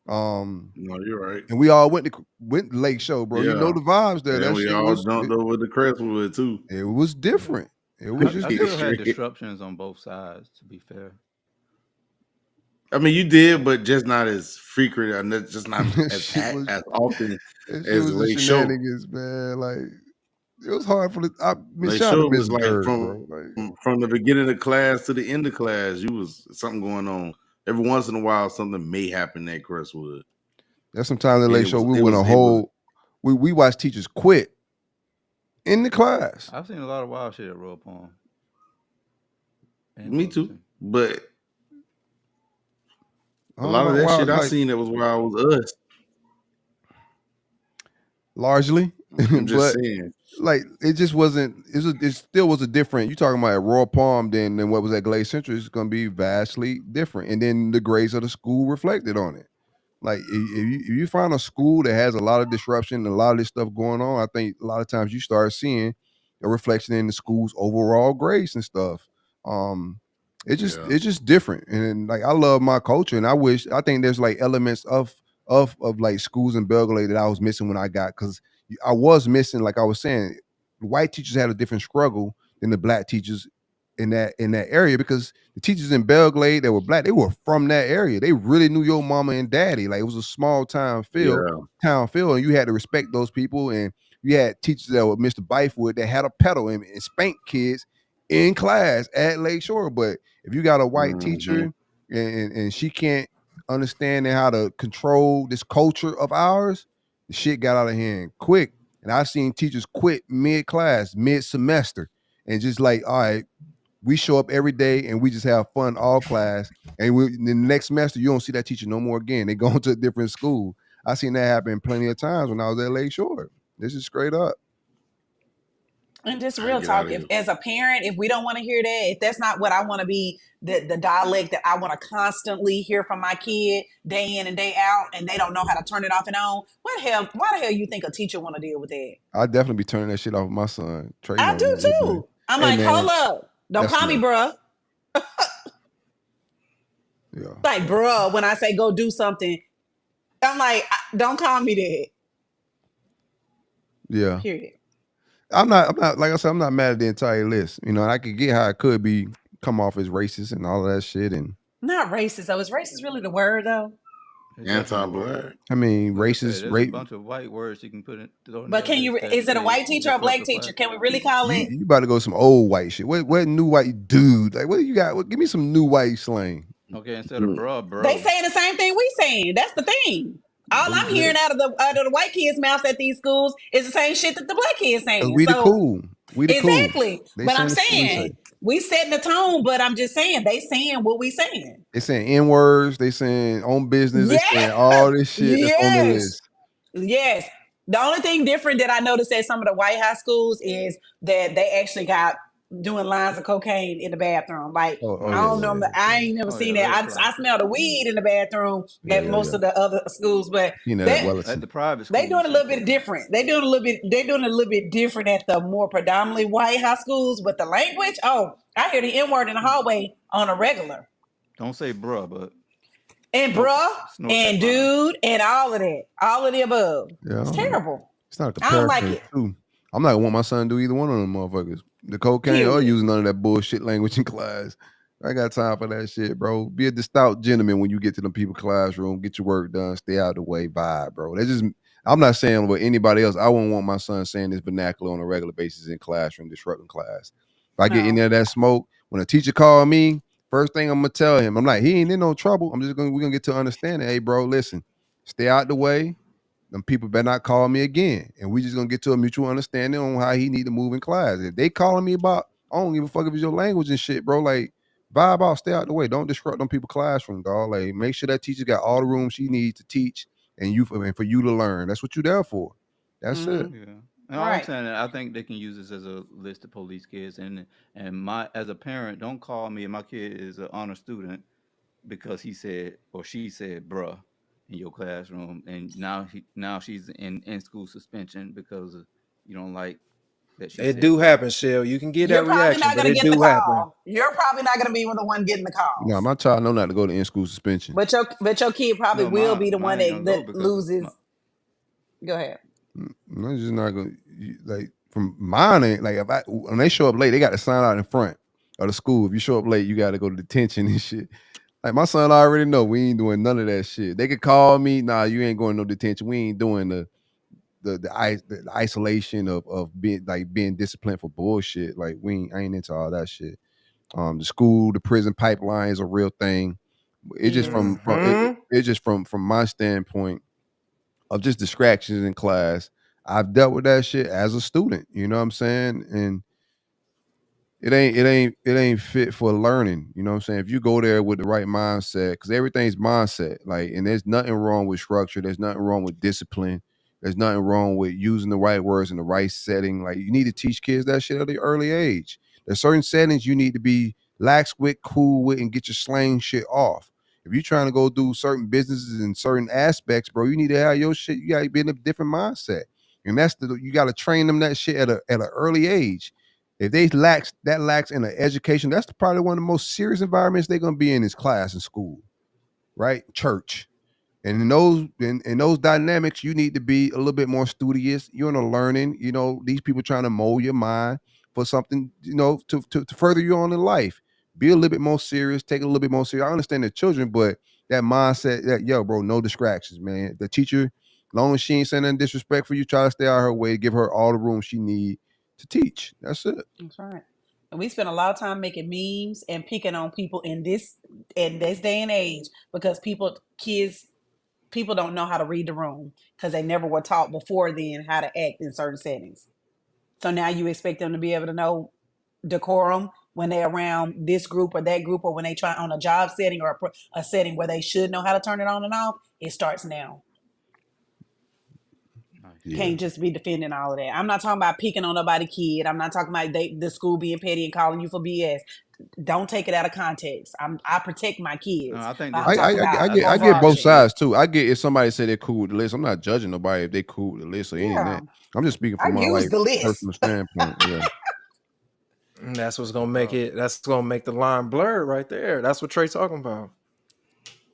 No, you're right. And we all went to Lake Show, bro. You know Yeah. the vibes there. And That we shit all was jumped over the Crestwood too. it was different. It was just I still had different. disruptions on both sides, to be fair. I mean, you did, but just not as frequent and just not Shit was- as often That shit as was the Lake Show. shenanigans, man. Like it was hard for the Lake shout out to Show Miss was like Bird, from bro. Like, from the beginning of class to the end of class, you was something going on. Every once in a while, something may happen at Crestwood. that's sometimes in And Lake it Show was- we it went a was- it whole we watched teachers quit in the class. I've seen a lot of wild shit at Royal Palm. And Me too. Wilmington. But I a don't lot know of that why, shit I like, seen that was wild was us. largely. I'm just But saying. like it just wasn't it still was a different, you talking about at Royal Palm than what was at Glade Central is gonna be vastly different. And then the grades of the school reflected on it. Like if you find a school that has a lot of disruption and a lot of this stuff going on, I think a lot of times you start seeing a reflection in the school's overall grades and stuff. It's just different. And like I love my culture, and I think there's like elements of like schools in Belgrade that I was missing when I got, because I was missing, like I was saying, white teachers had a different struggle than the black teachers in that area, because the teachers in Belgrade that were black, they were from that area. They really knew your mama and daddy. Like it was a small town feel, and you had to respect those people. And you had teachers that were Mr. Byford that had a pedal and spanked kids in class at Lakeshore. But if you got a white teacher and she can't understand how to control this culture of ours, the shit got out of hand quick. And I've seen teachers quit mid-class, mid-semester, and just like, all right, we show up every day and we just have fun all class. And in the next semester, you don't see that teacher no more again. They go to a different school. I seen that happen plenty of times when I was at Lakeshore. This is straight up. And just real talk, if as a parent, if we don't want to hear that, if that's not what I want to be, the dialect that I want to constantly hear from my kid day in and day out, and they don't know how to turn it off and on, why the hell you think a teacher want to deal with that? I'd definitely be turning that shit off with my son. Trey I do too. I'm Hey, like, man, hold up. Don't call me bruh. Yeah. Like, bruh, when I say go do something, I'm like, don't call me that. Yeah. Period. I'm not like I said, I'm not mad at the entire list. You know, and I could get how it could be come off as racist and all of that shit. And Not racist though. Is racist really the word though? Anti-black. I mean, Like I racist, said, there's a bunch of white words you can put in. But can you? Is it a white teacher or a black teacher? Can we really call it? You about to go some old white shit. What new white dude? Like, what do you got? Give me some new white slang. Okay, instead of bro. They saying the same thing we saying. That's the thing. All I'm hearing out of the white kids' mouths at these schools is the same shit that the black kids saying. We the cool. We the exactly. Cool. But I'm saying we setting the tone. But I'm just saying they saying what we saying. They saying N words. They saying on business. They saying all this shit that's on the list. Yes. The only thing different that I noticed at some of the white high schools is that they actually got doing lines of cocaine in the bathroom. Like, I don't know. I ain't never seen that. I smell the weed in the bathroom at most of the other schools, but at the private schools, they doing a little bit different. They're doing a little bit different at the more predominantly white high schools. But the language, I hear the N word in the hallway on a regular. Don't say bruh, but and bruh and dude and all of that, all of the above. Yeah, it's terrible. It's not a comparison. I don't like it. Too. I'm not gonna want my son to do either one of them motherfuckers. The cocaine or using none of that bullshit language in class. I got time for that shit, bro. Be a stout gentleman when you get to them people classroom. Get your work done. Stay out of the way. Vibe, bro. That's just. I'm not saying with anybody else. I wouldn't want my son saying this vernacular on a regular basis in classroom, disrupting class. If I get in there that smoke, when a teacher call me, first thing I'm gonna tell him, I'm like, he ain't in no trouble. We're gonna get to understanding. Hey, bro, listen, stay out the way. Them people better not call me again. And we just gonna get to a mutual understanding on how he need to move in class. If they calling me about, I don't give a fuck if it's your language and shit, bro. Like, vibe out, stay out the way. Don't disrupt them people's classroom, dog. Like, make sure that teacher got all the room she needs to teach and for you to learn. That's what you there for. That's it. Yeah. And all I'm Right. saying, I think they can use this as a list of police kids. And my as a parent, don't call me if my kid is an honor student because he said or she said bruh in your classroom, and now she's in school suspension because you don't like that she It said do bruh. happen, Shell. You can get You're that probably reaction, not but gonna it get the do happen. call. You're probably not gonna be the one getting the No, calls. my child know not to go to in-school suspension. But your kid probably No, will be the mine one ain't gonna go that because loses. Go ahead. No, it's just not going to, like, from mine, like, when they show up late, they got to sign out in front of the school. If you show up late, you got to go to detention and shit. Like, my son already know we ain't doing none of that shit. They could call me, nah, you ain't going to no detention. We ain't doing the isolation of being disciplined for bullshit. Like, I ain't into all that shit. The school, the prison pipeline is a real thing. It's just it's just from my standpoint of just distractions in class. I've dealt with that shit as a student, you know what I'm saying? And it ain't fit for learning. You know what I'm saying? If you go there with the right mindset, because everything's mindset. Like, and there's nothing wrong with structure. There's nothing wrong with discipline. There's nothing wrong with using the right words in the right setting. Like, you need to teach kids that shit at an early age. There's certain settings you need to be lax with, cool with, and get your slang shit off. If you're trying to go do certain businesses in certain aspects, bro, you need to have your shit. You gotta be in a different mindset. And you gotta train them that shit at an early age. If they lacks in an education, that's probably one of the most serious environments they're gonna be in is class and school, right? Church. And in those dynamics, you need to be a little bit more studious. You're in a learning, these people trying to mold your mind for something, to further you on in life. Be a little bit more serious, take it a little bit more serious. I understand the children, but that mindset that, yo, bro, no distractions, man. The teacher, long as she ain't saying nothing disrespectful, you try to stay out of her way, give her all the room she need to teach. That's it. That's right. And we spend a lot of time making memes and picking on people in this day and age because people don't know how to read the room because they never were taught before then how to act in certain settings. So now you expect them to be able to know decorum when they're around this group or that group, or when they try on a job setting or a setting where they should know how to turn it on and off. It starts now. Yeah. Can't just be defending all of that. I'm not talking about picking on nobody kid. I'm not talking about the school being petty and calling you for BS. Don't take it out of context. I protect my kids. I think I'm this- talking about I get both overarching. sides too. I get if somebody say they're cool with the list. I'm not judging nobody if they cool with the list or any of Yeah. that. I'm just speaking I from my use the list. personal standpoint. Yeah. And that's what's gonna make it. That's gonna make the line blurred right there. That's what Trey's talking about.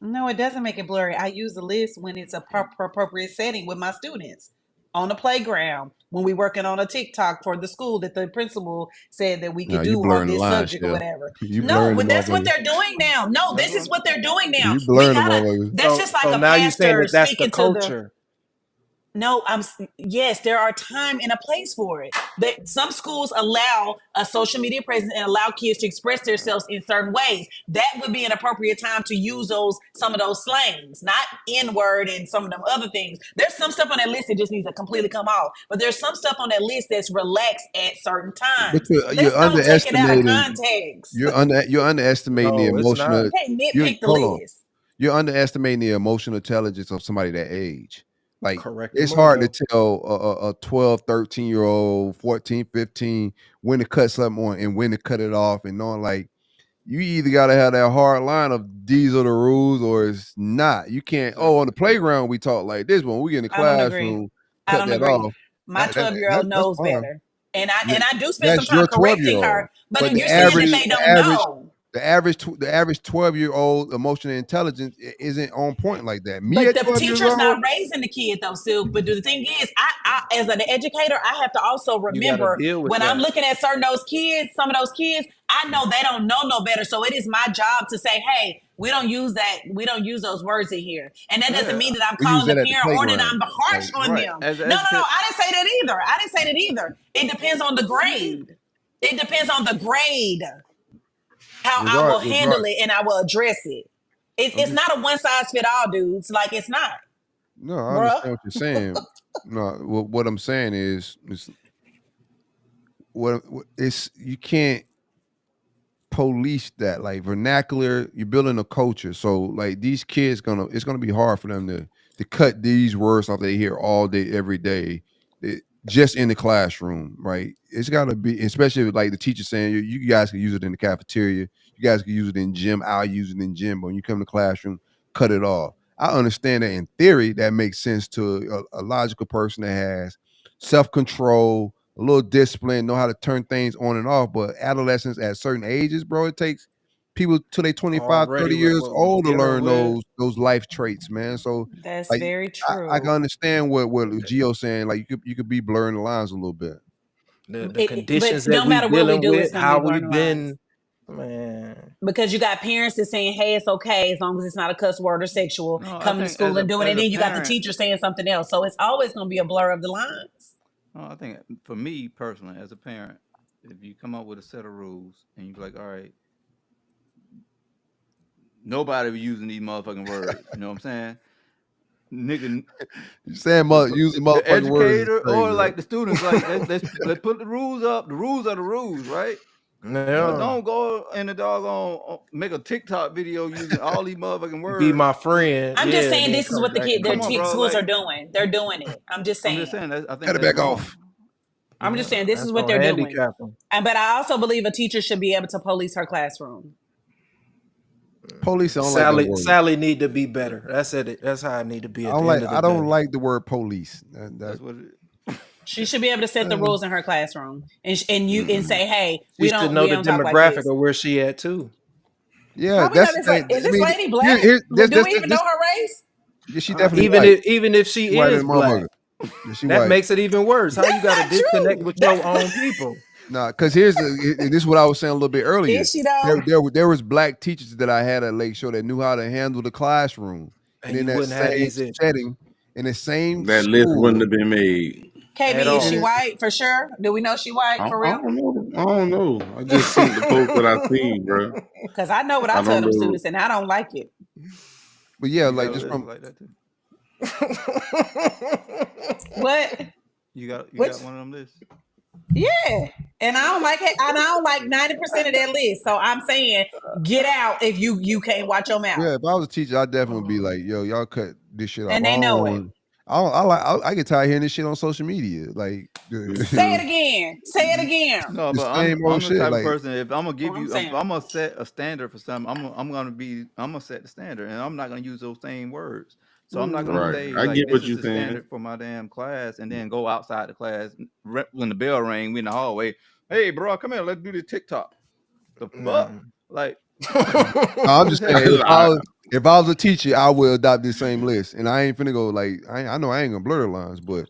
No, it doesn't make it blurry. I use the list when it's a appropriate setting with my students. On the playground, when we working on a TikTok for the school that the principal said that we could Nah, you do on blurring the this line, subject or Shell. whatever. You No, blurring but the that's what motherfuckers. they're doing now. No, this is what they're doing now. You We blurring the gotta. motherfuckers. That's just like so a now you're saying pastor that that's the speaking to the. culture. No, yes, there are time and a place for it. That some schools allow a social media presence and allow kids to express themselves in certain ways. That would be an appropriate time to use some of those slangs, not N-word and some of them other things. There's some stuff on that list that just needs to completely come off. But there's some stuff on that list that's relaxed at certain times. But you're Let's don't take it out of underestimating. context. You're underestimating the No, it's not. emotional. You can't You nitpick the hold on. list. You're underestimating the emotional intelligence of somebody that age. Like, Correct. it's hard to tell a 12, 13-year-old, 14, 15 when to cut something on and when to cut it off, and knowing, like, you either got to have that hard line of these are the rules or it's not. You can't, on the playground we talk like this, when we get in the I don't agree. classroom, I cut don't that agree. off. My 12-year-old That's knows fine. better. And I do spend some That's time your correcting 12-year-old. her. But But you're saying that they don't know. the average 12-year-old emotional intelligence isn't on point like that. Me But at the 12 years teacher's not old, raising the kid though, Silk. But the thing is, I as an educator, I have to also remember deal with when I'm that. looking at some of those kids, I know they don't know no better. So it is my job to say, hey, we don't use that. We don't use those words in here. And that doesn't mean that I'm We use calling the that at the parent or that playground. I'm harsh on Right. them. As No, a- I didn't say that either. It depends on the grade. It depends on the grade. How I will handle it and I will address it. It's not a one size fit all, dudes. Like, it's not. No, I Bruh. understand what you're saying. No, what I'm saying is what it's you can't. police that, like vernacular. You're building a culture, so like these kids it's gonna be hard for them to cut these words off they hear all day every day, just in the classroom, right? It's got to be, especially like the teacher saying you guys can use it in the cafeteria, you guys can use it in gym, I'll use it in gym, but when you come to classroom, cut it off. I understand that in theory that makes sense to a logical person that has self-control, a little discipline, know how to turn things on and off. But adolescents at certain ages, bro, it takes people till they 25, Already 30 with years what we old to dealing learn with. those life traits, man. So That's like very I can true. understand what Gio's saying. Like you could be blurring the lines a little bit. The But conditions that no we matter what we dealing do, it's with, gonna be how blurring we've the lines. been, man. Because you got parents that's saying, "Hey, it's okay as long as it's not a cuss word or sexual." No, I Coming to think as school and a doing it, as and a then you got the parent, teacher saying something else. So it's always going to be a blur of the lines. no, I think for me personally, as a parent, if you come up with a set of rules and you be like, all right, nobody be using these motherfucking words. You know what I'm saying? Nigga, You saying using the motherfucking words is educator crazy, or right? like the students, like let's put the rules up. The rules are the rules, right? But Yeah. don't go in the doggone make a TikTok video using all these motherfucking words. Be my friend. I'm Yeah, just saying and then this is come what the back kid, and their Come be on, bro. schools Like are doing. They're doing it. I'm just I'm saying. just saying that I think Cut it that's back wrong. off. I'm just saying this that's is what gonna they're doing. handicap them. But I also believe a teacher should be able to police her classroom. Police, I don't like that word. Sally need to be better. That's it. That's how I need to be at the end of the I don't day. like the word police. That's what it She should be able to set the rules in her classroom, and say, "Hey, She should know the talk like demographic this." of where she at too. Yeah, How we know that's this? the thing. Is I this mean, lady black? Do we even know her race? Yeah, she definitely even white. if she She white is than black, motherfucker. Yeah, she that white. makes it even worse. How you That's got to not disconnect true. with your own people? Nah, because this is what I was saying a little bit earlier. Is she though? There was black teachers that I had at Lakeshore that knew how to handle the classroom, And in you that wouldn't have same these issues setting, in the same That list wouldn't school. have been made. at KB, is she all. white for sure? Do we know she white for I real? don't know. I don't know. I just seen the post that I seen, bro. Because I know what I I tell don't them know. students, and I don't like it. But yeah, you like got a just list from like that too. What? You got Which? one of them lists. Yeah. And I don't like it. And I don't like 90% of that list. So I'm saying, get out if you can't watch your mouth. yeah, if I was a teacher, I'd definitely be like, yo, y'all cut this shit off. And they know it. I get tired of hearing this shit on social media. Like Say it again. Say it again. No, the but same I'm old the shit. type of Like person. If I'm gonna give Well, I'm you, saying. if I'm gonna set a standard for something, I'm gonna set the standard, and I'm not gonna use those same words. So I'm not gonna Right. say I like get this what is you the saying. standard for my damn class, and then go outside the class when the bell rang. We in the hallway. Hey, bro, come here. Let's do this TikTok. The fuck, like. I'm just saying, I, if I was a teacher, I would adopt this same list, and I ain't finna go like I know I ain't gonna blur the lines, but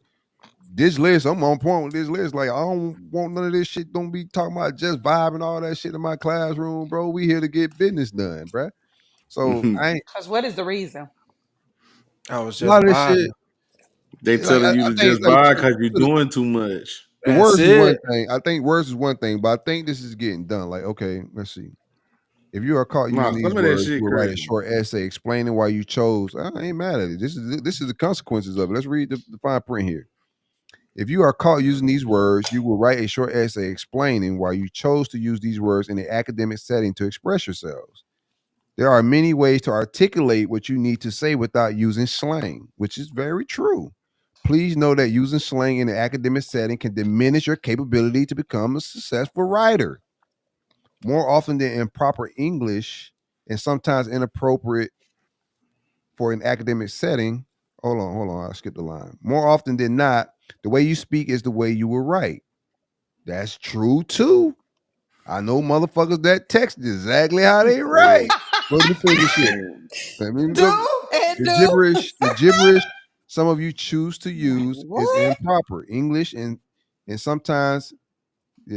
this list, I'm on point with this list. Like I don't want none of this shit. Don't be talking about just vibe and all that shit in my classroom, bro. We here to get business done, bro. So I ain't Because what is the reason? I was a lot just of this shit. vibing. they Like telling you I to think just like buy because you're doing too much. the That's words is one it. thing. I think words is one thing, but I think this is getting done. Like, okay, let's see. If you are caught Nah, using these some of that words, shit you will write a crazy. short essay explaining why you chose. I ain't mad at it. This is the consequences of it. Let's read the fine print here. If you are caught using these words, you will write a short essay explaining why you chose to use these words in an academic setting to express yourselves. There are many ways to articulate what you need to say without using slang, which is very true. Please know that using slang in an academic setting can diminish your capability to become a successful writer. More often than improper English and sometimes inappropriate for an academic setting. Hold on. I skipped the line. More often than not, the way you speak is the way you will write. That's true too. I know motherfuckers that text exactly how they write. Let me finish shit. Let me Do and the gibberish some of you choose to use is What? improper English and sometimes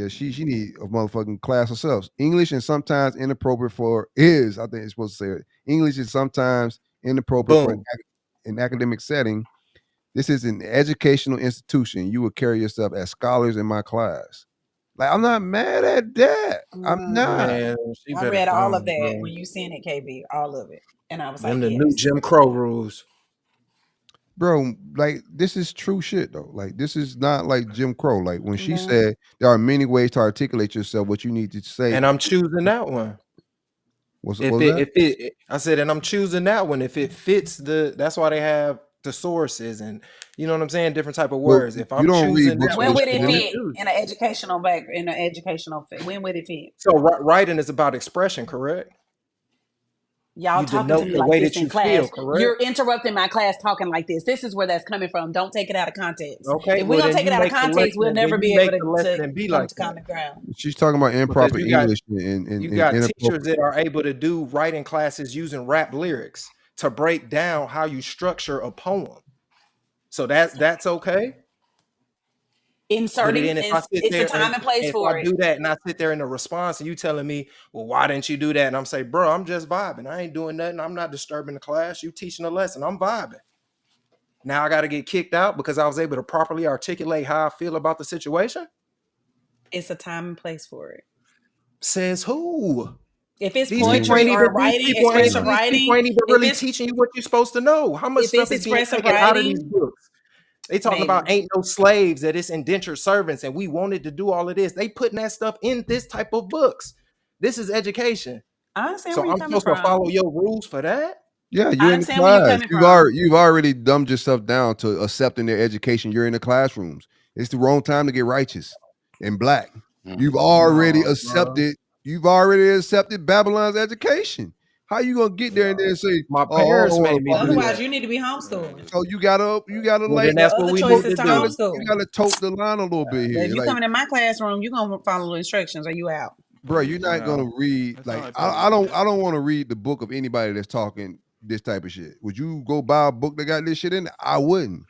she need a motherfucking class herself. English and sometimes inappropriate for is I think it's supposed to say it. English is sometimes inappropriate for Boom. an academic setting. This is an educational institution. You will carry yourself as scholars in my class. Like I'm not mad at that. I'm not. Man, she I better read all go, of that bro. when you sent it, KB. All of it. And I was Them like, the new yes. Jim Crow rules. bro, like this is true shit though. Like this is not like Jim Crow. Like when she No. said there are many ways to articulate yourself, what you need to say. And I'm choosing that one. What If was it, that? if it, I said, and I'm choosing that one. If it fits that's why they have thesauruses and you know what I'm saying, different type of Well, words. If you I'm don't read choosing books that When with one, would shit it I'm in gonna it. fit choose. in an educational fit? When would it fit? So writing is about expression, correct? Y'all You talking to denote me the like way this that in you class. feel, correct? You're interrupting my class talking like this. This is where that's coming from. Don't take it out of context. Okay, If we're well gonna then take it you out of make the context, lesson, we'll and then never you be able make the lesson to and be come like to that. common ground. She's talking about Because improper you got English and you got teachers inappropriate. that are able to do writing classes using rap lyrics to break down how you structure a poem. So that's okay. But Inserting then if I sit it's a there time and place if I for it. do that and I sit there in the response and you telling me, well, why didn't you do that? And I'm saying, bro, I'm just vibing. I ain't doing nothing. I'm not disturbing the class. You teaching a lesson. I'm vibing. Now I got to get kicked out because I was able to properly articulate how I feel about the situation. It's a time and place for it. Says who? If it's These people ain't poetry even or writing, expressive these people writing, ain't even if really it's teaching you what you're supposed to know. How much if it's stuff is being expressive taken out of these writing, books? They talking baby. about ain't no slaves, that it's indentured servants, and we wanted to do all of this. They putting that stuff in this type of books. This is education. I understand So where you're I'm coming supposed to from. follow your rules for that? Yeah, I you're in the understand where you're class. coming from. You've already dumbed yourself down to accepting their education. You're in the classrooms. It's the wrong time to get righteous and black. You've already No, bro. accepted Babylon's education. How you gonna get there and then say, My "Oh, I parents don't want made to me follow do this"? Otherwise, that. you need to be homeschooled. So you gotta Well, like then The that's what other we choice need is to to do. you homeschool. gotta tote the line a little bit But here. if you Like, coming in my classroom, you're gonna follow the instructions or you out. bro, you're not Well, gonna read that's like how I I don't want to read the book of anybody that's talking this type of shit. Would you go buy a book that got this shit in it? I wouldn't,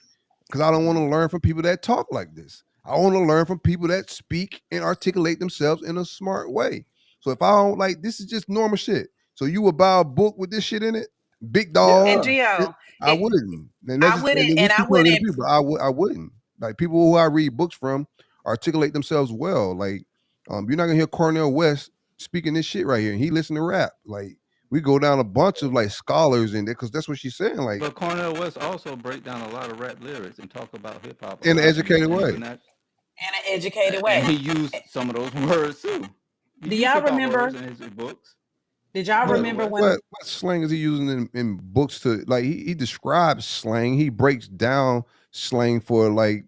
because I don't want to learn from people that talk like this. I want to learn from people that speak and articulate themselves in a smart way. So if I don't like, this is just normal shit. So you would buy a book with this shit in it, big And dog. Yeah. Gio, I wouldn't. And that's I just, wouldn't, and we and I speak on different wouldn't. people. I wouldn't. Like people who I read books from articulate themselves well. Like you're not gonna hear Cornel West speaking this shit right here, and he listen to rap. Like we go down a bunch of like scholars in there because that's what she's saying. Like but Cornel West also break down a lot of rap lyrics and talk about hip hop a in an lot educated way. In an educated and he way. used some of those words too. He Do used y'all hip hop words remember? in his books. Did y'all What Cornel remember West. when? what slang is he using in books to like he describes slang. He breaks down slang for like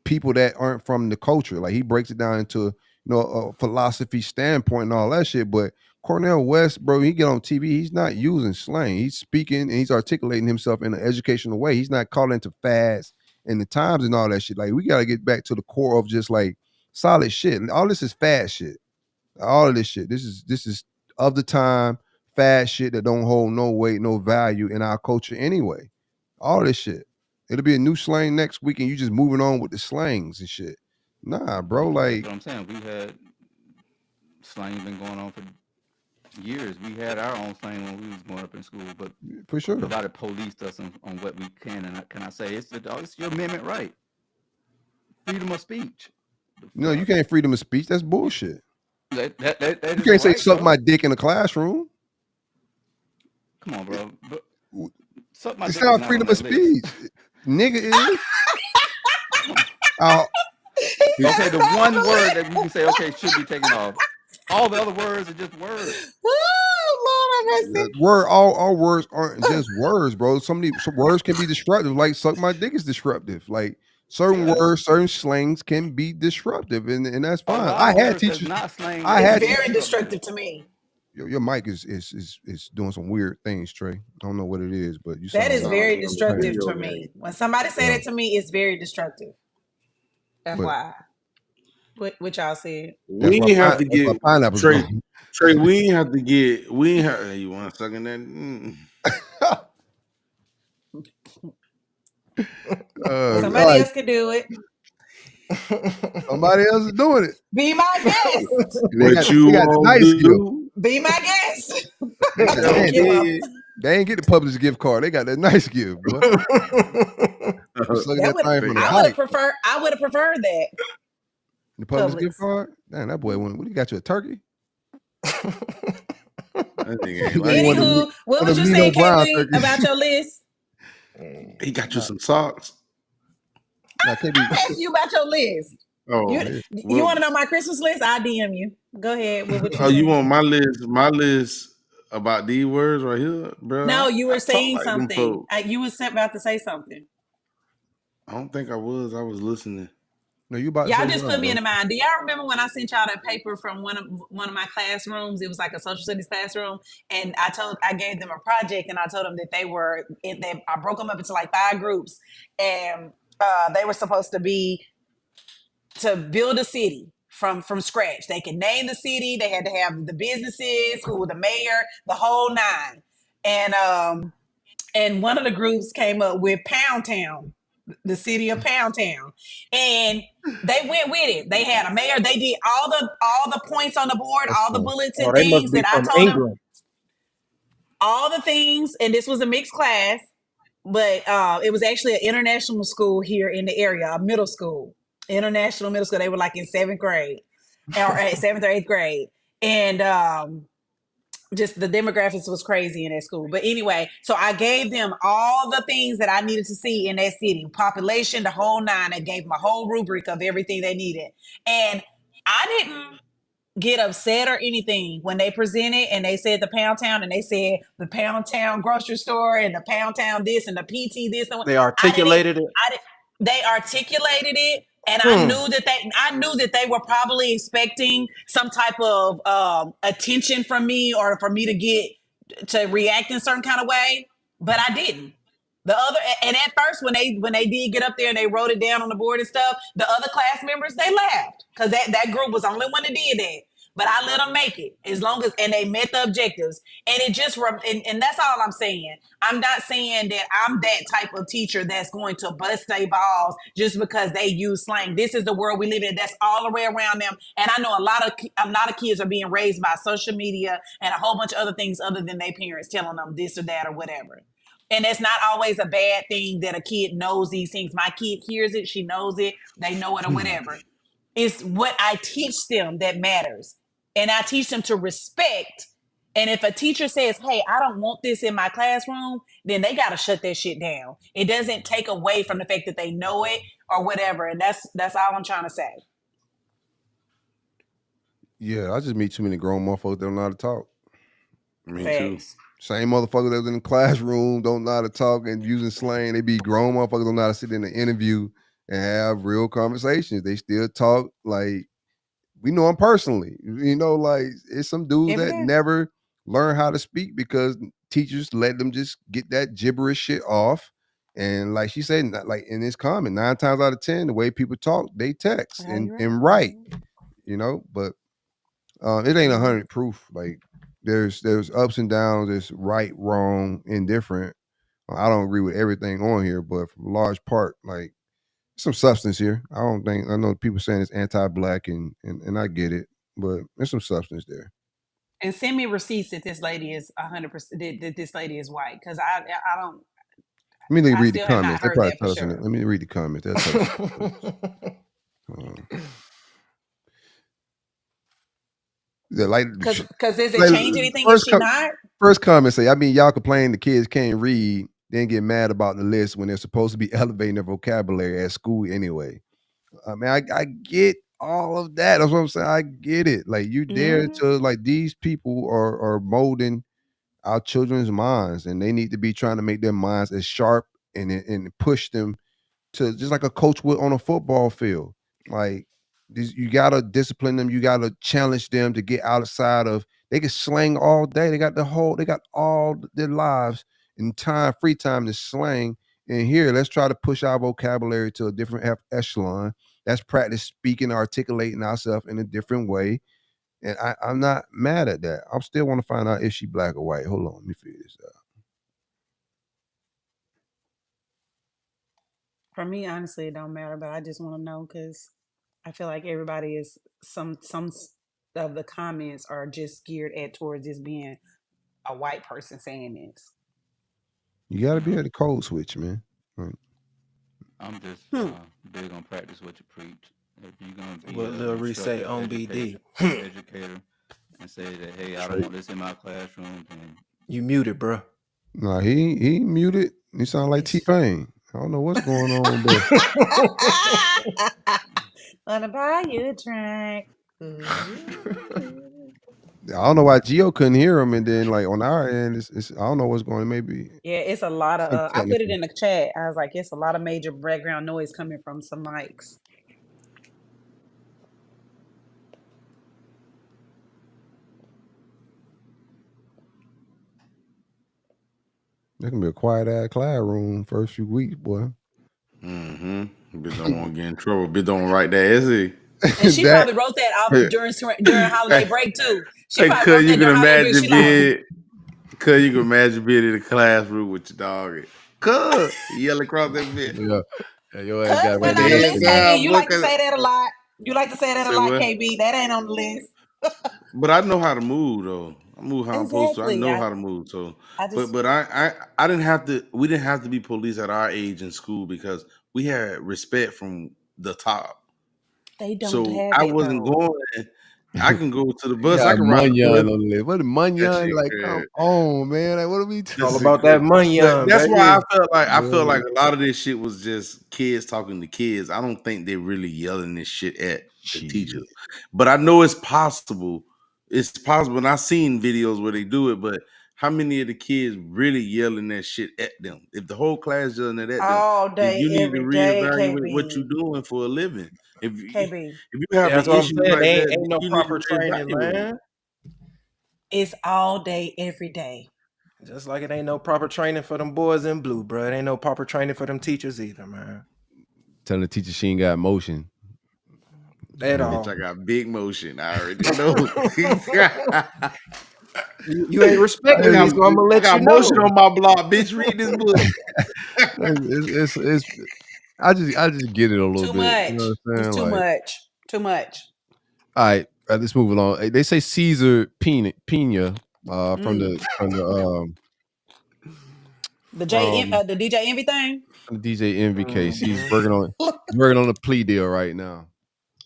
people that aren't from the culture. Like he breaks it down into a philosophy standpoint and all that shit. But Cornel West, bro, he get on TV. He's not using slang. He's speaking and he's articulating himself in an educational way. He's not calling to fads and the times and all that shit. Like we got to get back to the core of just like solid shit. And all this is fad shit. All of this shit. This is of the time fad shit that don't hold no weight, no value in our culture anyway. All this shit. It'll be a new slang next week, and you just moving on with the slangs and shit. Nah, bro. That's Like what I'm saying. We had slang been going on for years. We had our own slang when we was growing up in school, but for sure. nobody policed us on what we can and cannot say. It's your amendment right. Freedom of speech. No, you can't freedom of speech. That's bullshit. That You is can't say right, suck bro. my dick in the classroom. Come on, bro. But suck my It's dick is not not freedom on of that list. speech. Nigga is. Uh, Okay, the one word that we can say, okay, should be taken off. All the other words are just words. Oh, Lord have mercy. all words aren't just words, bro. Some words can be disruptive. Like suck my dick is disruptive. Like certain Yeah. words, certain slangs can be disruptive, and that's A fine. lot I of had words that's teachers. not slang. I It's had very destructive to me. your mic is doing some weird things, Trey. I don't know what it is, but you That sound is like very on the destructive radio, to man. me. When somebody say that to me, it's very destructive. FYI. What y'all said? We ain't have to that's why get pineapples Trey. gone. Trey, we ain't have to get. We ain't have. Hey, you want to suck in that? Somebody else could do it. Somebody else is doing it. Be my guest. What you they got the want nice to gift. do? Be my guest. Man, they ain't get the publisher's gift card. They got that nice gift, boy. You sucking that thing from the I would mic. have preferred that. The publisher's Publix. gift card? Damn, that boy what he got you a turkey? That nigga ain't like One of Anywho, what one was of you Nino saying, Brown KV, turkeys. about your list? He got you some socks. Now, KB, I'm asking you about your list. Oh, You well, want to know my Christmas list? I'll DM you. Go ahead. What you oh, you saying? want my list? My list about these words right here, bro. No, you I were talk saying like them something. folks. You was about to say something. I don't think I was. I was listening. no, you about to Y'all say just what, put me in bro? the mind. Do y'all remember when I sent y'all that paper from one of my classrooms? It was like a social studies classroom, and I gave them a project, and I told them that I broke them up into like 5 groups, and they were supposed to build a city from scratch. They could name the city. They had to have the businesses, who the mayor, the whole 9, and one of the groups came up with Pound Town, the city of Pound Town, and they went with it. They had a mayor. They did all the points on the board, That's all the fun. bullets Oh, and they must things be that I from told them, England. all the things. And this was a mixed class, but it was actually an international school here in the area, a middle school, international middle school. They were like in 7th grade or 7th or 8th grade, and just the demographics was crazy in that school. But anyway, so I gave them all the things that I needed to see in that city, population, the whole 9. I gave them a whole rubric of everything they needed. And I didn't get upset or anything when they presented and they said the Pound Town and they said the Pound Town grocery store and the Pound Town this and the PT this and They I didn't articulated it. they articulated it, and Hmm. I knew that they were probably expecting some type of attention from me, or for me to get to react in a certain kind of way, but I didn't. The other and at first when they did get up there and they wrote it down on the board and stuff, the other class members, they laughed because that group was the only one that did that. But I let them make it as long as, and they met the objectives. And it just, and that's all I'm saying. I'm not saying that I'm that type of teacher that's going to bust their balls just because they use slang. This is the world we live in. That's all the way around them. And I know a lot of kids are being raised by social media and a whole bunch of other things other than their parents telling them this or that or whatever. And it's not always a bad thing that a kid knows these things. My kid hears it, she knows it, they know it or whatever. It's what I teach them that matters. And I teach them to respect. And if a teacher says, hey, I don't want this in my classroom, then they got to shut that shit down. It doesn't take away from the fact that they know it or whatever. And that's all I'm trying to say. Yeah, I just meet too many grown motherfuckers that don't know how to talk. Me too. Facts. Same motherfuckers that was in the classroom don't know how to talk and using slang. They be grown motherfuckers don't know how to sit in an interview and have real conversations. They still talk like we know them personally. You know, like it's some dudes Every that day. never learn how to speak because teachers let them just get that gibberish shit off. And like she said, like in this comment, 9 times out of 10, the way people talk, they text Oh, you're and right. write. You know, but it ain't 100 proof. Like there's ups and downs. There's right, wrong, indifferent. I don't agree with everything on here, but for a large part, like some substance here. I know people saying it's anti-black and I get it, but there's some substance there. And send me receipts that this lady is 100%, that this lady is white. Because I don't. Let me I read the still have not comments. They heard probably that for tell us in it. sure. Let me read the comments. They'll tell us. Like, Because does it like, change anything if she not? first comment say, I mean, y'all complain the kids can't read, then get mad about the list when they're supposed to be elevating their vocabulary at school anyway. I mean, I get all of that. That's what I'm saying. I get it. Like you dare to like these people are molding our children's minds, and they need to be trying to make their minds as sharp and push them to just like a coach would on a football field. Like you gotta discipline them. You gotta challenge them to get outside of. They can slang all day. They got all their lives and free time to slang. And here, let's try to push our vocabulary to a different echelon. Let's practice speaking, articulating ourselves in a different way. And I'm not mad at that. I still want to find out if she black or white. Hold on, let me figure this out. For me, honestly, it don't matter. But I just want to know because I feel like everybody is some of the comments are just geared towards this being a white person saying this. You got to be at the code switch, man. Right. I'm just big on practice what you preach. If you're gonna be What Lil Reese say on BD? Educator, and say that, hey, I don't want this in my classroom, then You muted, bro. No, he muted. You sound like It's T-Pain. I don't know what's going on, but wanna buy you a drink. Ooh. I don't know why Gio couldn't hear him, and then like on our end, it's I don't know what's going on. Maybe Yeah, it's a lot of. some I put it technical. in the chat. I was like, it's a lot of major background noise coming from some mics. That can be a quiet ass classroom first few weeks, boy. Bitch don't want to get in trouble. Bitch don't write that essay. And she That probably wrote that off Hey, during holiday break too. She probably cuz wrote you that can during holiday break. imagine She like, cuz you can imagine being in the classroom with your dog. Cuz yell across that bitch. yeah, your ass cuz got to wasn't With write the on the the head list, essay. KB. down, You book like to it. say that a lot. You like to say that a Say lot, what? KB. That ain't on the list. But I know how to move though. I move how I'm supposed to. I Exactly. know how to move. So, I just but I didn't have to. We didn't have to be police at our age in school because we had respect from the top. they don't So have I it wasn't though. going. I can go to the You bus. I got can ride the bus. Munyon on the list. What is That Munyon? shit Like, come good. on, man. Like, what are we? That All shit about that good. But munyon, that's why baby. I felt like Yeah. a lot of this shit was just kids talking to kids. I don't think they're really yelling this shit at the Shit. teachers. But I know it's possible. It's possible. And I've seen videos where they do it, but how many of the kids really yelling that shit at them? If the whole class yelling it at them, All then day, you need to every day, reevaluate what you're KB. doing for a living. If KB. you Yeah, having that's what I'm issues saying. like They that, ain't no you need to proper training, reevaluate. man. It's all day, every day. Just like it ain't no proper training for them boys in blue, bro. It ain't no proper training for them teachers either, man. Telling the teacher she ain't got motion. At Yeah. Bitch, all. I got big motion. I already know. You ain't respecting me, so I'm gonna I let you got motion know. on my block, bitch. Read this book. It's I just get it a little Too bit. You know much. what I'm It's saying? too Like, much. Too much. all right, let's move along. They say Caesar Pena from Mm. The DJ Envy thing. from the DJ Envy case. He's Mhm. working on a plea deal right now.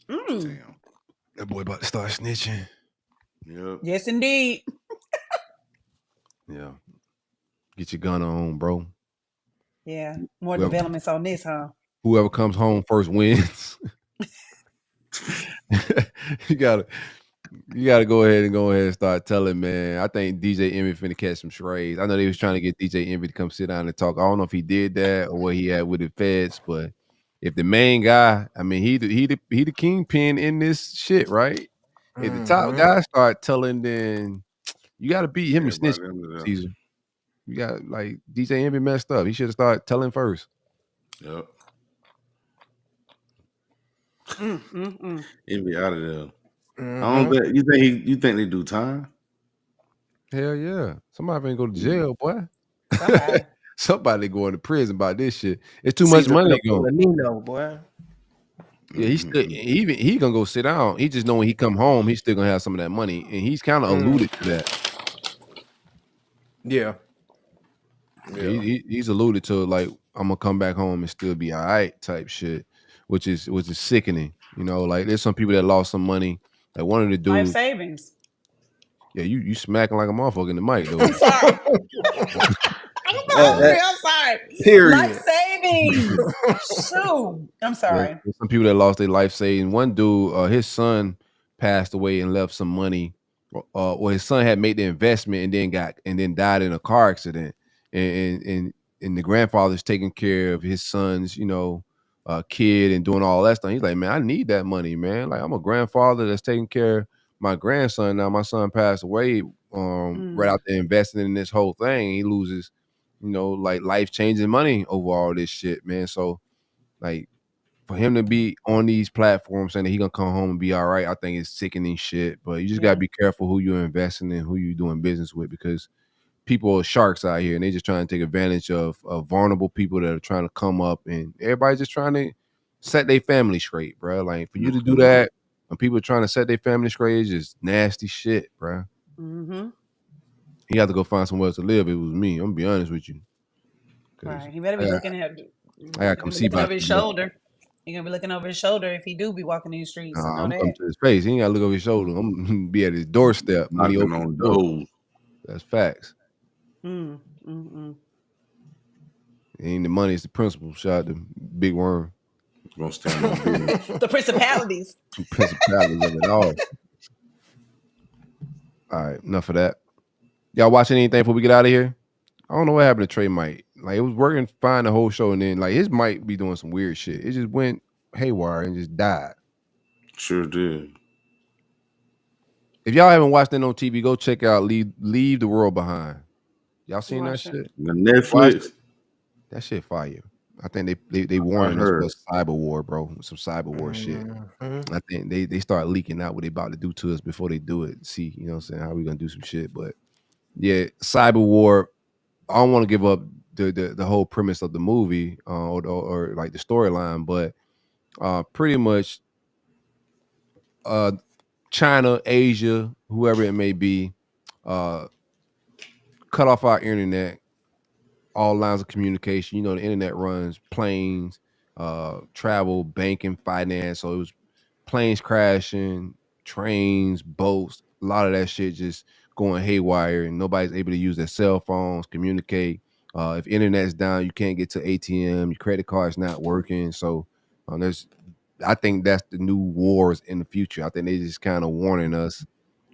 Mm. Damn. That boy about to start snitching. Yep. Yes, indeed. Yeah. Get your gun on, bro. Yeah. More Whoever, developments on this, huh? whoever comes home first wins. you gotta go ahead and start telling, man. I think DJ Envy finna catch some strays. I know they was trying to get DJ Envy to come sit down and talk. I don't know if he did that or what he had with the feds, but if the main guy, I mean, he the kingpin in this shit, right? If the top Mhm. guy start telling, then you got to beat him and snitch, Everybody under there. Caesar. You got like DJ Envy messed up. He should have started telling first. Yep. Mm. He'll be out of there. I don't Mhm. think you think they do time? Hell yeah. Somebody finna go to jail, boy. Somebody. Somebody going to prison about this shit. It's too much Caesar money finna going. pull a Nino, boy. Yeah, he still he gonna go sit down. He just know when he come home, he's still gonna have some of that money, and he's kind of alluded to that. Yeah. Yeah, Yeah. he's alluded to like I'm gonna come back home and still be all right type shit, which is sickening. You know, like there's some people that lost some money. Like one of the Life dudes, savings. yeah, you smacking like a motherfucker in the mic though. I'm sorry. I'm sorry. Life Period. savings. Shoot. I'm sorry. There's some people that lost their life savings. One dude, his son passed away and left some money. Well, his son had made the investment and then died in a car accident, and the grandfather's taking care of his son's, kid and doing all that stuff. He's like, man, I need that money, man. Like I'm a grandfather that's taking care of my grandson. Now my son passed away, right out there investing in this whole thing. He loses, like life changing money over all this shit, man. So like for him to be on these platforms saying that he gonna come home and be all right, I think it's sickening shit. But you just gotta be careful who you're investing in, who you're doing business with, because people are sharks out here and they just trying to take advantage of vulnerable people that are trying to come up, and everybody's just trying to set their family straight, bro. Like for you to do that when people are trying to set their family straight is just nasty shit, bro. Mm-hmm. He had to go find somewhere else to live. It was me. I'm gonna be honest with you. Right. He better be looking at. I gotta come see Looking about over his this. shoulder. He gonna be looking over his shoulder if he do be walking these streets. I know I'm coming that. to his face. He ain't gotta look over his shoulder. I'm gonna be at his doorstep when he Knocking opens on the door. doors. That's facts. Mm-mm. And the money is the principal. Shout out to Big Worm. Gonna stand on business. The principalities. The principalities of it all. All right, enough of that. Y'all watching anything before we get out of here? I don't know what happened to Trey Mike. Like, it was working fine the whole show, and then like his mic be doing some weird shit. It just went haywire and just died. Sure did. If y'all haven't watched it on TV, go check out Leave the World Behind. Y'all seen that Watch it. shit? The Netflix. That shit fire. I think they warning us heard. for cyber war, bro. Some cyber war shit. I think they start leaking out what they about to do to us before they do it. See, you know what I'm saying, how we gonna do some shit. But yeah, cyber war. I don't want to give up the whole premise of the movie or like the storyline, but pretty much China, Asia, whoever it may be, cut off our internet, all lines of communication. You know, the internet runs planes, travel, banking, finance. So it was planes crashing, trains, boats, a lot of that shit just going haywire, and nobody's able to use their cell phones, communicate. If internet's down, you can't get to ATM, your credit card's not working. So I think that's the new wars in the future. I think they just kind of warning us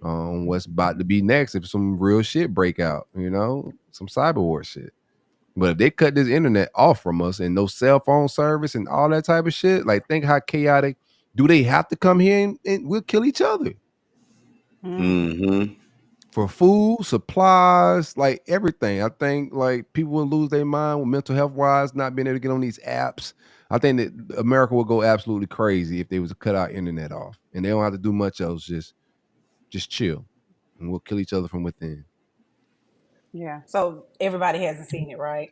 on what's about to be next if some real shit break out, you know, some cyber war shit. But if they cut this internet off from us and no cell phone service and all that type of shit, like, think how chaotic. Do they have to come here and we'll kill each other Mm-hmm. for food, supplies, like everything? I think like people will lose their mind with mental health wise, not being able to get on these apps. I think that America will go absolutely crazy if they was to cut our internet off, and they don't have to do much else. Just chill, and we'll kill each other from within. Yeah. So everybody hasn't seen it, right?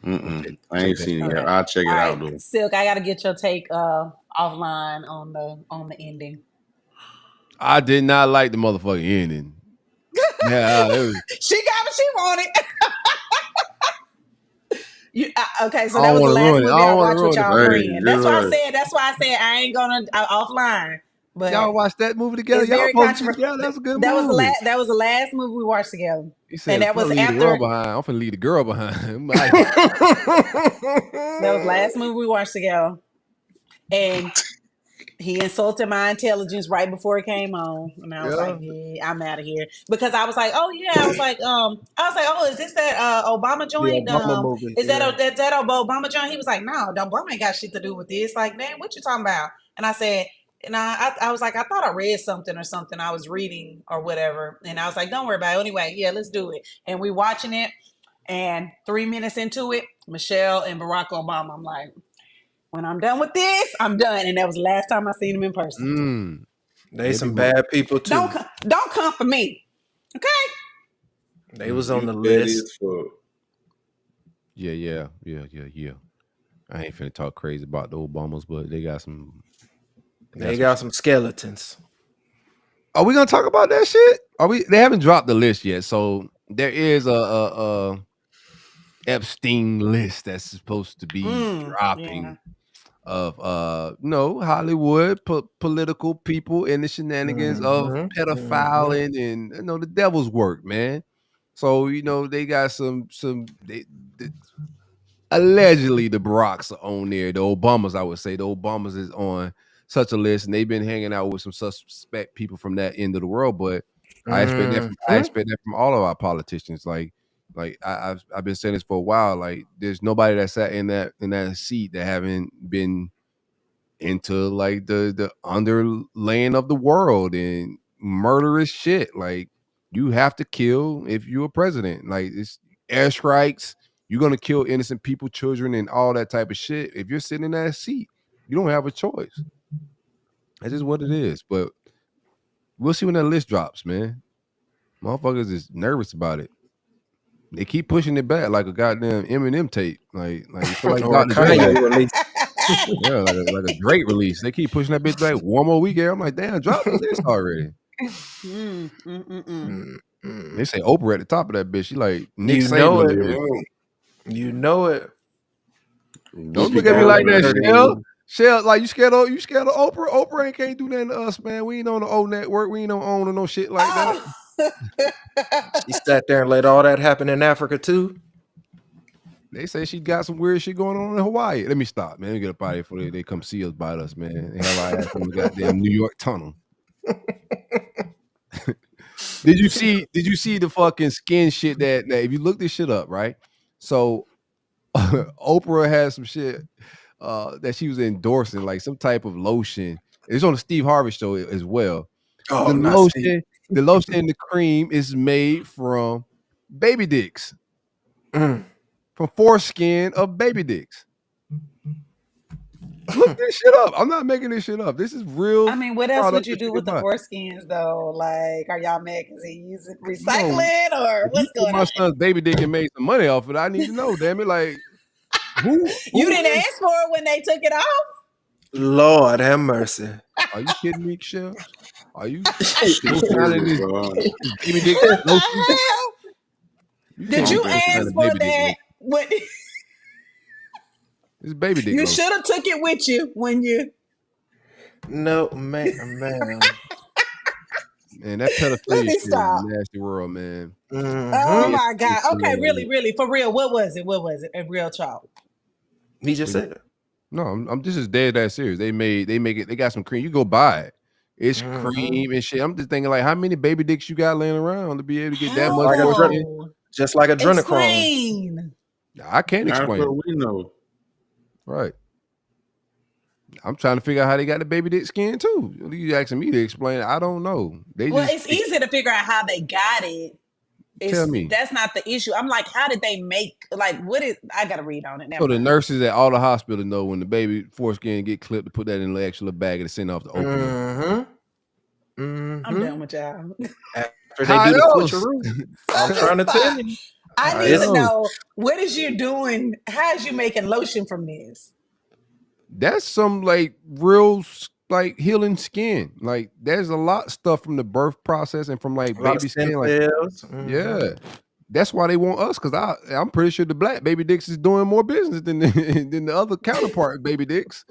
Mm-mm. I ain't seen it Okay. yet. I'll check it All out right, though. Silk, I gotta get your take offline on the ending. I did not like the motherfucking ending. Yeah, it was, She got what she wanted. Okay, so I that don't was the wanna last ruin it. movie I I don't wanna watched with ruin it. y'all Hey, friend. That's you're why I right. said. That's why I said I ain't gonna offline. But Y'all watched that movie together. it's Y'all very supposed to be controversial. together. That's a good That was the movie. last. That was the last movie we watched together. He said, And that "I'm gonna was leave the after. world behind. I'm gonna leave the girl behind." That was the last movie we watched together. And he insulted my intelligence right before it came on, and I was like, "Yeah, I'm out of here." Because I was like, "Oh yeah," I was like, "Oh, is this that Obama joint? Obama movie, Is that Obama joint?" He was like, "No, the Obama ain't got shit to do with this." Like, man, what you talking about? And I said, and I was like, I thought I read something or something. I was reading or whatever, and I was like, "Don't worry about it." Anyway, yeah, let's do it. And we watching it, and 3 minutes into it, Michelle and Barack Obama. I'm like, when I'm done with this, I'm done. And that was the last time I seen him in person. They some bad people too. Don't come for me, okay? They was on the Petty list. as fuck. Yeah. I ain't finna talk crazy about the Obamas, but they got some. They got some skeletons. Are we gonna talk about that shit? They haven't dropped the list yet, so there is a Epstein list that's supposed to be dropping of Hollywood political people and the shenanigans of pedophiling and the devil's work, man. So they got some allegedly the Baracks are on there. The Obamas, I would say, the Obamas is on such a list, and they've been hanging out with some suspect people from that end of the world. But I expect that from all of our politicians. Like I've been saying this for a while. Like, there's nobody that sat in that seat that haven't been into like the underlaying of the world and murderous shit. Like, you have to kill if you're a president. Like, it's airstrikes. You're gonna kill innocent people, children, and all that type of shit. If you're sitting in that seat, you don't have a choice. That's just what it is. But we'll see when that list drops, man. Motherfuckers is nervous about it. They keep pushing it back like a goddamn Eminem tape. Like you feel like Or Dr. Dre. Kanye release. Yeah, like a Drake release. They keep pushing that bitch back one more weekend. I'm like, damn, drop the list already. They say Oprah at the top of that bitch. She like Nick You know Saban it. lyrics. You know it. Don't look at me like that, Shell. Shell, like, you scared of Oprah? Oprah ain't can't do nothing to us, man. We ain't on the O network. We ain't on OWN or no shit like that. She sat there and let all that happen in Africa too. They say she got some weird shit going on in Hawaii. Let me stop, man. Let me get up out of here before they come see us, bite us, man. They have our ass in the goddamn New York tunnel. Did you see the fucking skin shit that if you look this shit up, right? So Oprah has some shit that she was endorsing, like some type of lotion. It's on the Steve Harvey show as well. Oh, The not Steve. lotion and the cream is made from baby dicks. Mm. From foreskin of baby dicks. Look this shit up. I'm not making this shit up. This is real. I mean, what else would product you that do you with can the buy. foreskins though? Like, are y'all mad because he using No, recycling or if you what's took going my on? son's baby dick and made some money off it, I need to know. Damn it, like You who didn't is? ask for it when they took it off. Lord have mercy. Are you kidding me, Shells? Are you She co-signing serious, this bro. baby dick What the lotion? hell? You Did can't be you don't think so. ask co-signing for baby dick that? lotion. What It's baby dick you lotion. should have took it with you when you. No, man. Man, that Let pedophilia me shit is a stop. nasty world, man. Oh Mm-hmm. Kids my is God. Okay, hilarious. really, for real. What was it? A real talk. He just said it. No, I'm this is dead that serious. They make it. They got some cream. You go buy it. It's cream and shit. I'm just thinking like, how many baby dicks you got laying around to be able to get that much Like foreskin? Just like adrenochrome. Explain. I can't That's explain. what we know. Right. I'm trying to figure out how they got the baby dick skin too. You asking me to explain? I don't know. They Well, just it's easy to figure out how they got it. tell me. That's not the issue. I'm like, how did they make? Like, what is? I gotta read on it. So the nurses at all the hospitals know when the baby foreskin get clipped to put that in the extra little bag and send off the open. I'm done with y'all. After they do the switcheroo. I'm trying to tell you. I need to know, what is you doing? How is you making lotion from this? That's some like real like healing skin. Like there's a lot of stuff from the birth process and from like baby skin. Like, yeah. That's why they want us, because I'm pretty sure the black baby dicks is doing more business than the other counterpart baby dicks.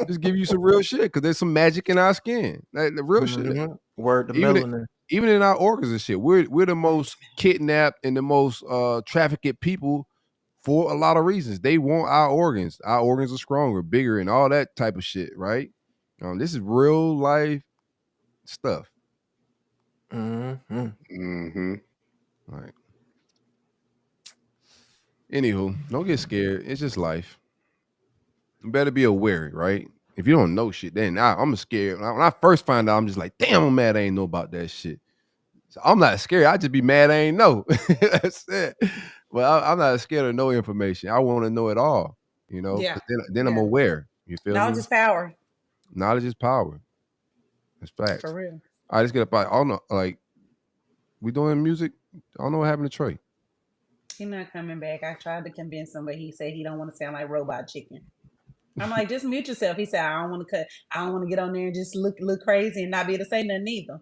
Just give you some real shit, because there's some magic in our skin. Like the real shit. Word to melanin. Even in our organs and shit. We're the most kidnapped and the most trafficked people for a lot of reasons. They want our organs. Our organs are stronger, bigger, and all that type of shit, right? This is real life stuff. Right. Anywho, don't get scared. It's just life. You better be aware, right? If you don't know shit, then I'm scared. When I first find out, I'm just like, damn, I'm mad I ain't know about that shit. So I'm not scared. I just be mad I ain't know. That's it. Well, I'm not scared of no information. I want to know it all, you know? Yeah. Then I'm aware. You feel Knowledge me? is power. Knowledge is power. That's facts. For real. All right, let's get up. I don't know. Like, we doing music? I don't know what happened to Trey. He's not coming back. I tried to convince him, but he said he don't want to sound like Robot Chicken. I'm like, just mute yourself. He said, I don't want to get on there and just look crazy and not be able to say nothing either.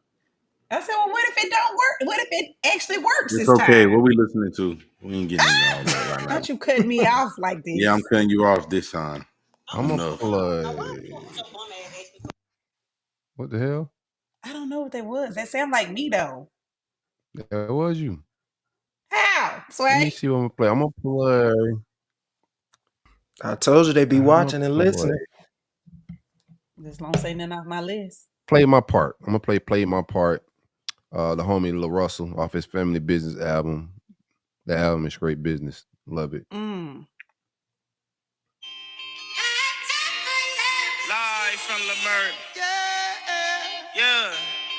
I said, well, what if it don't work? What if it actually works It's this okay. time? What we listening to? We ain't getting into all that right now. Don't you cut me off like this? Yeah, I'm cutting you off this time. I'm gonna play. What the hell? I don't know what that was. That sounded like me though. That was you. How? Let me see what I'm gonna play. I'm gonna play. I told you they be watching and listening. Just don't say nothing off my list. Play My Part. I'm gonna play My Part. The homie Lil Russell off his Family Business album. The album is great business. Love it. Live from Lamert. Yeah.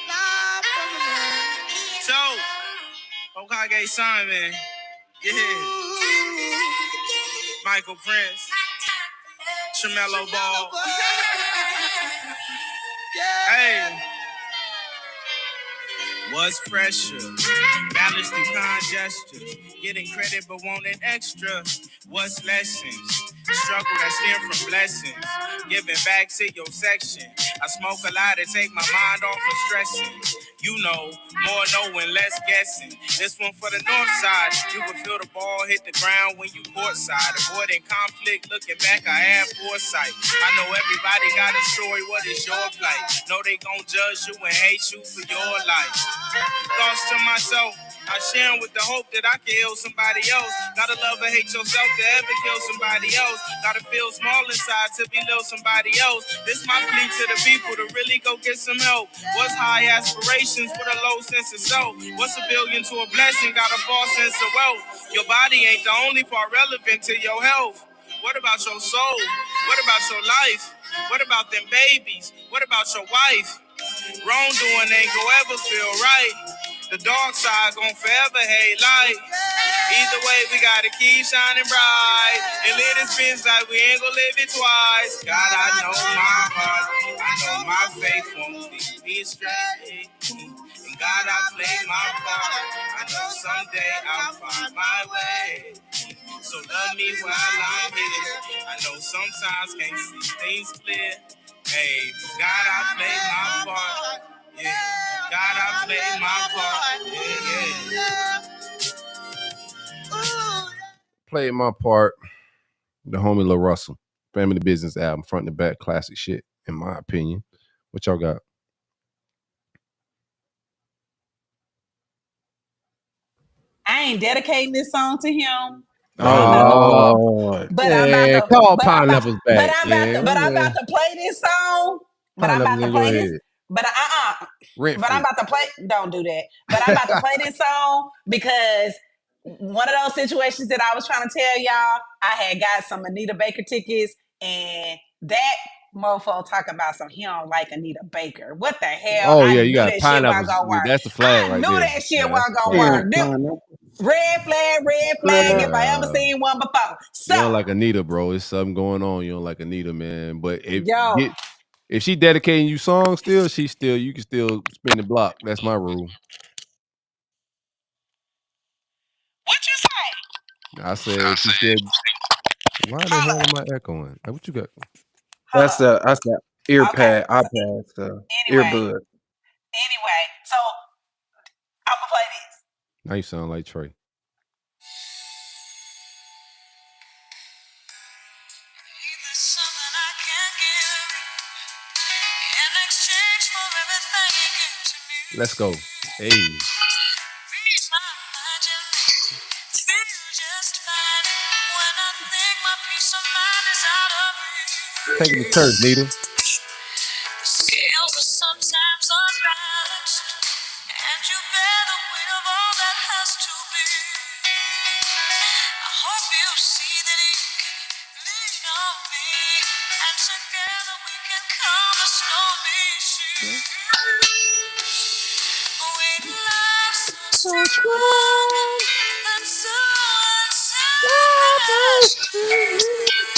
Live from Lamert. So, Okage Simon. Yeah. Michael Prince. Tremello Ball. Hey. What's pressure? Balance through kind gestures. Getting credit but wanting extra. What's lessons? Struggle that stem from blessings. Giving back to your section. I smoke a lot to take my mind off of stressing. You know, more knowing, less guessing. This one for the north side. You can feel the ball hit the ground when you courtside. Avoiding conflict, looking back, I had foresight. I know everybody got a story, what is your plight? Know they gon' judge you and hate you for your life. Thoughts to myself, I share 'em with the hope that I can heal somebody else. Gotta love or hate yourself to ever kill somebody else. Gotta feel small inside to be little somebody else. This my plea to the people to really go get some help. What's high aspirations with a low sense of self? What's a billion to a blessing? Got a false sense of wealth. Your body ain't the only part relevant to your health. What about your soul? What about your life? What about them babies? What about your wife? Wrongdoing ain't gon' ever feel right. The dark side gon' forever hate light. Either way, we gotta keep shining bright and live this bitch like we ain't gon' live it twice. God, I know my heart, I know my faith won't lead me astray. And God, I play my part. I know someday I'll find my way. So love me while I'm here. I know sometimes can't see things clear. Hey, God, I play my part. Yeah, God, I play my part. Yeah. Played my part. The homie Lil Russell, Family Business album, front to back, classic shit, in my opinion. What y'all got? I ain't dedicating this song to him. Oh, But I'm about yeah, to call but I'm about, Pineapples back. but I'm about to play this song. But I'm about Pineapples to in your play this. head. But Rent but I'm free. about to play. Don't do that. But I'm about to play this song because one of those situations that I was trying to tell y'all, I had got some Anita Baker tickets, and that mofo talking about some he don't like Anita Baker. What the hell? Oh I yeah, you knew got that shit wasn't Pineapples. gonna Yeah, work. that's the flag I right knew there. that shit Yeah, that's wasn't the gonna flag. work. Pineapple. Red flag. If I ever seen one before. You don't So, like Anita, bro. It's something going on. You don't like Anita, man. But yo, if she dedicating you songs still, you can still spin the block. That's my rule. what you say? I said if she still. Why the hell am I echoing? Like, what you got? Hold up. that's the ear Okay. pad, iPad, earbud. Anyway, so I'm gonna play this. Now you sound like Trey. Let's go. Hey. Take me to church, Nita. Scales are sometimes unbalanced, and you bear the weight of all that has to be. I hope you see that you can lean on me, and together we can calm the stormy seas. We love so strong and so unselfish.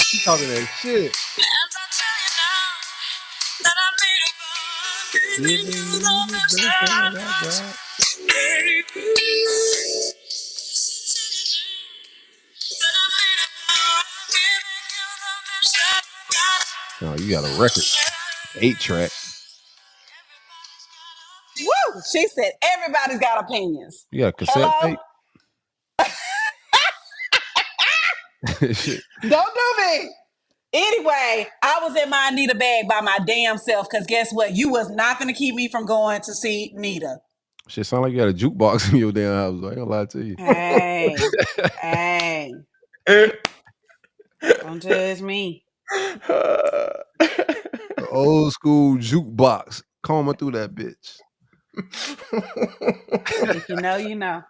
She talking that shit. And I tell you now that I made a vow, giving Giving you you the the best best that I that I got. got. Baby, that I made a vow, giving you the best that I got. Oh, you got a record. 8-track. Woo! She said everybody's got opinions. You got a cassette Hello? tape? Shit. Don't do me. Anyway, I was in my Anita bag by my damn self because guess what? You was not going to keep me from going to see Nita. Shit sound like you got a jukebox in your damn house. I ain't gonna lie to you. Hey. Don't judge me. The old school jukebox. Combing through that bitch. If you know, you know.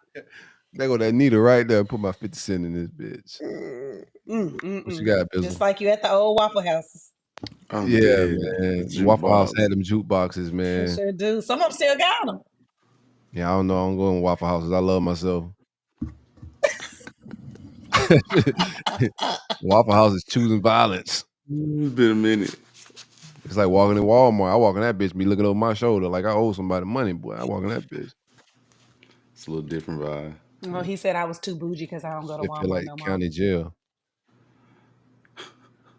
There go that Nita right there. Put my 50 cent in this bitch. What you got, Bizzle? Just like you at the old Waffle Houses. Yeah, man. Waffle House had them jukeboxes, They man. sure do. Some of them still got them. Yeah, I don't know. I'm going Waffle Houses. I love myself. Waffle House is choosing violence. It's been a minute. It's like walking in Walmart. I walk in that bitch, be looking over my shoulder like I owe somebody money, boy. I walk in that bitch. It's a little different vibe. Well, he said I was too bougie because I don't go to It Walmart feel like no more. county jail.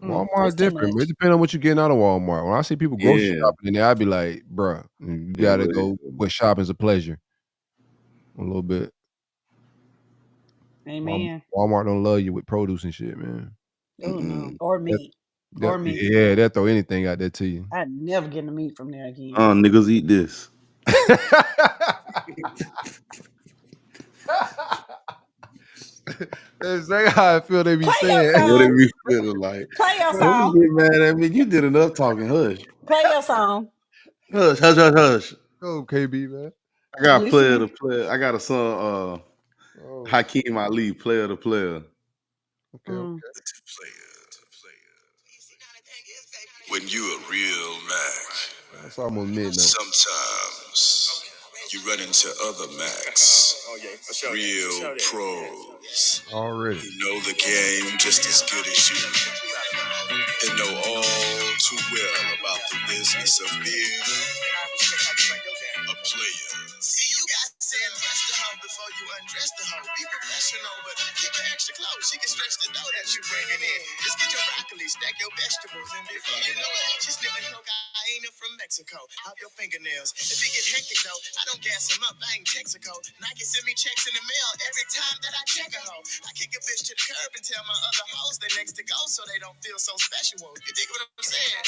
Walmart's It's too different, much. but it depends on what you're getting out of Walmart. When I see people grocery Yeah. shopping in there, I be like, bruh, you gotta go where shopping's a pleasure. A little bit. Amen. Walmart don't love you with produce and shit, man. Oh no. Or meat. Or meat. Yeah, they'll throw anything out there to you. I'd never get the meat from there again. Niggas eat this. That's exactly how I feel they be Play your saying. What it song. be feeling like? Play your Don't song. get mad at me. You did enough talking. Hush. Play your song. Hush, hush, hush, hush. Go, KB, man. I got player to Listening. player. I got a song, Oh, Hakeem Ali, player to player. okay, Mm. okay. When you a real Mac, It's almost midnight. sometimes you run into other Macs, real pros Already. who know the game just as good as you and know all too well about the business of being a player. See, you got to impress the hoe before you undress the hoe. Be professional, but keep it extra close. She can stretch the dough that you bringing in. Just get your broccoli, stack your vegetables, and before you know it, she's sniffing cocaine from Mexico. Off your fingernails. If it get hectic though, I don't gas him up. I ain't Texaco. Nike send me checks in the mail every time that I check a hoe. I kick a bitch to the curb and tell my other hoes they next to go so they don't feel so special. You dig what I'm saying?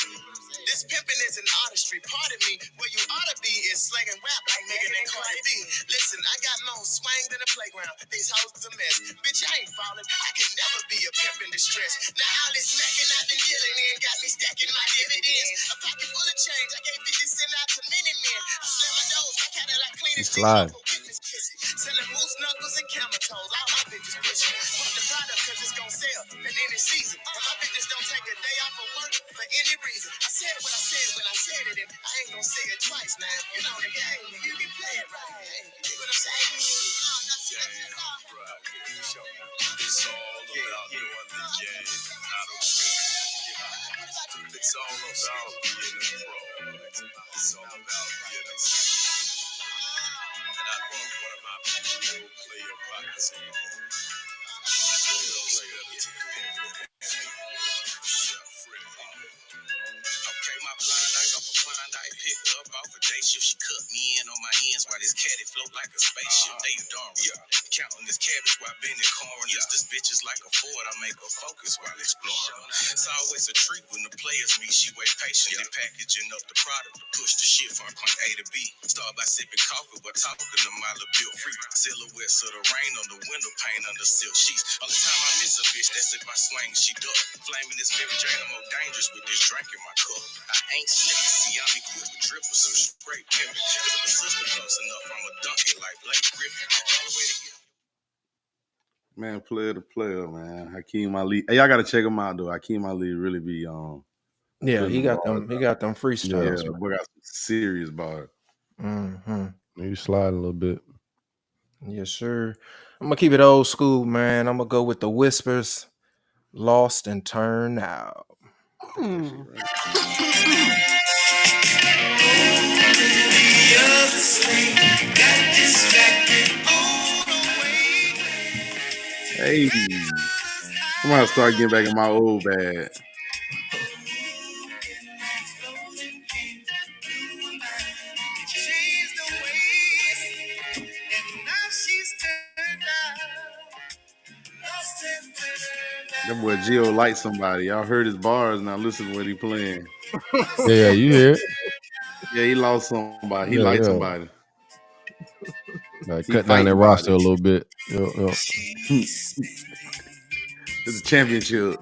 This pimping is an artistry. Part of me, where you ought to be, is slanging rap like Megan and Cardi B. Listen, I got more swang than a playground. These hoes is a mess. Bitch, I ain't falling. I could never be a pimp in distress. Now all this macking I've been dealing in got me stacking my dividends. A pocket full of change. I gave 50 cents out to many men. I slam my doors. My Cadillac clean as It's these live. for witness kissing. Selling moose knuckles and camel toes. All my bitches pushing. Put the product cause it's gon' sell in any season. And my bitches don't take a day off of work for any reason. I said what I said when I said it, and I ain't gon' say it twice now. You know the game, you can play it right. Hey, you dig what I'm saying? It's all about knowing the game, how to win. It's all about being a pro. It's all about being a man. And I brought one of my pro player partners along. Okay, my blind eye off a blind eye picked up off a day shift. She cut me in on my ends while this caddy float like a spaceship. They darn counting this cabbage while bending corners. This bitch is like a Ford. I make her focus while exploring. It's always a treat when the players meet. She wait patiently packaging up the product to push the shit from point A to B. Start by sipping coffee, but talking to my little built free. Silhouettes of the rain on the window pane under silk sheets. Only time I miss a bitch, that's if I swing, she duck. Flaming this Mary Jane, I'm more dangerous with this drink in my cup. I ain't slipping, see, I'm equipped with drip with some straight pepper. Cause if a sister close enough, I'ma dunk it like Blake Griffin. All the way to get Man, player to player, man. Hakeem Ali. Hey, y'all gotta check him out though. Hakeem Ali really be Yeah, putting he the got bars them. He out. got them Yeah, freestyles. boy got some serious bars. Mm-hmm. Maybe slide a little bit. Yes, sir. I'm gonna keep it old school, man. I'm gonna go with the Whispers, Lost and Turned Out. Mm. Hey, I'm gonna start getting back in my old bag. That boy Gio likes somebody. Y'all heard his bars, now listen to what he playing. Yeah, you hear it. Yeah, he lost somebody. He Yeah, liked yeah. somebody. Like He cut down that fighting roster body. a little bit. Yeah. It's a championship.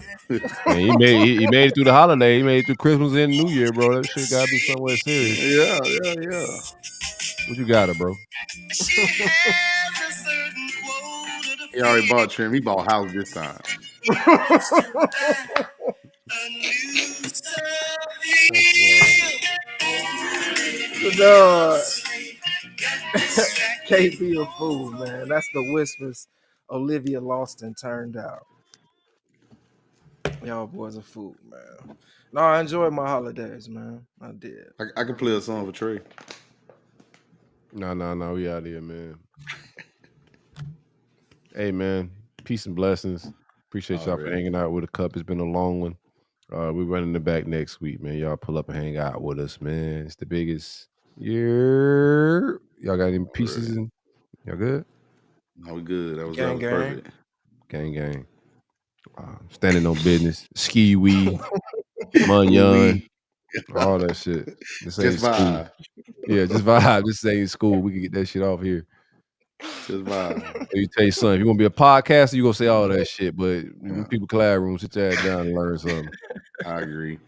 Man, he made it through the holiday. He made it through Christmas and New Year, bro. That shit gotta be somewhere serious. Yeah. What you got it, bro? He already bought trim. He bought house this time. Dog. Can't be a fool, man. That's the Whispers. Olivia Lost and Turned Out. Y'all boys a fool, man. No, I enjoyed my holidays, man. I did. I can play a song for Trey. No. We out here, man. Hey, man. Peace and blessings. Appreciate y'all for hanging out with a cup. It's been a long one. We're running it back next week, man. Y'all pull up and hang out with us, man. It's the biggest year. Y'all got any pieces? Y'all good? No, we good. That was Gang. perfect. Gang. Standing on business. Ski weed. Munyon. All that shit. This ain't Just vibe. school. Yeah, just vibe. This ain't school. We can get that shit off here. Just vibe. So you tell you something. If you want to be a podcaster, you gonna say all that shit. But when people classroom, sit your ass down and learn something. I agree.